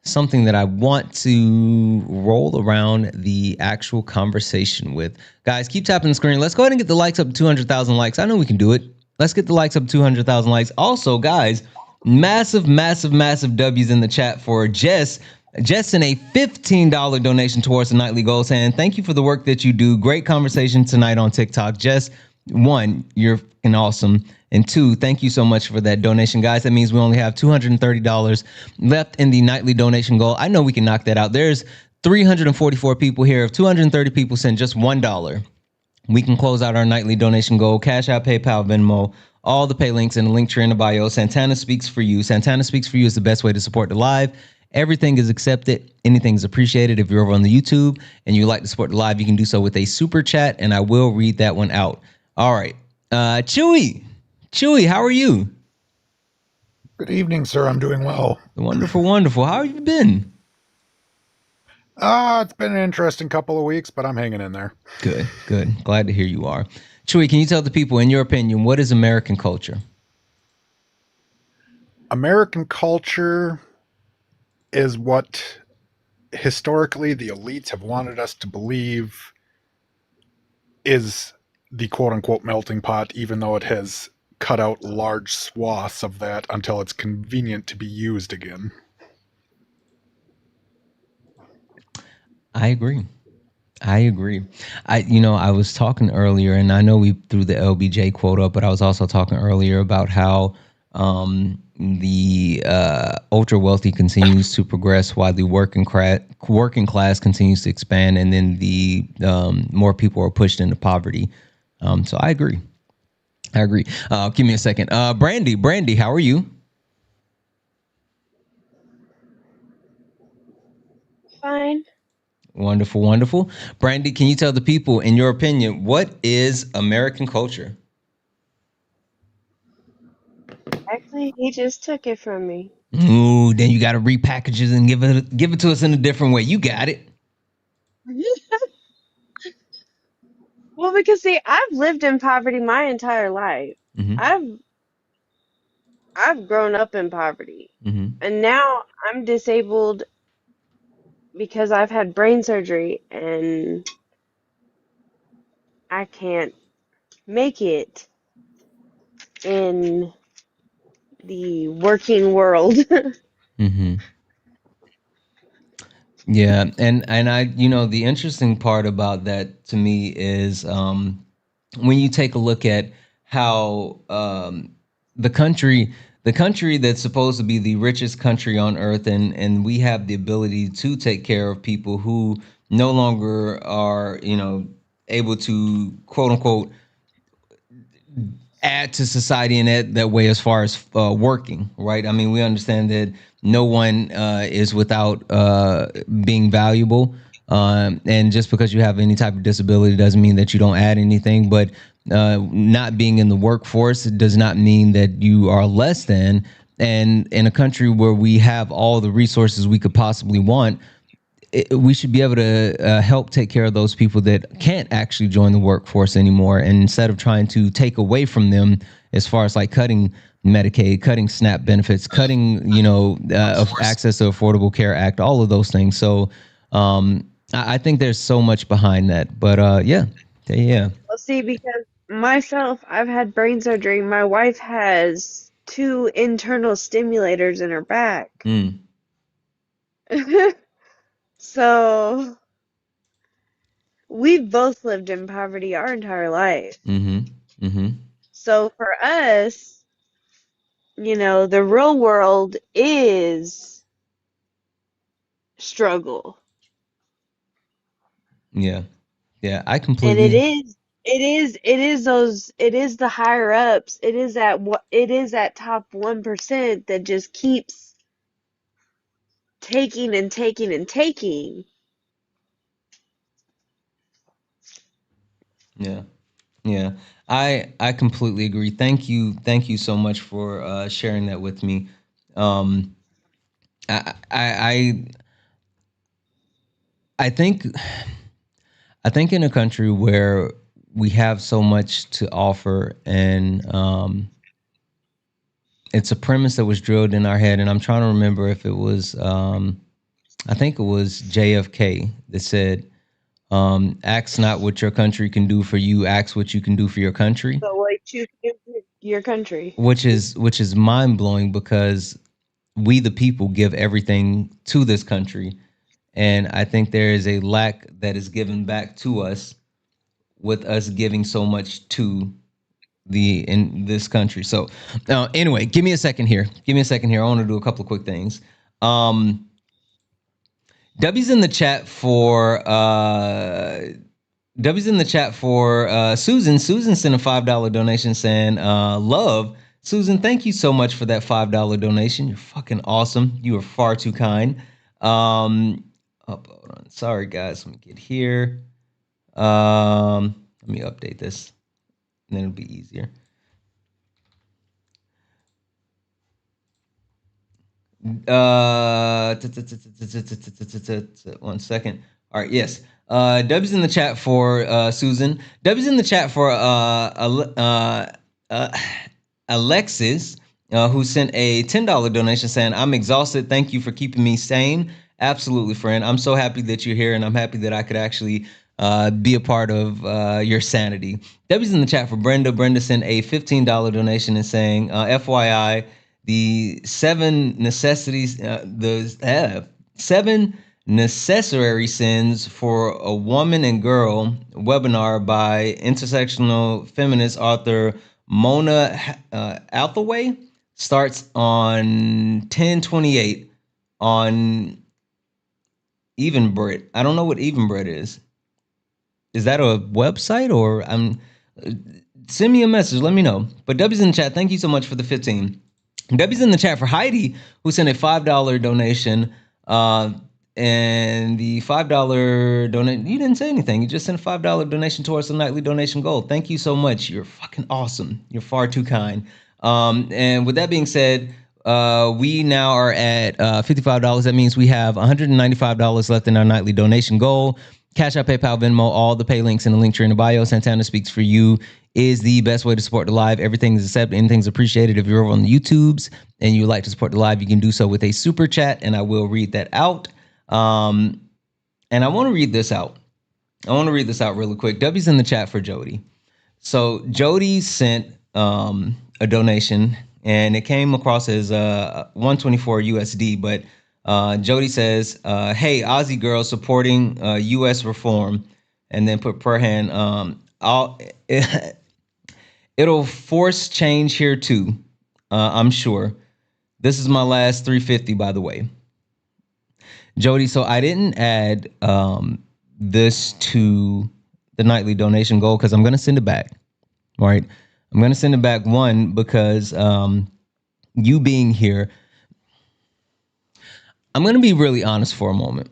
something that I want to roll around the actual conversation with. Guys, keep tapping the screen. Let's go ahead and get the likes up to 200,000 likes. I know we can do it. Let's get the likes up to 200,000 likes. Also, guys, massive W's in the chat for Jess. Jess in a $15 donation towards the nightly goal, saying, thank you for the work that you do. Great conversation tonight on TikTok. Jess, one, you're fucking awesome. And two, thank you so much for that donation, guys. That means we only have $230 left in the nightly donation goal. I know we can knock that out. There's 344 people here. If 230 people send just $1, we can close out our nightly donation goal. Cash App, PayPal, Venmo, all the pay links in the link tree in the bio. Santana Speaks for You. Santana Speaks for You is the best way to support the live. Everything is accepted. Anything is appreciated. If you're over on the YouTube and you like to support the live, you can do so with a super chat, and I will read that one out. All right. Chewy, how are you? Good evening, sir. I'm doing well. Wonderful. How have you been? It's been an interesting couple of weeks, but I'm hanging in there. Good. Glad to hear you are. Chewy, can you tell the people, in your opinion, what is American culture? American culture is what historically the elites have wanted us to believe is the quote-unquote melting pot, even though it has cut out large swaths of that until it's convenient to be used again. I agree. I was talking earlier, and I know we threw the LBJ quote up, but I was also talking earlier about how, the ultra wealthy continues to progress while the working class continues to expand, and then the more people are pushed into poverty. So I agree. Give me a second. Brandy, how are you? Fine. Wonderful. Brandy, can you tell the people, in your opinion, what is American culture? Actually, he just took it from me. Ooh, then you got to repackage it and give it to us in a different way. You got it. Well, because see, I've lived in poverty my entire life. Mm-hmm. I've I've grown up in poverty. Mm-hmm. And now I'm disabled because I've had brain surgery and I can't make it in the working world. Mm-hmm. Yeah, and I, the interesting part about that to me is when you take a look at how the country the country that's supposed to be the richest country on earth, and we have the ability to take care of people who no longer are, able to quote unquote add to society in that way as far as working, right? I mean, we understand that no one is without being valuable. And just because you have any type of disability doesn't mean that you don't add anything. But not being in the workforce does not mean that you are less than. And in a country where we have all the resources we could possibly want, we should be able to help take care of those people that can't actually join the workforce anymore. And instead of trying to take away from them, as far as like cutting Medicaid, cutting SNAP benefits, cutting, of access to Affordable Care Act, all of those things. So I think there's so much behind that. But yeah. Well, see, because myself, I've had brain surgery. My wife has two internal stimulators in her back. Mm. So we've both lived in poverty our entire life. Mm-hmm. Mm-hmm. So for us, the real world is struggle. Yeah. Yeah. I And it completely. is the higher ups. It is that top 1% that just keeps taking and taking and taking. Yeah. Yeah, I completely agree. Thank you so much for sharing that with me. Um, I I think in a country where we have so much to offer, and it's a premise that was drilled in our head, and I'm trying to remember if it was I think it was JFK that said, "Ask not what your country can do for you, ask what you can do for your country." But what you do for your country. Which is mind blowing, because we the people give everything to this country, and I think there is a lack that is given back to us, with us giving so much to the in this country. So anyway, give me a second here. I want to do a couple of quick things. W's in the chat for Susan. Susan sent a $5 donation saying, love. Susan, thank you so much for that $5 donation. You're fucking awesome. You are far too kind. Hold on. Sorry, guys. Let me get here. Let me update this, and then it'll be easier. One second. All right, yes. W's in the chat for Susan. W's in the chat for Alexis, who sent a $10 donation saying, "I'm exhausted. Thank you for keeping me sane." Absolutely, friend. I'm so happy that you're here, and I'm happy that I could actually be a part of your sanity. W's in the chat for Brenda. Brenda sent a $15 donation and saying, FYI, the seven necessary sins for a woman and girl webinar by intersectional feminist author Mona Hathaway starts on 10/28 on Even Bread. I don't know what Even Bread is. Is that a website or send me a message, let me know. But W's in the chat, thank you so much for the 15. W's in the chat for Heidi, who sent a $5 donation. And the $5 donation, you didn't say anything. You just sent a $5 donation towards the nightly donation goal. Thank you so much. You're fucking awesome. You're far too kind. And with that being said, we now are at $55. That means we have $195 left in our nightly donation goal. Cash App, PayPal, Venmo, all the pay links in the link tree in the bio. Santana Speaks for You is the best way to support the live. Everything is accepted. Anything's appreciated. If you're over on the YouTubes and you would like to support the live, you can do so with a super chat, and I will read that out. And I want to read this out. I want to read this out really quick. W's in the chat for Jody. So Jody sent a donation, and it came across as 124 USD, but Jody says, hey, Aussie girl supporting U.S. reform, and then put per hand. It'll force change here too, I'm sure. This is my last 350, by the way. Jody, so I didn't add this to the nightly donation goal because I'm going to send it back. All right. I'm going to send it back, one, because you being here, I'm going to be really honest for a moment.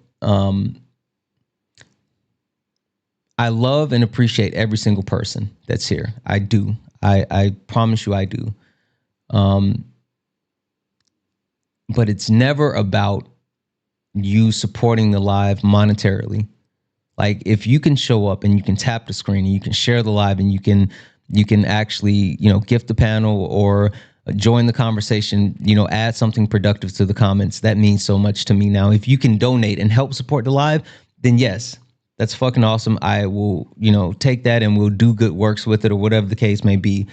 I love and appreciate every single person that's here. I do. I promise you I do. But it's never about you supporting the live monetarily. Like, if you can show up and you can tap the screen and you can share the live and you can actually, gift the panel or join the conversation, add something productive to the comments, that means so much to me. Now, if you can donate and help support the live, then yes, that's fucking awesome. I will, take that and we'll do good works with it or whatever the case may be.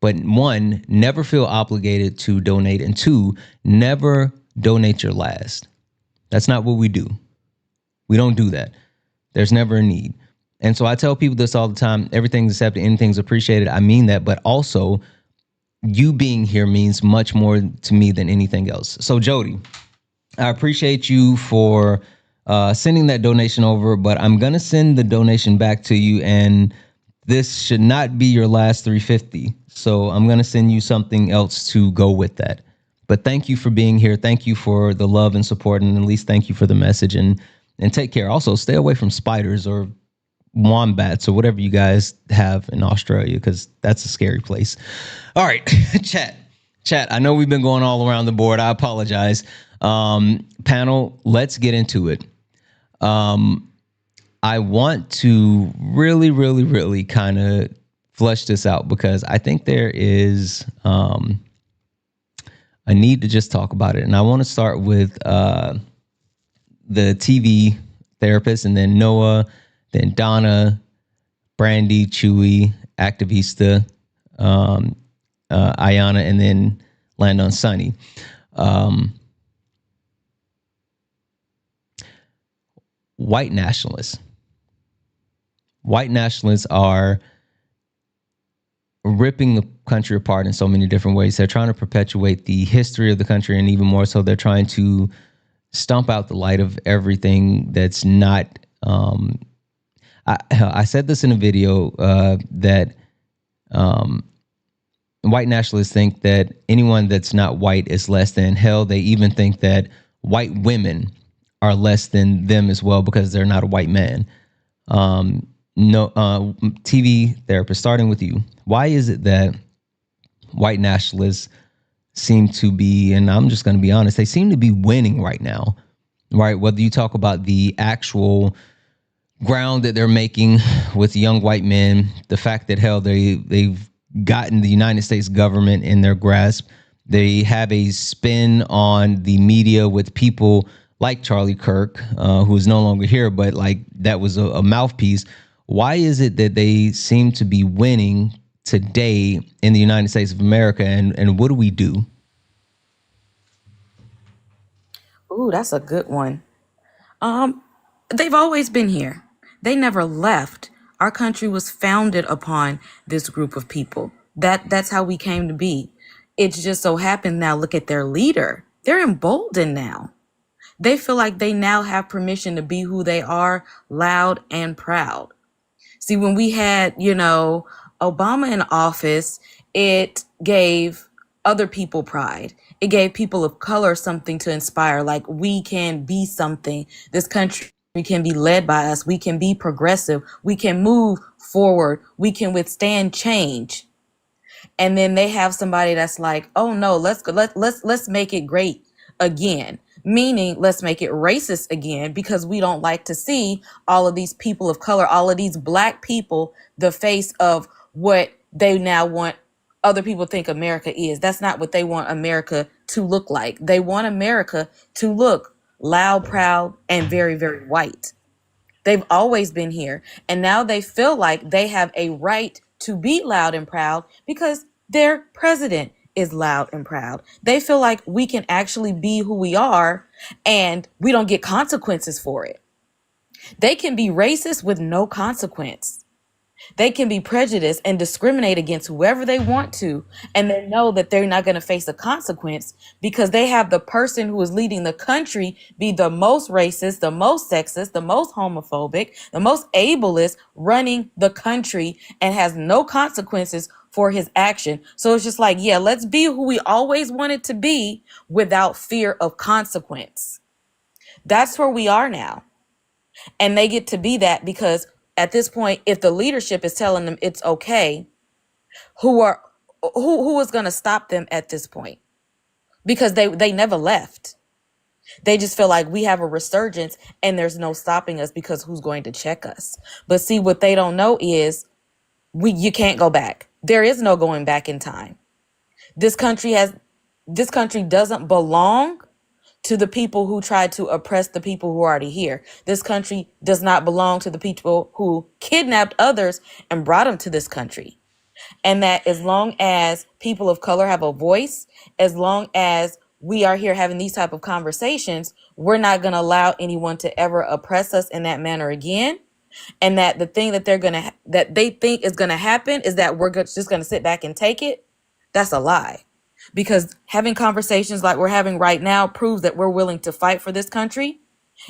But one, never feel obligated to donate. And two, never donate your last. That's not what we do. We don't do that. There's never a need. And so I tell people this all the time. Everything's accepted, anything's appreciated. I mean that, but also you being here means much more to me than anything else. So Jody, I appreciate you for sending that donation over, but I'm going to send the donation back to you, and this should not be your last 350. So I'm going to send you something else to go with that. But thank you for being here. Thank you for the love and support, and at least thank you for the message, and take care. Also, stay away from spiders or wombats or whatever you guys have in Australia, because that's a scary place. All right, chat. I know we've been going all around the board. I apologize. Panel, let's get into it. I want to really, really, really kind of flesh this out because I think there is a need to just talk about it. And I want to start with the TV therapist, and then Noah, then Donna, Brandy, Chewy, Activista, Ayana, and then land on Sunny. White nationalists. White nationalists are ripping the country apart in so many different ways. They're trying to perpetuate the history of the country, and even more so, they're trying to stomp out the light of everything that's not. I said this in a video that white nationalists think that anyone that's not white is less than. Hell, they even think that white women are less than them as well because they're not a white man. TV therapist, starting with you. Why is it that white nationalists seem to be, and I'm just going to be honest, they seem to be winning right now, right? Whether you talk about the actual ground that they're making with young white men, the fact that, hell, they've gotten the United States government in their grasp. They have a spin on the media with people like Charlie Kirk, who is no longer here, but like that was a mouthpiece. Why is it that they seem to be winning today in the United States of America, and what do we do? Ooh, that's a good one. They've always been here. They never left. Our country was founded upon this group of people. That's how we came to be. It's just so happened now, look at their leader. They're emboldened now. They feel like they now have permission to be who they are, loud and proud. See, when we had, Obama in office, it gave other people pride. It gave people of color something to inspire, like we can be something. This country can be led by us. We can be progressive. We can move forward. We can withstand change. And then they have somebody that's like, oh no, let's make it great again, meaning let's make it racist again, because we don't like to see all of these people of color, all of these black people, the face of what they now want other people think America is. That's not what they want America to look like. They want America to look loud, proud, and very, very white. They've always been here. And now they feel like they have a right to be loud and proud because their president is loud and proud. They feel like we can actually be who we are and we don't get consequences for it. They can be racist with no consequence. They can be prejudiced and discriminate against whoever they want to, and they know that they're not going to face a consequence because they have the person who is leading the country be the most racist, the most sexist, the most homophobic, the most ableist running the country and has no consequences for his action. So it's just like, yeah, let's be who we always wanted to be without fear of consequence. That's where we are now. And they get to be that because at this point, if the leadership is telling them it's okay, who is going to stop them at this point? Because they never left. They just feel like we have a resurgence and there's no stopping us because who's going to check us? But see, what they don't know is you can't go back. There is no going back in time. This country doesn't belong to the people who tried to oppress the people who are already here. This country does not belong to the people who kidnapped others and brought them to this country. And that as long as people of color have a voice, as long as we are here having these type of conversations, we're not going to allow anyone to ever oppress us in that manner again. And that the thing that that they think is going to happen is that we're just going to sit back and take it. That's a lie. Because having conversations like we're having right now proves that we're willing to fight for this country.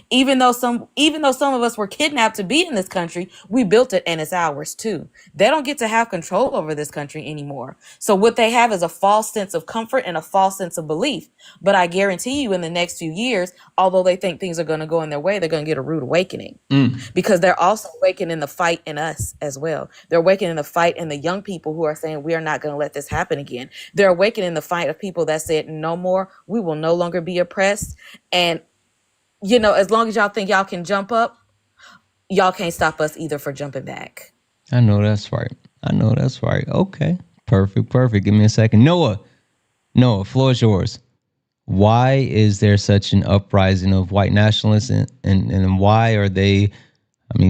Even though some of us were kidnapped to be in this country, we built it and it's ours too. They don't get to have control over this country anymore. So what they have is a false sense of comfort and a false sense of belief. But I guarantee you in the next few years, although they think things are going to go in their way, they're going to get a rude awakening. Because they're also awakening the fight in us as well. They're awakening the fight in the young people who are saying we are not going to let this happen again. They're awakening the fight of people that said no more, we will no longer be oppressed. And as long as y'all think y'all can jump up, y'all can't stop us either for jumping back. I know that's right. Okay. Perfect. Give me a second. Noah, floor is yours. Why is there such an uprising of white nationalists and why are they,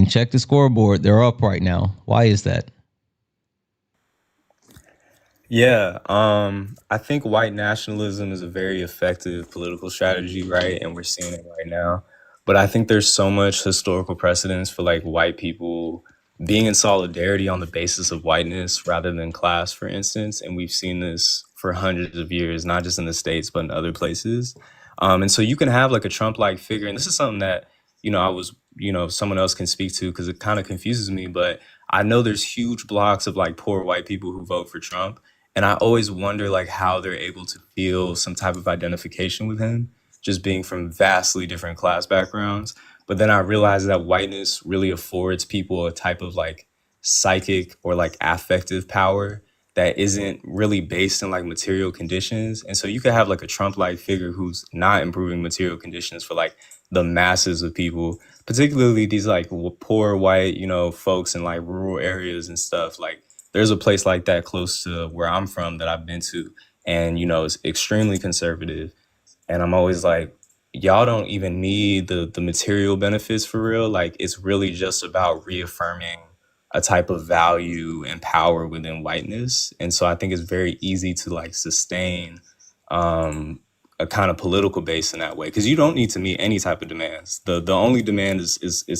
check the scoreboard. They're up right now. Why is that? Yeah, I think white nationalism is a very effective political strategy, right? And we're seeing it right now. But I think there's so much historical precedence for like white people being in solidarity on the basis of whiteness rather than class, for instance. And we've seen this for hundreds of years, not just in the States, but in other places. And so you can have like a Trump-like figure. And this is something that, someone else can speak to because it kind of confuses me. But I know there's huge blocks of like poor white people who vote for Trump. And I always wonder like how they're able to feel some type of identification with him, just being from vastly different class backgrounds. But then I realized that whiteness really affords people a type of like psychic or like affective power that isn't really based in like material conditions. And so you could have like a Trump-like figure who's not improving material conditions for like the masses of people, particularly these like poor white, folks in like rural areas and stuff. Like there's a place like that close to where I'm from that I've been to, and it's extremely conservative. And I'm always like, y'all don't even need the material benefits for real. Like it's really just about reaffirming a type of value and power within whiteness. And so I think it's very easy to like sustain a kind of political base in that way, because you don't need to meet any type of demands. The only demand is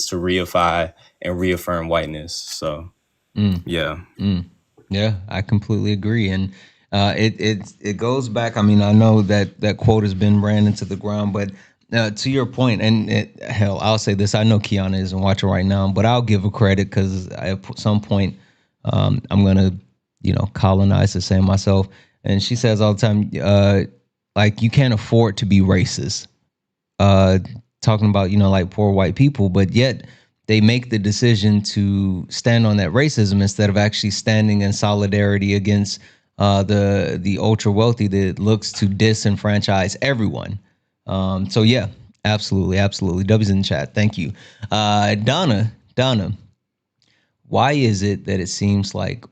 to reify and reaffirm whiteness. So yeah. Yeah, I completely agree. And It goes back. I mean, I know that quote has been ran into the ground, but to your point, and hell, I'll say this: I know Kiana isn't watching right now, but I'll give her credit because at some point, I'm gonna, colonize the same myself. And she says all the time, like you can't afford to be racist. uh, Talking about like poor white people, but yet they make the decision to stand on that racism instead of actually standing in solidarity against the ultra wealthy that looks to disenfranchise everyone. So yeah, absolutely, absolutely. W's in the chat. Thank you, Donna. Why is it that it seems like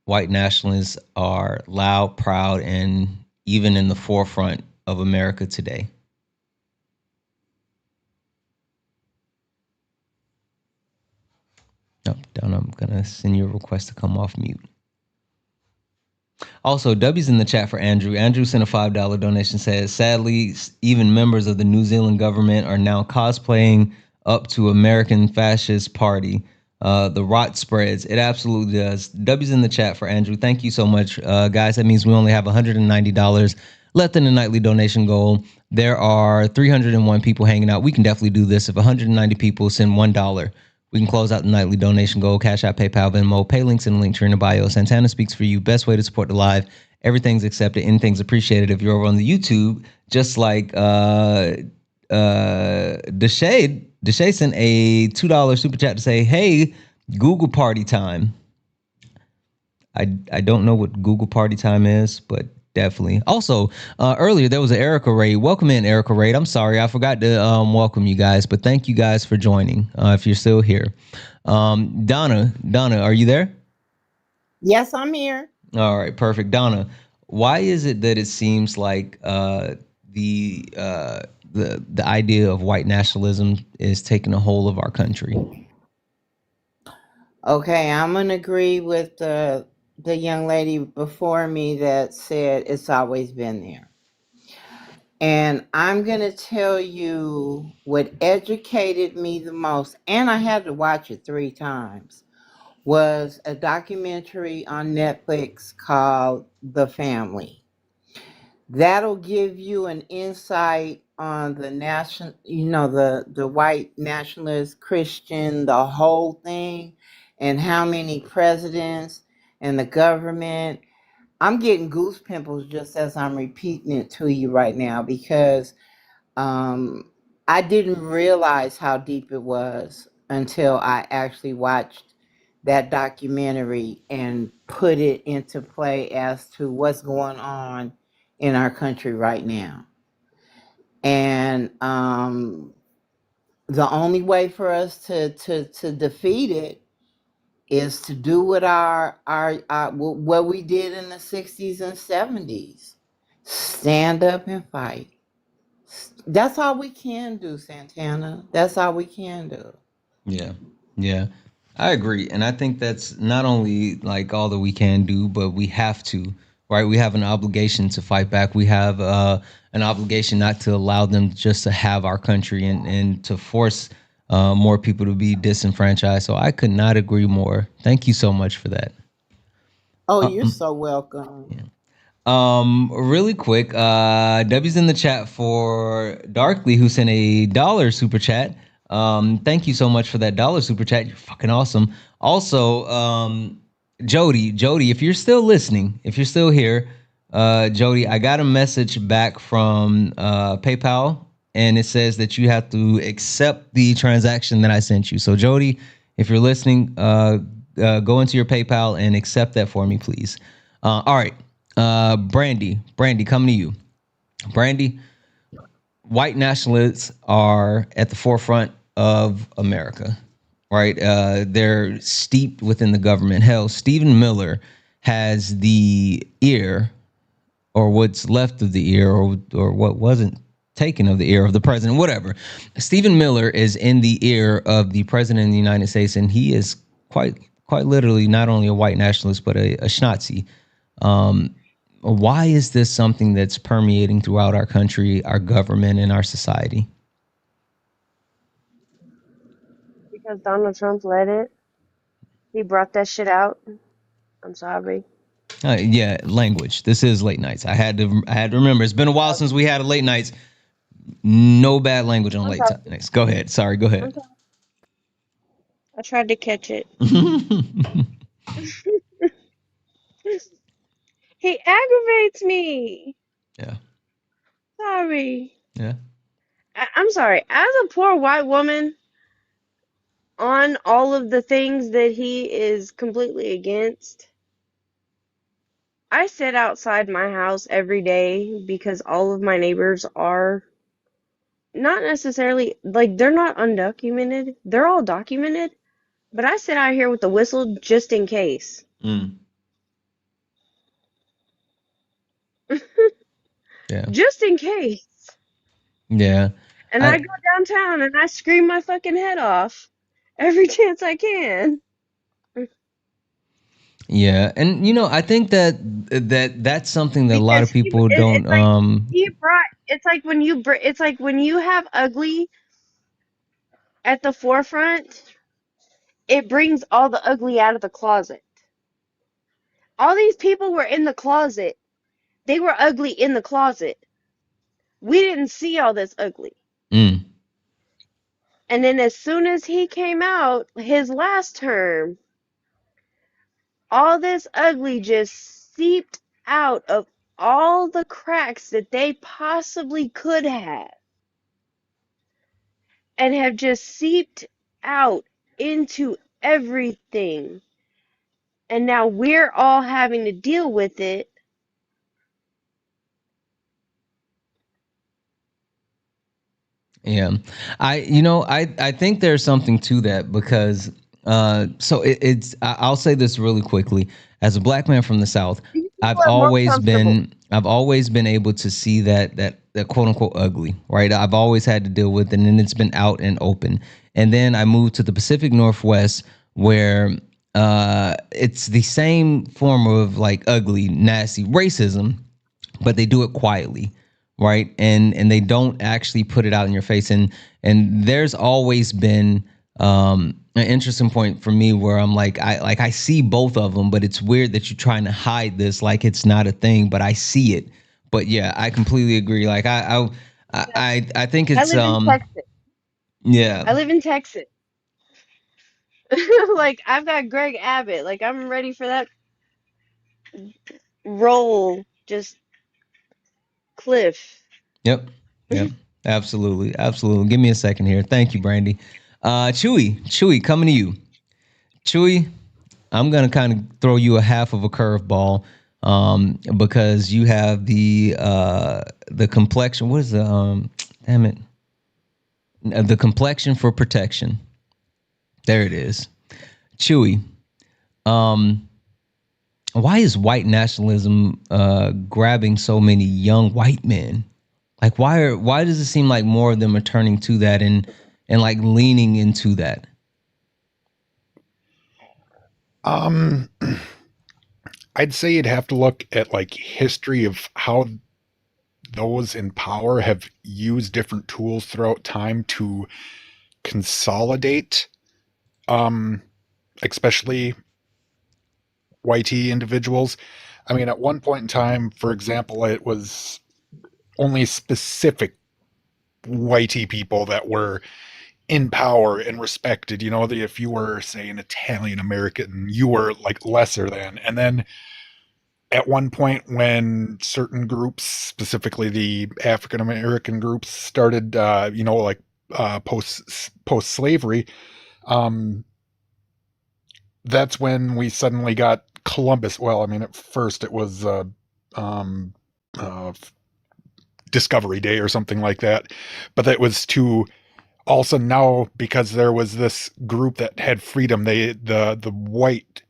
white nationalists are loud, proud, and even in the forefront of America today? No, Donna, I'm gonna send you a request to come off mute. Also, W's in the chat for Andrew. Andrew sent a $5 donation. Says, sadly, even members of the New Zealand government are now cosplaying up to American Fascist Party. The rot spreads. It absolutely does. W's in the chat for Andrew. Thank you so much, guys. That means we only have $190 left in the nightly donation goal. There are 301 people hanging out. We can definitely do this. If 190 people send $1, we can close out the nightly donation goal. Cash App, PayPal, Venmo, pay links in the link tree in the bio. Santana speaks for you. Best way to support the live. Everything's accepted. Anything's appreciated. If you're over on the YouTube, just like Deshay sent a $2 super chat to say, "Hey, Google Party time." I don't know what Google Party time is, but definitely. Also, earlier there was an Erica raid. Welcome in, Erica raid. I'm sorry, I forgot to welcome you guys, but thank you guys for joining. If you're still here, Donna, are you there? Yes, I'm here. All right, perfect. Donna, why is it that it seems like the idea of white nationalism is taking a hold of our country? Okay, I'm gonna agree with the young lady before me that said it's always been there. And I'm gonna tell you what educated me the most, and I had to watch it 3 times, was a documentary on Netflix called The Family. That'll give you an insight on the national, the white nationalist Christian, the whole thing, and how many presidents and the government. I'm getting goose pimples just as I'm repeating it to you right now because I didn't realize how deep it was until I actually watched that documentary and put it into play as to what's going on in our country right now. And the only way for us to defeat it is to do what what we did in the 60s and 70s. Stand up and fight. That's all we can do, Santana. That's all we can do. Yeah, yeah, I agree, and I think that's not only like all that we can do, but we have to, right? We have an obligation to fight back. We have an obligation not to allow them just to have our country and to force more people to be disenfranchised. So I could not agree more. Thank you so much for that. Oh, you're Um, so welcome. Really quick, W's in the chat for Darkly, who sent a dollar super chat. Thank you so much for that dollar super chat. You're fucking awesome. Also, Jody, if you're still listening, if you're still here, Jody, I got a message back from PayPal, and it says that you have to accept the transaction that I sent you. So, Jody, if you're listening, go into your PayPal and accept that for me, please. All right. Brandy, coming to you. Brandy, white nationalists are at the forefront of America, right? They're steeped within the government. Hell, Stephen Miller has the ear, or what's left of the ear, or what wasn't taken of the ear of the president, whatever. Stephen Miller is in the ear of the president of the United States, and he is quite literally not only a white nationalist but a Schnazi. Why is this something that's permeating throughout our country, our government, and our society? Because Donald Trump let it. He brought that shit out. I'm sorry. Yeah, language. This is late nights. I had to remember. It's been a while since we had a late nights. No bad language on I'm late sorry. nights. Go ahead. Sorry. Go I'm ahead. sorry. I tried to catch it. He aggravates me. Yeah. Sorry. Yeah. I'm sorry. As a poor white woman, on all of the things that he is completely against, I sit outside my house every day because all of my neighbors are not necessarily like they're not undocumented. They're all documented, but I sit out here with the whistle just in case. Mm. Yeah. Just in case. Yeah. And I I go downtown and I scream my fucking head off every chance I can. Yeah, and I think that's something that a lot Because of people don't. it's like he brought it's like when it's like when you have ugly at the forefront, it brings all the ugly out of the closet. All these people were in the closet. They were ugly in the closet. We didn't see all this ugly. Mm, And then as soon as he came out his last term, all this ugly just seeped out of all the cracks that they possibly could have and have just seeped out into everything. And now we're all having to deal with it. yeah, I think there's something to that because so I'll say this really quickly. As a black man from the South, These people are more comfortable. I've always been able to see that quote unquote ugly, right? I've always had to deal with it, and it's been out and open. And then I moved to the Pacific Northwest, where it's the same form of like ugly, nasty racism, but they do it quietly, right? And they don't actually put it out in your face. And there's always been an interesting point for me where I'm like I see both of them, but it's weird that you're trying to hide this like it's not a thing, but I see it. But yeah, I completely agree. Like I think I it's live in Texas. yeah. I live in Texas. Like I've got Greg Abbott. Like I'm ready for that roll. Just Cliff. Yep. Yep. Absolutely. Absolutely. Give me a second here. Thank you, Brandy. Chewy, coming to you. Chewy, I'm gonna kind of throw you a half of a curveball, because you have the complexion. What is the damn it? The complexion for protection. There it is. Chewy. Um, why is white nationalism grabbing so many young white men? Like why does it seem like more of them are turning to that and like leaning into that? Um, I'd say you'd have to look at like history of how those in power have used different tools throughout time to consolidate, um, especially YT individuals. I mean, at one point in time, for example, it was only specific YT people that were in power and respected. You know, that if you were, say, an Italian American, you were like lesser than. And then at one point, when certain groups, specifically the African American groups, started, like post slavery, um, that's when we suddenly got Columbus. Well, I mean, at first it was um, uh, Discovery Day or something like that, but that was to also now because there was this group that had freedom. The white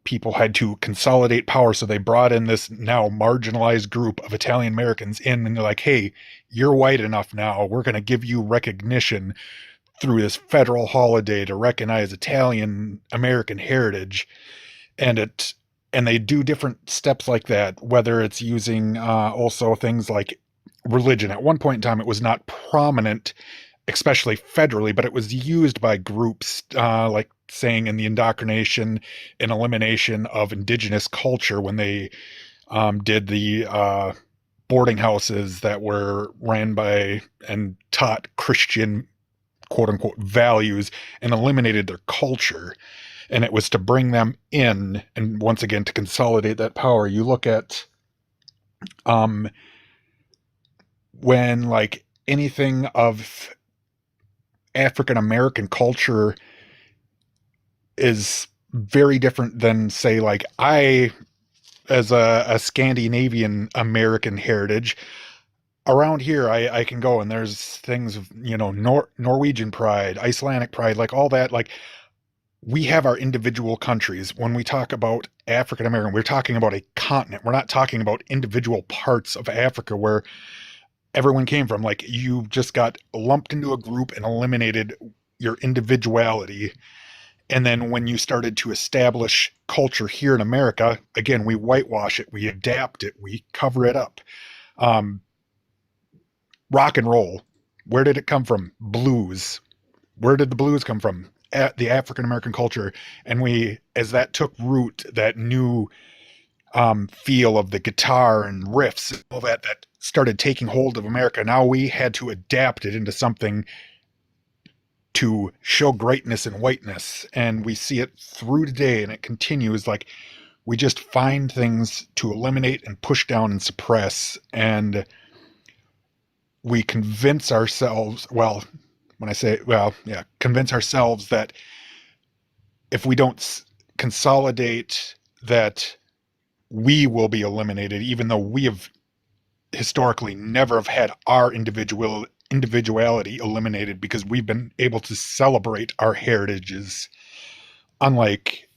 people had to consolidate power, so they brought in this now marginalized group of Italian Americans in, and they're like, "Hey, you're white enough now. We're going to give you recognition through this federal holiday to recognize Italian American heritage." And they do different steps like that, whether it's using also things like religion. At one point in time, it was not prominent, especially federally, but it was used by groups like saying in the indoctrination and elimination of indigenous culture when they did the boarding houses that were ran by and taught Christian quote unquote values and eliminated their culture. And it was to bring them in and once again to consolidate that power. You look at when like anything of African American culture is very different than, say, like I, as a Scandinavian American heritage, around here I can go and there's things of, you know, Norwegian pride, Icelandic pride, like all that. Like we have our individual countries. When we talk about African American, we're talking about a continent. We're not talking about individual parts of Africa where everyone came from. Like you just got lumped into a group and eliminated your individuality. And then when you started to establish culture here in America, again, we whitewash it, we adapt it, we cover it up. Rock and roll, where did it come from? Blues. Where did the blues come from? The African American culture. And we, as that took root, that new feel of the guitar and riffs and all that started taking hold of America, now we had to adapt it into something to show greatness and whiteness. And we see it through today, and it continues. Like we just find things to eliminate and push down and suppress, and we convince ourselves, convince ourselves that if we don't consolidate, that we will be eliminated, even though we have historically never have had our individuality eliminated, because we've been able to celebrate our heritages, unlike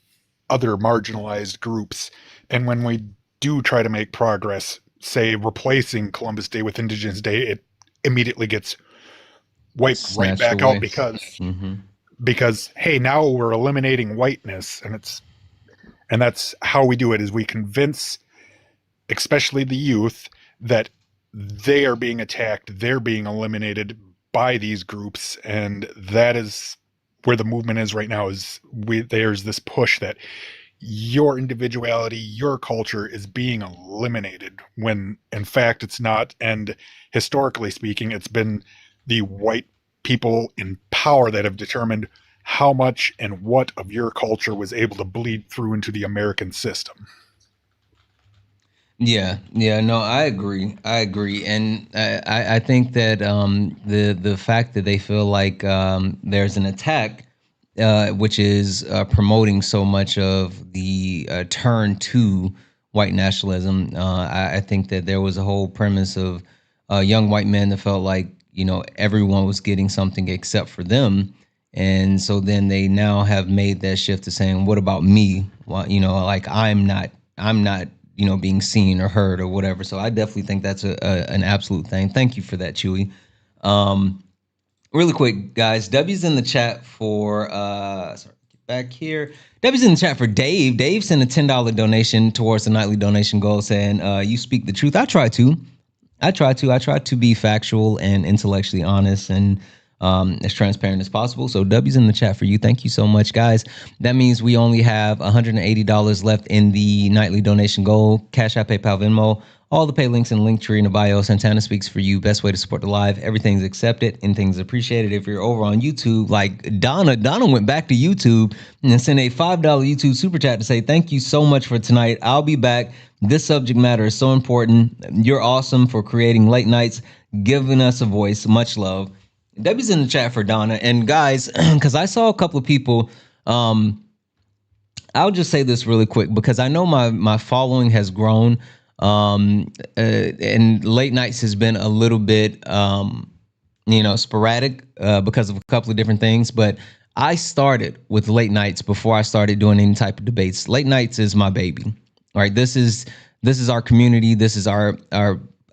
other marginalized groups. And when we do try to make progress, say replacing Columbus Day with Indigenous Day, it immediately gets wiped Snatched right back away. out because hey, now we're eliminating whiteness, and that's how we do it, is we convince especially the youth that they are being attacked, they're being eliminated by these groups. And that is where the movement is right now, is there's this push that your individuality, your culture is being eliminated, when in fact it's not. And historically speaking, it's been the white people in power that have determined how much and what of your culture was able to bleed through into the American system. Yeah, no, I agree, and I think that the fact that they feel like there's an attack, which is promoting so much of the turn to white nationalism. I think that there was a whole premise of young white men that felt like, you know, everyone was getting something except for them. And so then they now have made that shift to saying, what about me? Well, you know, like I'm not, you know, being seen or heard or whatever. So I definitely think that's an absolute thing. Thank you for that, Chewy. Really quick, guys, W's in the chat for sorry, get back here. W's in the chat for Dave. Dave sent a $10 donation towards the nightly donation goal, saying, you speak the truth. I try to be factual and intellectually honest and as transparent as possible. So W's in the chat for you. Thank you so much, guys. That means we only have $180 left in the nightly donation goal. Cash App, PayPal, Venmo. All the pay links in the link tree in the bio. Santana speaks for you. Best way to support the live. Everything's accepted. Anything's appreciated. If you're over on YouTube, like Donna went back to YouTube and sent a $5 YouTube super chat to say thank you so much for tonight. I'll be back. This subject matter is so important. You're awesome for creating late nights, giving us a voice. Much love. Debbie's in the chat for Donna. And guys, because I saw a couple of people, I'll just say this really quick because I know my following has grown. And late nights has been a little bit, sporadic because of a couple of different things. But I started with late nights before I started doing any type of debates. Late nights is my baby. All right, this is our community. This is our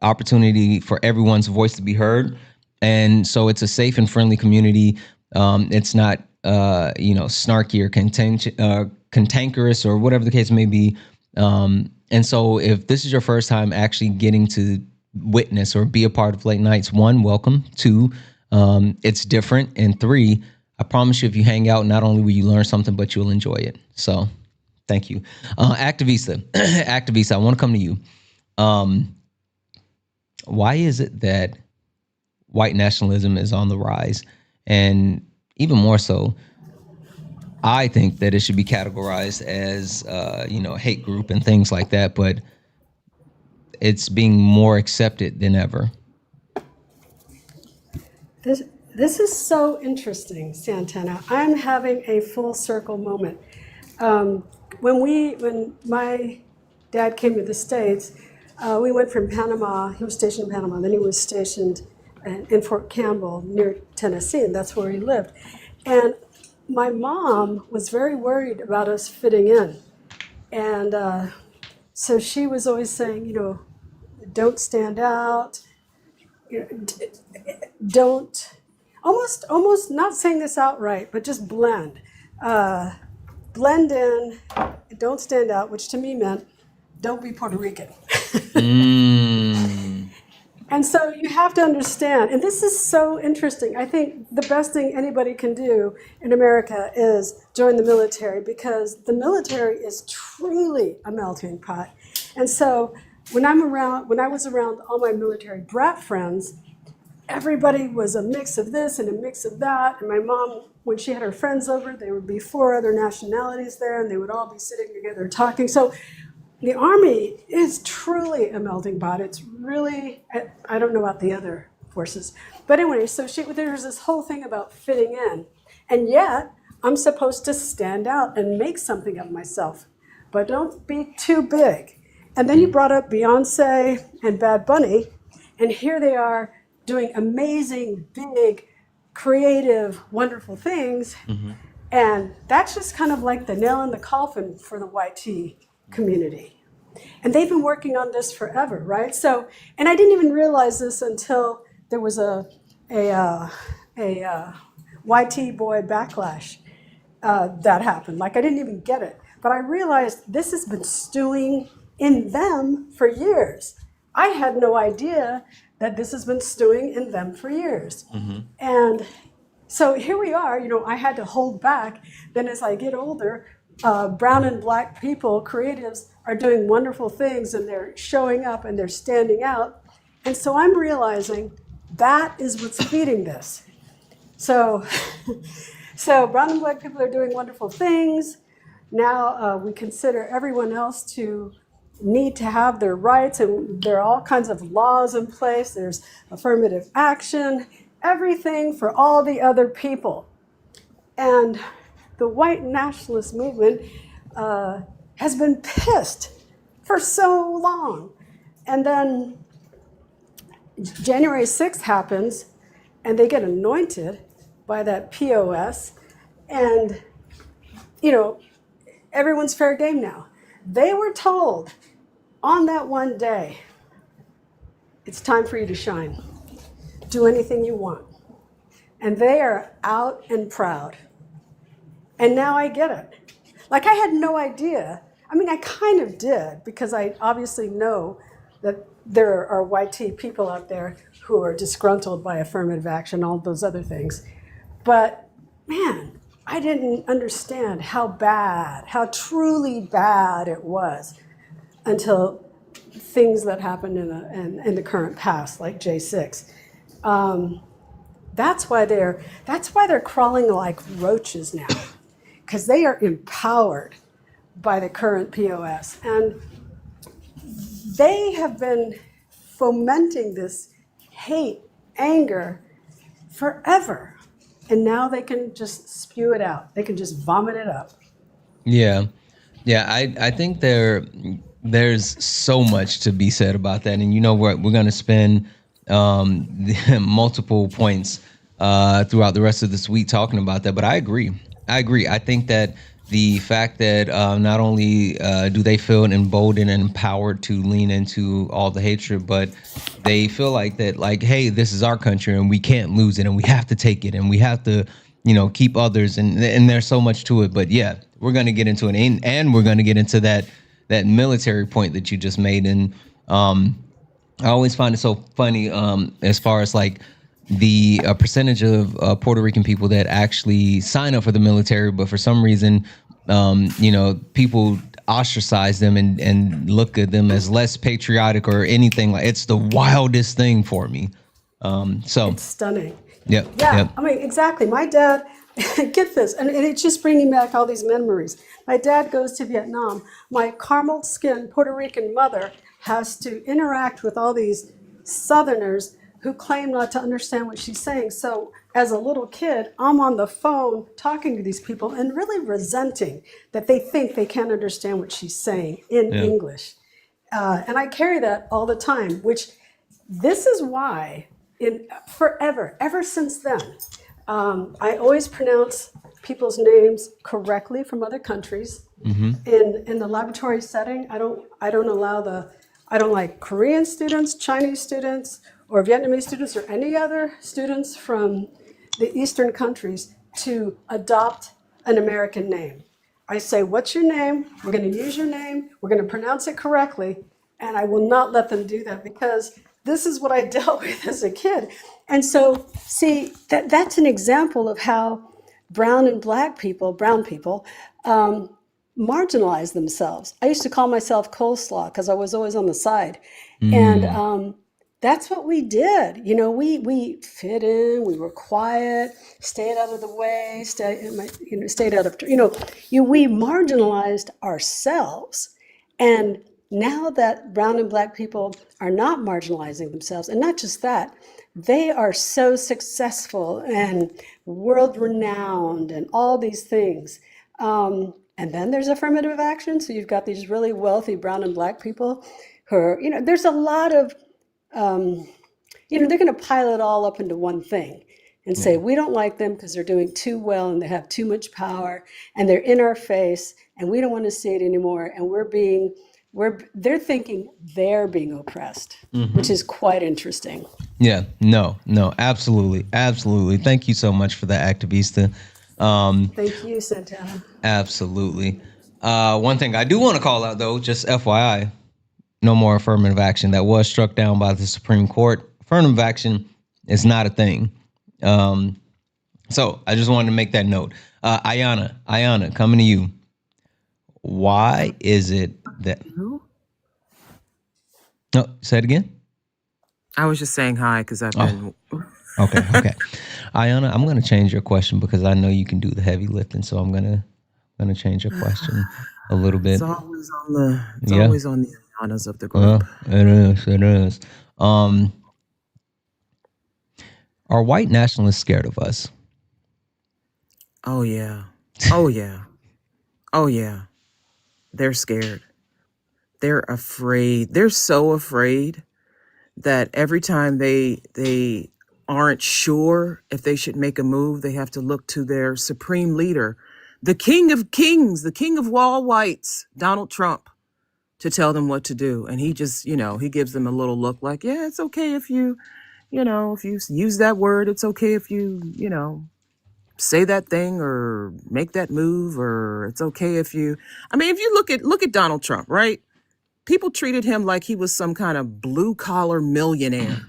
opportunity for everyone's voice to be heard. And so it's a safe and friendly community. It's not, snarky or cantankerous or whatever the case may be. And so if this is your first time actually getting to witness or be a part of late nights, one, welcome. Two, it's different. And three, I promise you, if you hang out, not only will you learn something, but you'll enjoy it. So thank you. Activista, Activista, I want to come to you. Why is it that white nationalism is on the rise? And even more so, I think that it should be categorized as, hate group and things like that, but it's being more accepted than ever. This is so interesting, Santana. I'm having a full circle moment. When my dad came to the States, we went from Panama. He was stationed in Panama. Then he was stationed in Fort Campbell near Tennessee, and that's where he lived. And my mom was very worried about us fitting in. And so she was always saying, don't stand out, don't, almost not saying this outright, but just blend. Blend in, don't stand out, which to me meant don't be Puerto Rican. And so you have to understand, and this is so interesting. I think the best thing anybody can do in America is join the military, because the military is truly a melting pot. And so when I was around all my military brat friends, everybody was a mix of this and a mix of that. And my mom, when she had her friends over, there would be 4 other nationalities there, and they would all be sitting together talking. So the Army is truly a melting pot. It's really, I don't know about the other forces. But anyway, so there's this whole thing about fitting in. And yet, I'm supposed to stand out and make something of myself. But don't be too big. And then you brought up Beyonce and Bad Bunny, and here they are doing amazing, big, creative, wonderful things. Mm-hmm. And that's just kind of like the nail in the coffin for the YT community. And they've been working on this forever, right? So, and I didn't even realize this until there was a YT boy backlash that happened. Like, I didn't even get it. But I realized this has been stewing in them for years. I had no idea that this has been stewing in them for years. Mm-hmm. And so here we are, I had to hold back. Then as I get older, brown and black people, creatives, are doing wonderful things, and they're showing up and they're standing out. And so I'm realizing that is what's feeding this. So brown and black people are doing wonderful things. Now we consider everyone else to need to have their rights, and there are all kinds of laws in place. There's affirmative action, everything for all the other people. And the white nationalist movement has been pissed for so long. And then January 6th happens, and they get anointed by that POS, and, everyone's fair game now. They were told on that one day, it's time for you to shine. Do anything you want. And they are out and proud. And now I get it. Like, I had no idea. I mean, I kind of did, because I obviously know that there are YT people out there who are disgruntled by affirmative action, all those other things. But man, I didn't understand how truly bad it was until things that happened in the current past, like J6. That's why they're crawling like roaches now, because they are empowered by the current POS, and they have been fomenting this hate, anger forever. And now they can just spew it out. They can just vomit it up. Yeah. I think there's so much to be said about that. And you know what? We're going to spend multiple points throughout the rest of this week talking about that. But I agree. I think that the fact that not only do they feel emboldened and empowered to lean into all the hatred, but they feel like that, like, hey, this is our country and we can't lose it and we have to take it and we have to, keep others. And there's so much to it. But yeah, we're going to get into it. And we're going to get into that military point that you just made. And I always find it so funny as far as like the percentage of Puerto Rican people that actually sign up for the military, but for some reason, people ostracize them and look at them as less patriotic or anything. Like, it's the wildest thing for me. So It's stunning. yep, Yeah, yep. I mean, exactly. My dad, get this, and it's just bringing back all these memories. My dad goes to Vietnam. My caramel skinned Puerto Rican mother has to interact with all these Southerners who claim not to understand what she's saying. So, as a little kid, I'm on the phone talking to these people and really resenting that they think they can't understand what she's saying in Yeah. English. And I carry that all the time, which this is why in forever, ever since then, I always pronounce people's names correctly from other countries. In the laboratory setting, I don't like Korean students, Chinese students, or Vietnamese students, or any other students from the Eastern countries to adopt an American name. I say, what's your name? We're going to use your name. We're going to pronounce it correctly. And I will not let them do that because this is what I dealt with as a kid. And so, see, that's an example of how brown people, marginalize themselves. I used to call myself coleslaw because I was always on the side. And that's what we did. We fit in, we were quiet, stayed out of the way, stayed out of, we marginalized ourselves. And now that brown and black people are not marginalizing themselves, and not just that, they are so successful and world renowned and all these things. And then there's affirmative action. So you've got these really wealthy brown and black people who are, there's a lot of, they're going to pile it all up into one thing and say, we don't like them because they're doing too well and they have too much power and they're in our face and we don't want to see it anymore. And they're thinking they're being oppressed, which is quite interesting. Yeah, no, absolutely, absolutely. Thank you so much for that, Activista. Thank you, Santana. Absolutely. One thing I do want to call out, though, just FYI, no more affirmative action. That was struck down by the Supreme Court. Affirmative action is not a thing. So I just wanted to make that note. Ayana, coming to you. Why is it that... No, say it again. I was just saying hi because I've been... Okay. Ayana, I'm going to change your question because I know you can do the heavy lifting. So I'm going to change your question a little bit. It's always on the Ayanas of the group. It is. Are white nationalists scared of us? Oh yeah. They're scared. They're afraid. They're so afraid that every time they aren't sure if they should make a move, they have to look to their supreme leader, the king of kings, the king of all whites, Donald Trump, to tell them what to do. And he just, he gives them a little look like, yeah, it's okay if you, if you use that word, it's okay if you, say that thing or make that move, or it's okay if you, if you look at Donald Trump, right? People treated him like he was some kind of blue collar millionaire.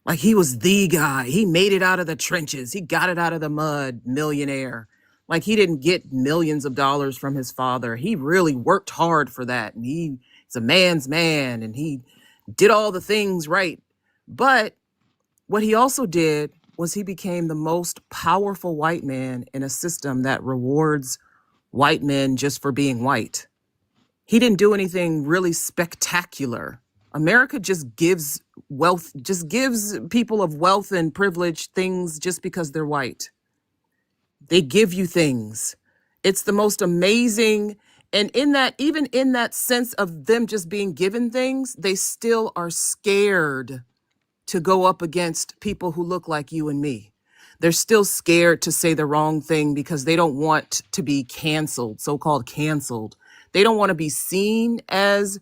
Like he was the guy. He made it out of the trenches. He got it out of the mud, millionaire. Like he didn't get millions of dollars from his father. He really worked hard for that. And he's a man's man and he did all the things right. But what he also did was he became the most powerful white man in a system that rewards white men just for being white. He didn't do anything really spectacular. America just gives people of wealth and privilege things just because they're white. They give you things. It's the most amazing. And even in that sense of them just being given things, they still are scared to go up against people who look like you and me. They're still scared to say the wrong thing because they don't want to be canceled, so-called canceled. They don't want to be seen as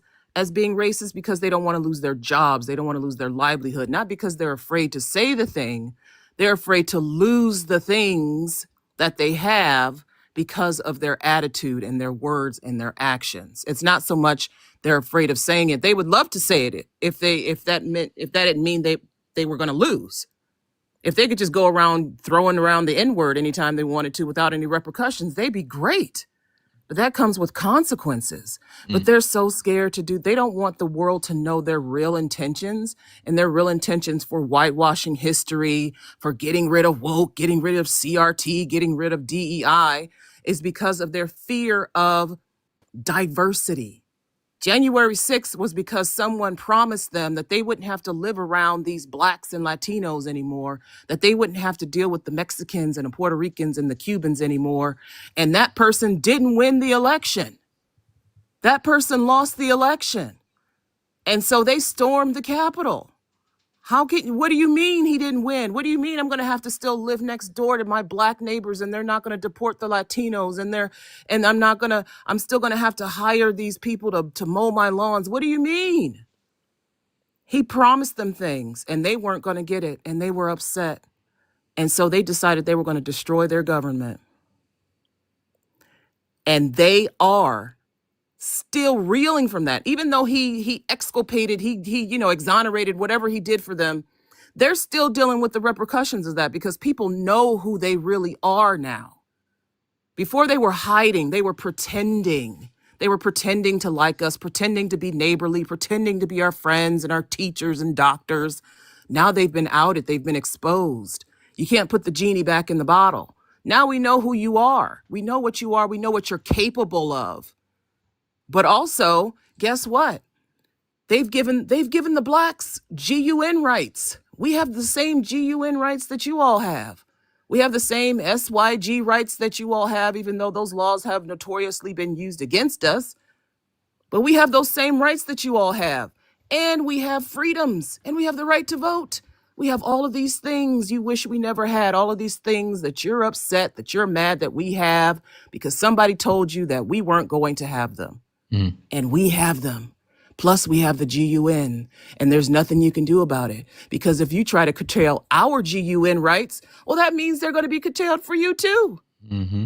being racist because they don't want to lose their jobs. They don't want to lose their livelihood, not because they're afraid to say the thing. They're afraid to lose the things that they have because of their attitude and their words and their actions. It's not so much they're afraid of saying it. They would love to say it if that didn't mean they were going to lose. If they could just go around throwing around the N-word anytime they wanted to without any repercussions, they'd be great. But that comes with consequences. But they're so scared they don't want the world to know their real intentions, and their real intentions for whitewashing history, for getting rid of woke, getting rid of CRT, getting rid of DEI, is because of their fear of diversity. January 6th was because someone promised them that they wouldn't have to live around these Blacks and Latinos anymore, that they wouldn't have to deal with the Mexicans and the Puerto Ricans and the Cubans anymore. And that person didn't win the election. That person lost the election. And so they stormed the Capitol. What do you mean he didn't win? What do you mean I'm going to have to still live next door to my Black neighbors and they're not going to deport the Latinos and I'm still going to have to hire these people to mow my lawns? What do you mean? He promised them things and they weren't going to get it and they were upset. And so they decided they were going to destroy their government. And they are still reeling from that. Even though he exculpated, he exonerated whatever he did for them, they're still dealing with the repercussions of that because people know who they really are now. Before they were hiding, they were pretending. They were pretending to like us, pretending to be neighborly, pretending to be our friends and our teachers and doctors. Now they've been outed, they've been exposed. You can't put the genie back in the bottle. Now we know who you are. We know what you are. We know what you're capable of. But also, guess what? They've given the Blacks GUN rights. We have the same GUN rights that you all have. We have the same SYG rights that you all have, even though those laws have notoriously been used against us. But we have those same rights that you all have. And we have freedoms, and we have the right to vote. We have all of these things you wish we never had, all of these things that you're upset, that you're mad that we have, because somebody told you that we weren't going to have them. And we have them. Plus, we have the GUN, and there's nothing you can do about it. Because if you try to curtail our GUN rights, well, that means they're going to be curtailed for you too.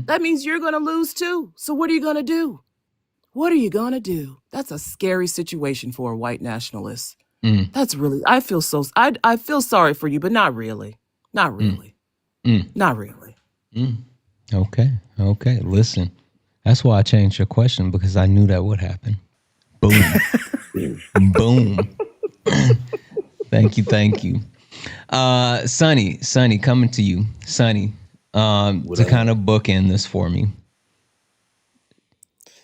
That means you're going to lose too. So what are you going to do? What are you going to do? That's a scary situation for a white nationalist. That's really, I feel sorry for you, but not really. Not really. Not really. Okay. Listen, that's why I changed your question, because I knew that would happen. Boom. Boom. Thank you. Sonny, coming to you. Sonny, to kind of bookend this for me.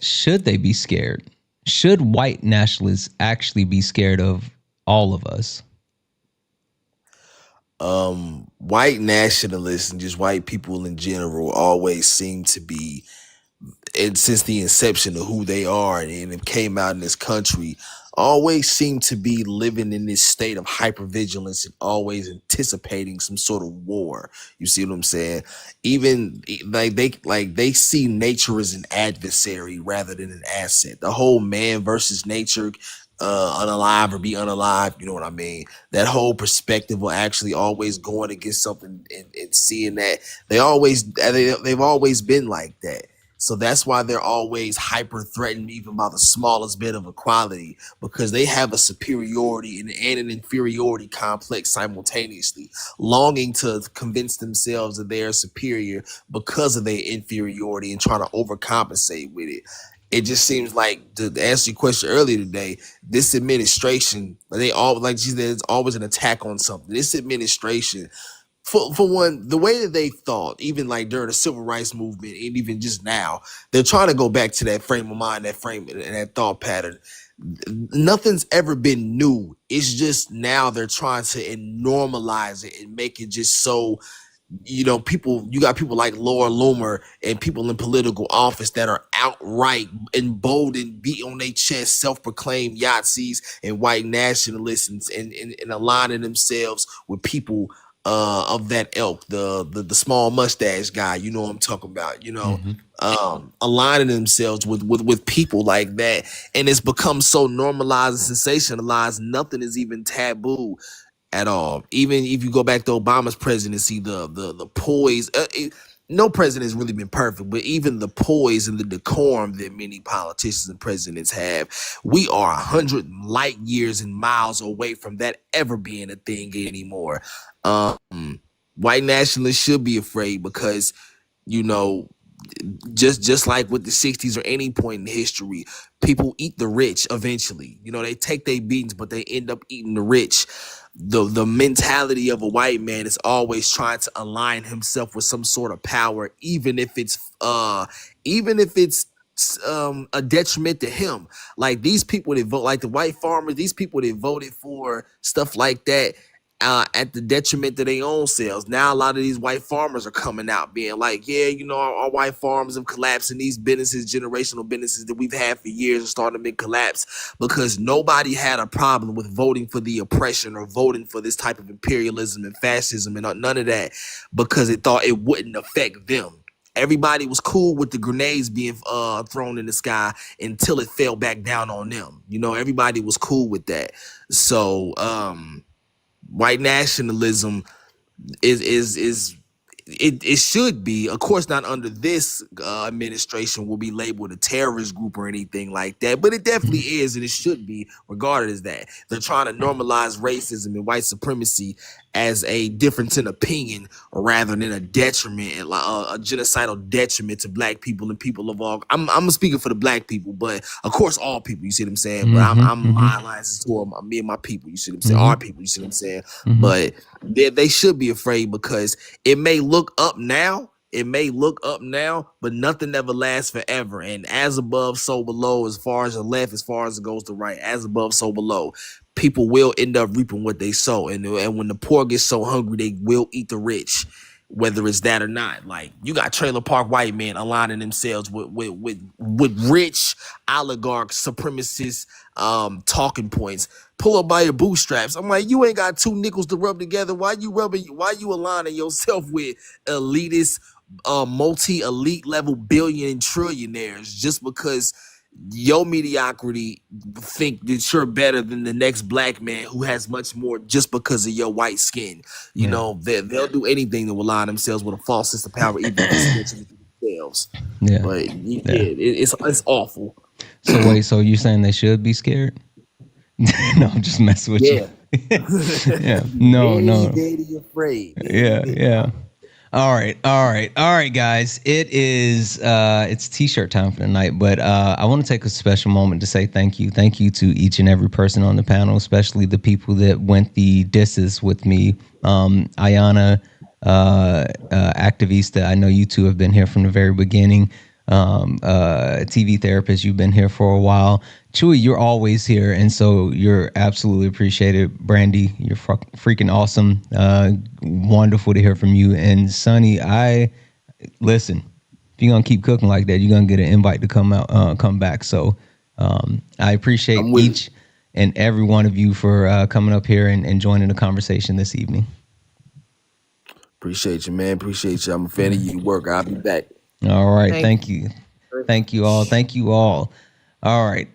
Should they be scared? Should white nationalists actually be scared of all of us? White nationalists and just white people in general always seem to be, and since the inception of who they are and it came out in this country, always seem to be living in this state of hypervigilance and always anticipating some sort of war. You see what I'm saying? Even they see nature as an adversary rather than an asset. The whole man versus nature, unalive or be unalive, you know what I mean? That whole perspective will actually always going against something and seeing that they've always been like that. So that's why they're always hyper threatened, even by the smallest bit of equality, because they have a superiority and an inferiority complex simultaneously, longing to convince themselves that they are superior because of their inferiority and trying to overcompensate with it. It just seems like, to answer your question earlier today, this administration, like she said, it's always an attack on something. This administration, for one, the way that they thought, even like during the civil rights movement and even just now, they're trying to go back to that frame of mind, that frame and that thought pattern. Nothing's ever been new. It's just now they're trying to normalize it and make it just so, you got people like Laura Loomer and people in political office that are outright and bold and beat on their chest, self-proclaimed Yahtzees and white nationalists and aligning themselves with people of that ilk, the small mustache guy, you know what I'm talking about, aligning themselves with people like that. And it's become so normalized and sensationalized, nothing is even taboo at all. Even if you go back to Obama's presidency, the poise, no president has really been perfect, but even the poise and the decorum that many politicians and presidents have, we are 100 light years and miles away from that ever being a thing anymore. White nationalists should be afraid because, you know, just like with the 60s or any point in history, people eat the rich eventually. You know, they take their beatings, but they end up eating the rich. The mentality of a white man is always trying to align himself with some sort of power, even if it's a detriment to him. Like these people that vote, like the white farmers, these people that voted for stuff like that, at the detriment of their own selves. Now a lot of these white farmers are coming out being like, yeah, you know, our white farms have collapsed, and these businesses, generational businesses that we've had for years, are starting to collapse because nobody had a problem with voting for the oppression or voting for this type of imperialism and fascism and none of that, because it thought it wouldn't affect them. Everybody was cool with the grenades being thrown in the sky until it fell back down on them. You know, everybody was cool with that. So white nationalism is it should be, of course, not under this administration will be labeled a terrorist group or anything like that, but it definitely is, and it should be regarded as that. They're trying to normalize racism and white supremacy as a difference in opinion rather than a detriment, a genocidal detriment to black people and people of all. I'm speaking for the black people, but of course all people. You see what I'm saying? But I'm my alliances to me and my people. You see what I'm saying? Our people. You see what I'm saying? But they should be afraid because it may look up now. It may look up now, but nothing ever lasts forever. And as above, so below, as far as the left, as far as it goes to right, as above, so below. People will end up reaping what they sow. And when the poor get so hungry, they will eat the rich, whether it's that or not. Like, you got trailer park white men aligning themselves with rich oligarchs, supremacists, talking points. Pull up by your bootstraps. I'm like, you ain't got two nickels to rub together. Why you aligning yourself with elitist, multi-elite level billion trillionaires just because your mediocrity think that you're better than the next black man who has much more just because of your white skin? You know, they'll do anything to align themselves with a false sense of power, even if it's to themselves. Yeah. But it's awful. So wait, so you're saying they should be scared? No, I'm just messing with you. Yeah. No. Very afraid. Yeah. All right, guys. It is it's t-shirt time for the night, but I want to take a special moment to say thank you. Thank you to each and every person on the panel, especially the people that went the disses with me. Ayana, Activista, I know you two have been here from the very beginning. TV therapist, you've been here for a while. Chewy, you're always here, and so you're absolutely appreciated. Brandy, you're freaking awesome. Wonderful to hear from you. And Sonny, listen, if you're gonna keep cooking like that, you're gonna get an invite to come back. So I appreciate each and every one of you for coming up here and joining the conversation this evening. Appreciate you, man. Appreciate you. I'm a fan of your work. I'll be back. All right. Thank you. Thank you all. All right.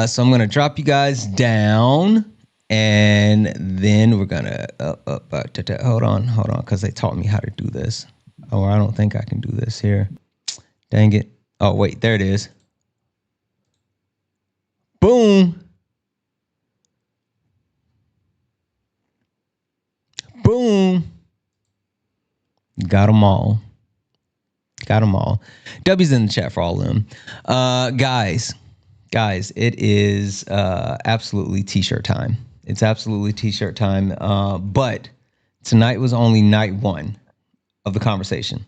So I'm going to drop you guys down, and then we're going to hold on, because they taught me how to do this. Oh, I don't think I can do this here. Dang it. Oh, wait, there it is. Boom. Boom. Got them all. W's in the chat for all of them. Guys, it is absolutely t-shirt time. It's absolutely t-shirt time. But tonight was only night one of the conversation.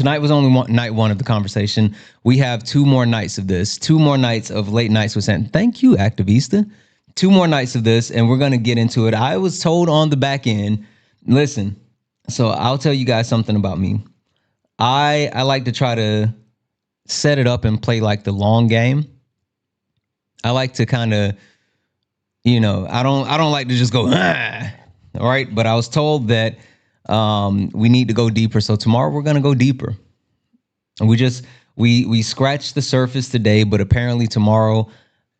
Night one of the conversation. We have 2 more nights of this. 2 more nights of late nights with Santana. Thank you, Activista. 2 more nights of this, and we're going to get into it. I was told on the back end, listen, so I'll tell you guys something about me. I like to try to set it up and play like the long game. I like to kind of, I don't like to just go, all right. But I was told that we need to go deeper. So tomorrow we're going to go deeper. And we scratched the surface today, but apparently tomorrow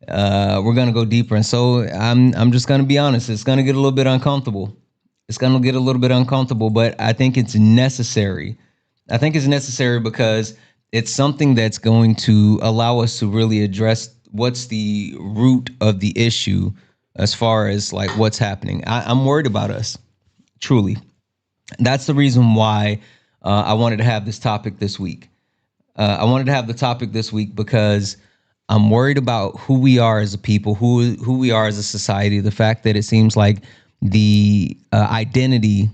we're going to go deeper. And so I'm just going to be honest. It's going to get a little bit uncomfortable. But I think it's necessary. Because it's something that's going to allow us to really address what's the root of the issue as far as like what's happening. I'm worried about us. Truly. That's the reason why I wanted to have this topic this week. I wanted to have the topic this week because I'm worried about who we are as a people, who we are as a society. The fact that it seems like the identity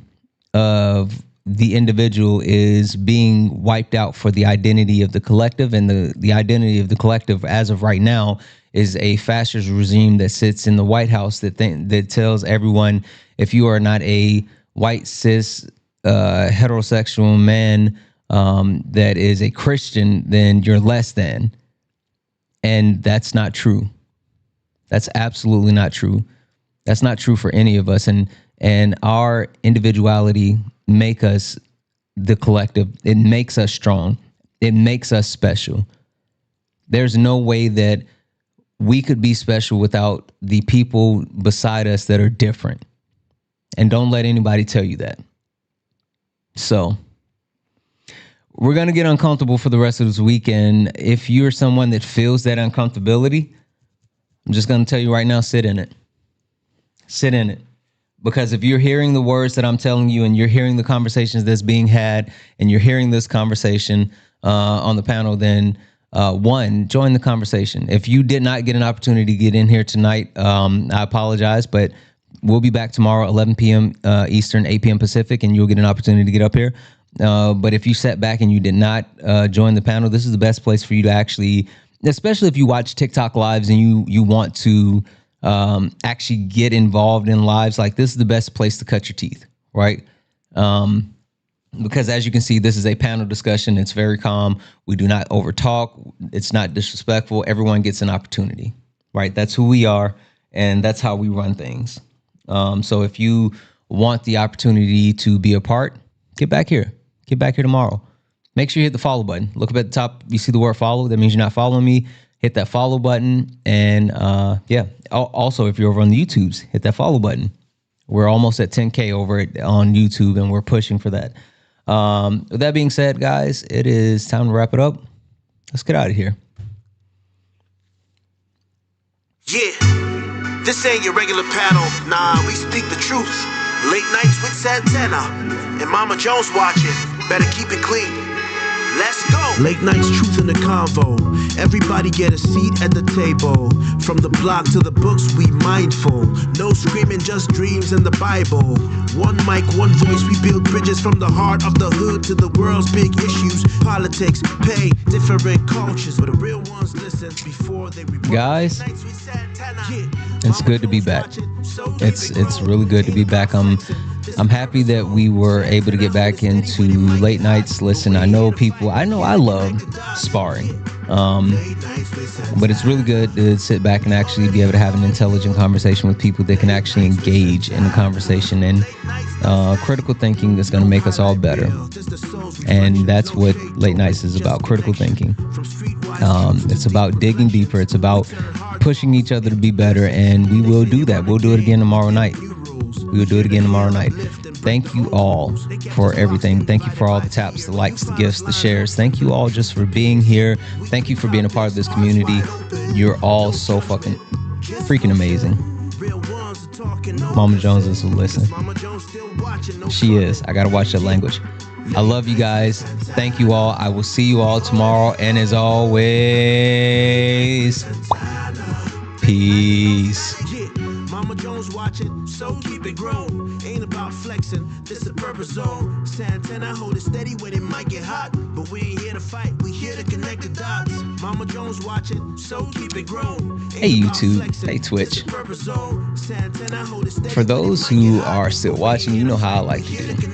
of the individual is being wiped out for the identity of the collective, and the identity of the collective as of right now is a fascist regime that sits in the White House that tells everyone, if you are not a white cis heterosexual man that is a Christian, then you're less than. And that's not true. That's absolutely not true. That's not true for any of us. And our individuality make us the collective. It makes us strong. It makes us special. There's no way that we could be special without the people beside us that are different. And don't let anybody tell you that. So we're going to get uncomfortable for the rest of this weekend. If you're someone that feels that uncomfortability, I'm just going to tell you right now, sit in it. Sit in it. Because if you're hearing the words that I'm telling you, and you're hearing the conversations that's being had, and you're hearing this conversation on the panel, then one, join the conversation. If you did not get an opportunity to get in here tonight, I apologize, but we'll be back tomorrow, 11 p.m. Eastern, 8 p.m. Pacific, and you'll get an opportunity to get up here. But if you sat back and you did not join the panel, this is the best place for you to actually, especially if you watch TikTok lives and you want to actually get involved in lives, like this is the best place to cut your teeth, right? Because as you can see, this is a panel discussion. It's very calm. We do not overtalk. It's not disrespectful. Everyone gets an opportunity, right? That's who we are, and that's how we run things. So if you want the opportunity to be a part, get back here. Get back here tomorrow. Make sure you hit the follow button. Look up at the top. You see the word follow. That means you're not following me. Hit that follow button. And yeah, also, if you're over on the YouTubes, hit that follow button. We're almost at 10K over on YouTube, and we're pushing for that. With that being said, guys, it is time to wrap it up. Let's get out of here. Yeah, this ain't your regular panel. Nah, we speak the truth. Late nights with Santana and Mama Jones watching. Better keep it clean. Let's go. Late nights, truth in the convo. Everybody get a seat at the table. From the block to the books, we mindful. No screaming, just dreams in the Bible. One mic, one voice, we build bridges from the heart of the hood to the world's big issues. Politics, pay, different cultures, but the real ones listen before they report. Guys, it's good to be back. It's really good to be back. I'm happy that we were able to get back into late nights. Listen, I know I love sparring. But it's really good to sit back and actually be able to have an intelligent conversation with people that can actually engage in the conversation. And critical thinking is going to make us all better. And that's what late nights is about, critical thinking. It's about digging deeper. It's about pushing each other to be better. And we will do that. We'll do it again tomorrow night. We will do it again tomorrow night. Thank you all for everything. Thank you for all the taps, the likes, the gifts, the shares. Thank you all just for being here. Thank you for being a part of this community. You're all so fucking freaking amazing. Mama Jones is who listen. She is. I gotta watch that language. I love you guys. Thank you all. I will see you all tomorrow. And as always, peace. Mama Jones watching, so keep it grown. Ain't about flexing, this a purpose zone. Santana hold it steady when it might get hot. But we ain't here to fight, we here to connect the dots. Mama Jones watching, so keep it grown. Hey YouTube, hey Twitch. For those who are still watching, you know how I like to do.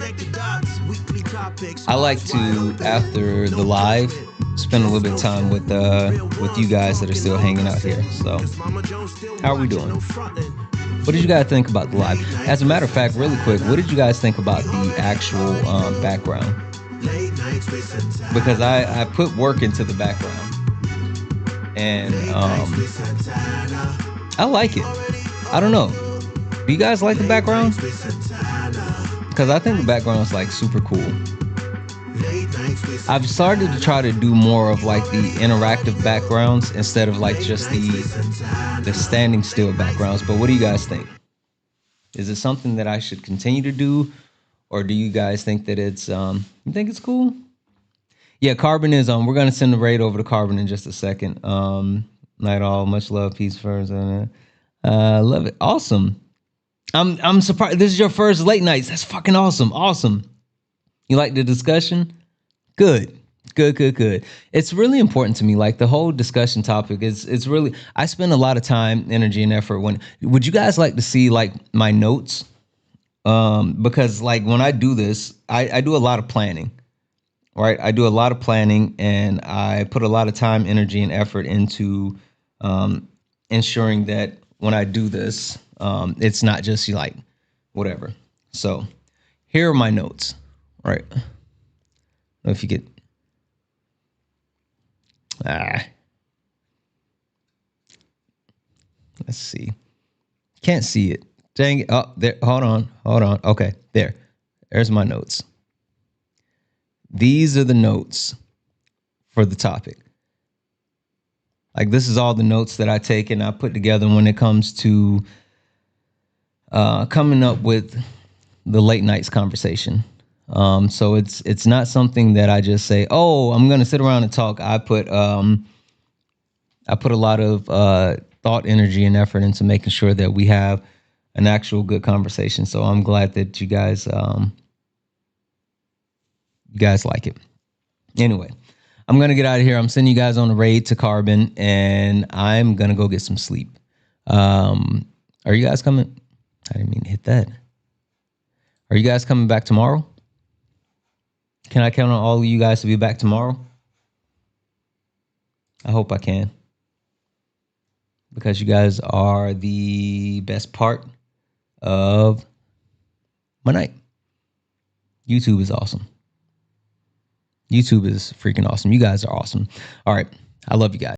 I like to, after the live, spend a little bit of time with you guys that are still hanging out here. So, how are we doing? What did you guys think about the live? As a matter of fact, really quick, what did you guys think about the actual background? Because I put work into the background, and I like it. I don't know. Do you guys like the background? Because I think the background is like super cool. I've started to try to do more of like the interactive backgrounds instead of like just the standing still backgrounds. But what do you guys think? Is it something that I should continue to do, Or do you guys think that it's you think it's cool? Yeah, Carbon is we're gonna send the raid over to Carbon in just a second. Night all, much love, peace first. Love it. Awesome. I'm surprised this is your first late nights. That's fucking awesome. Awesome. You like the discussion? Good. Good. It's really important to me. Like the whole discussion topic is it's really I spend a lot of time, energy, and effort when would you guys like to see like my notes? Because like when I do this, I do a lot of planning. Right? I do a lot of planning and I put a lot of time, energy, and effort into ensuring that when I do this, it's not just like whatever. So here are my notes. Right? I don't know if you get let's see. Can't see it. Dang it. Oh, there. Hold on. Okay, there. There's my notes. These are the notes for the topic. Like this is all the notes that I take and I put together when it comes to coming up with the late nights conversation. So it's not something that I just say, oh, I'm gonna sit around and talk. I put a lot of thought, energy, and effort into making sure that we have an actual good conversation. So I'm glad that you guys like it. Anyway, I'm gonna get out of here. I'm sending you guys on a raid to Carbon, and I'm gonna go get some sleep. Are you guys coming? I didn't mean to hit that. Are you guys coming back tomorrow? Can I count on all of you guys to be back tomorrow? I hope I can. Because you guys are the best part of my night. YouTube is awesome. YouTube is freaking awesome. You guys are awesome. All right. I love you guys.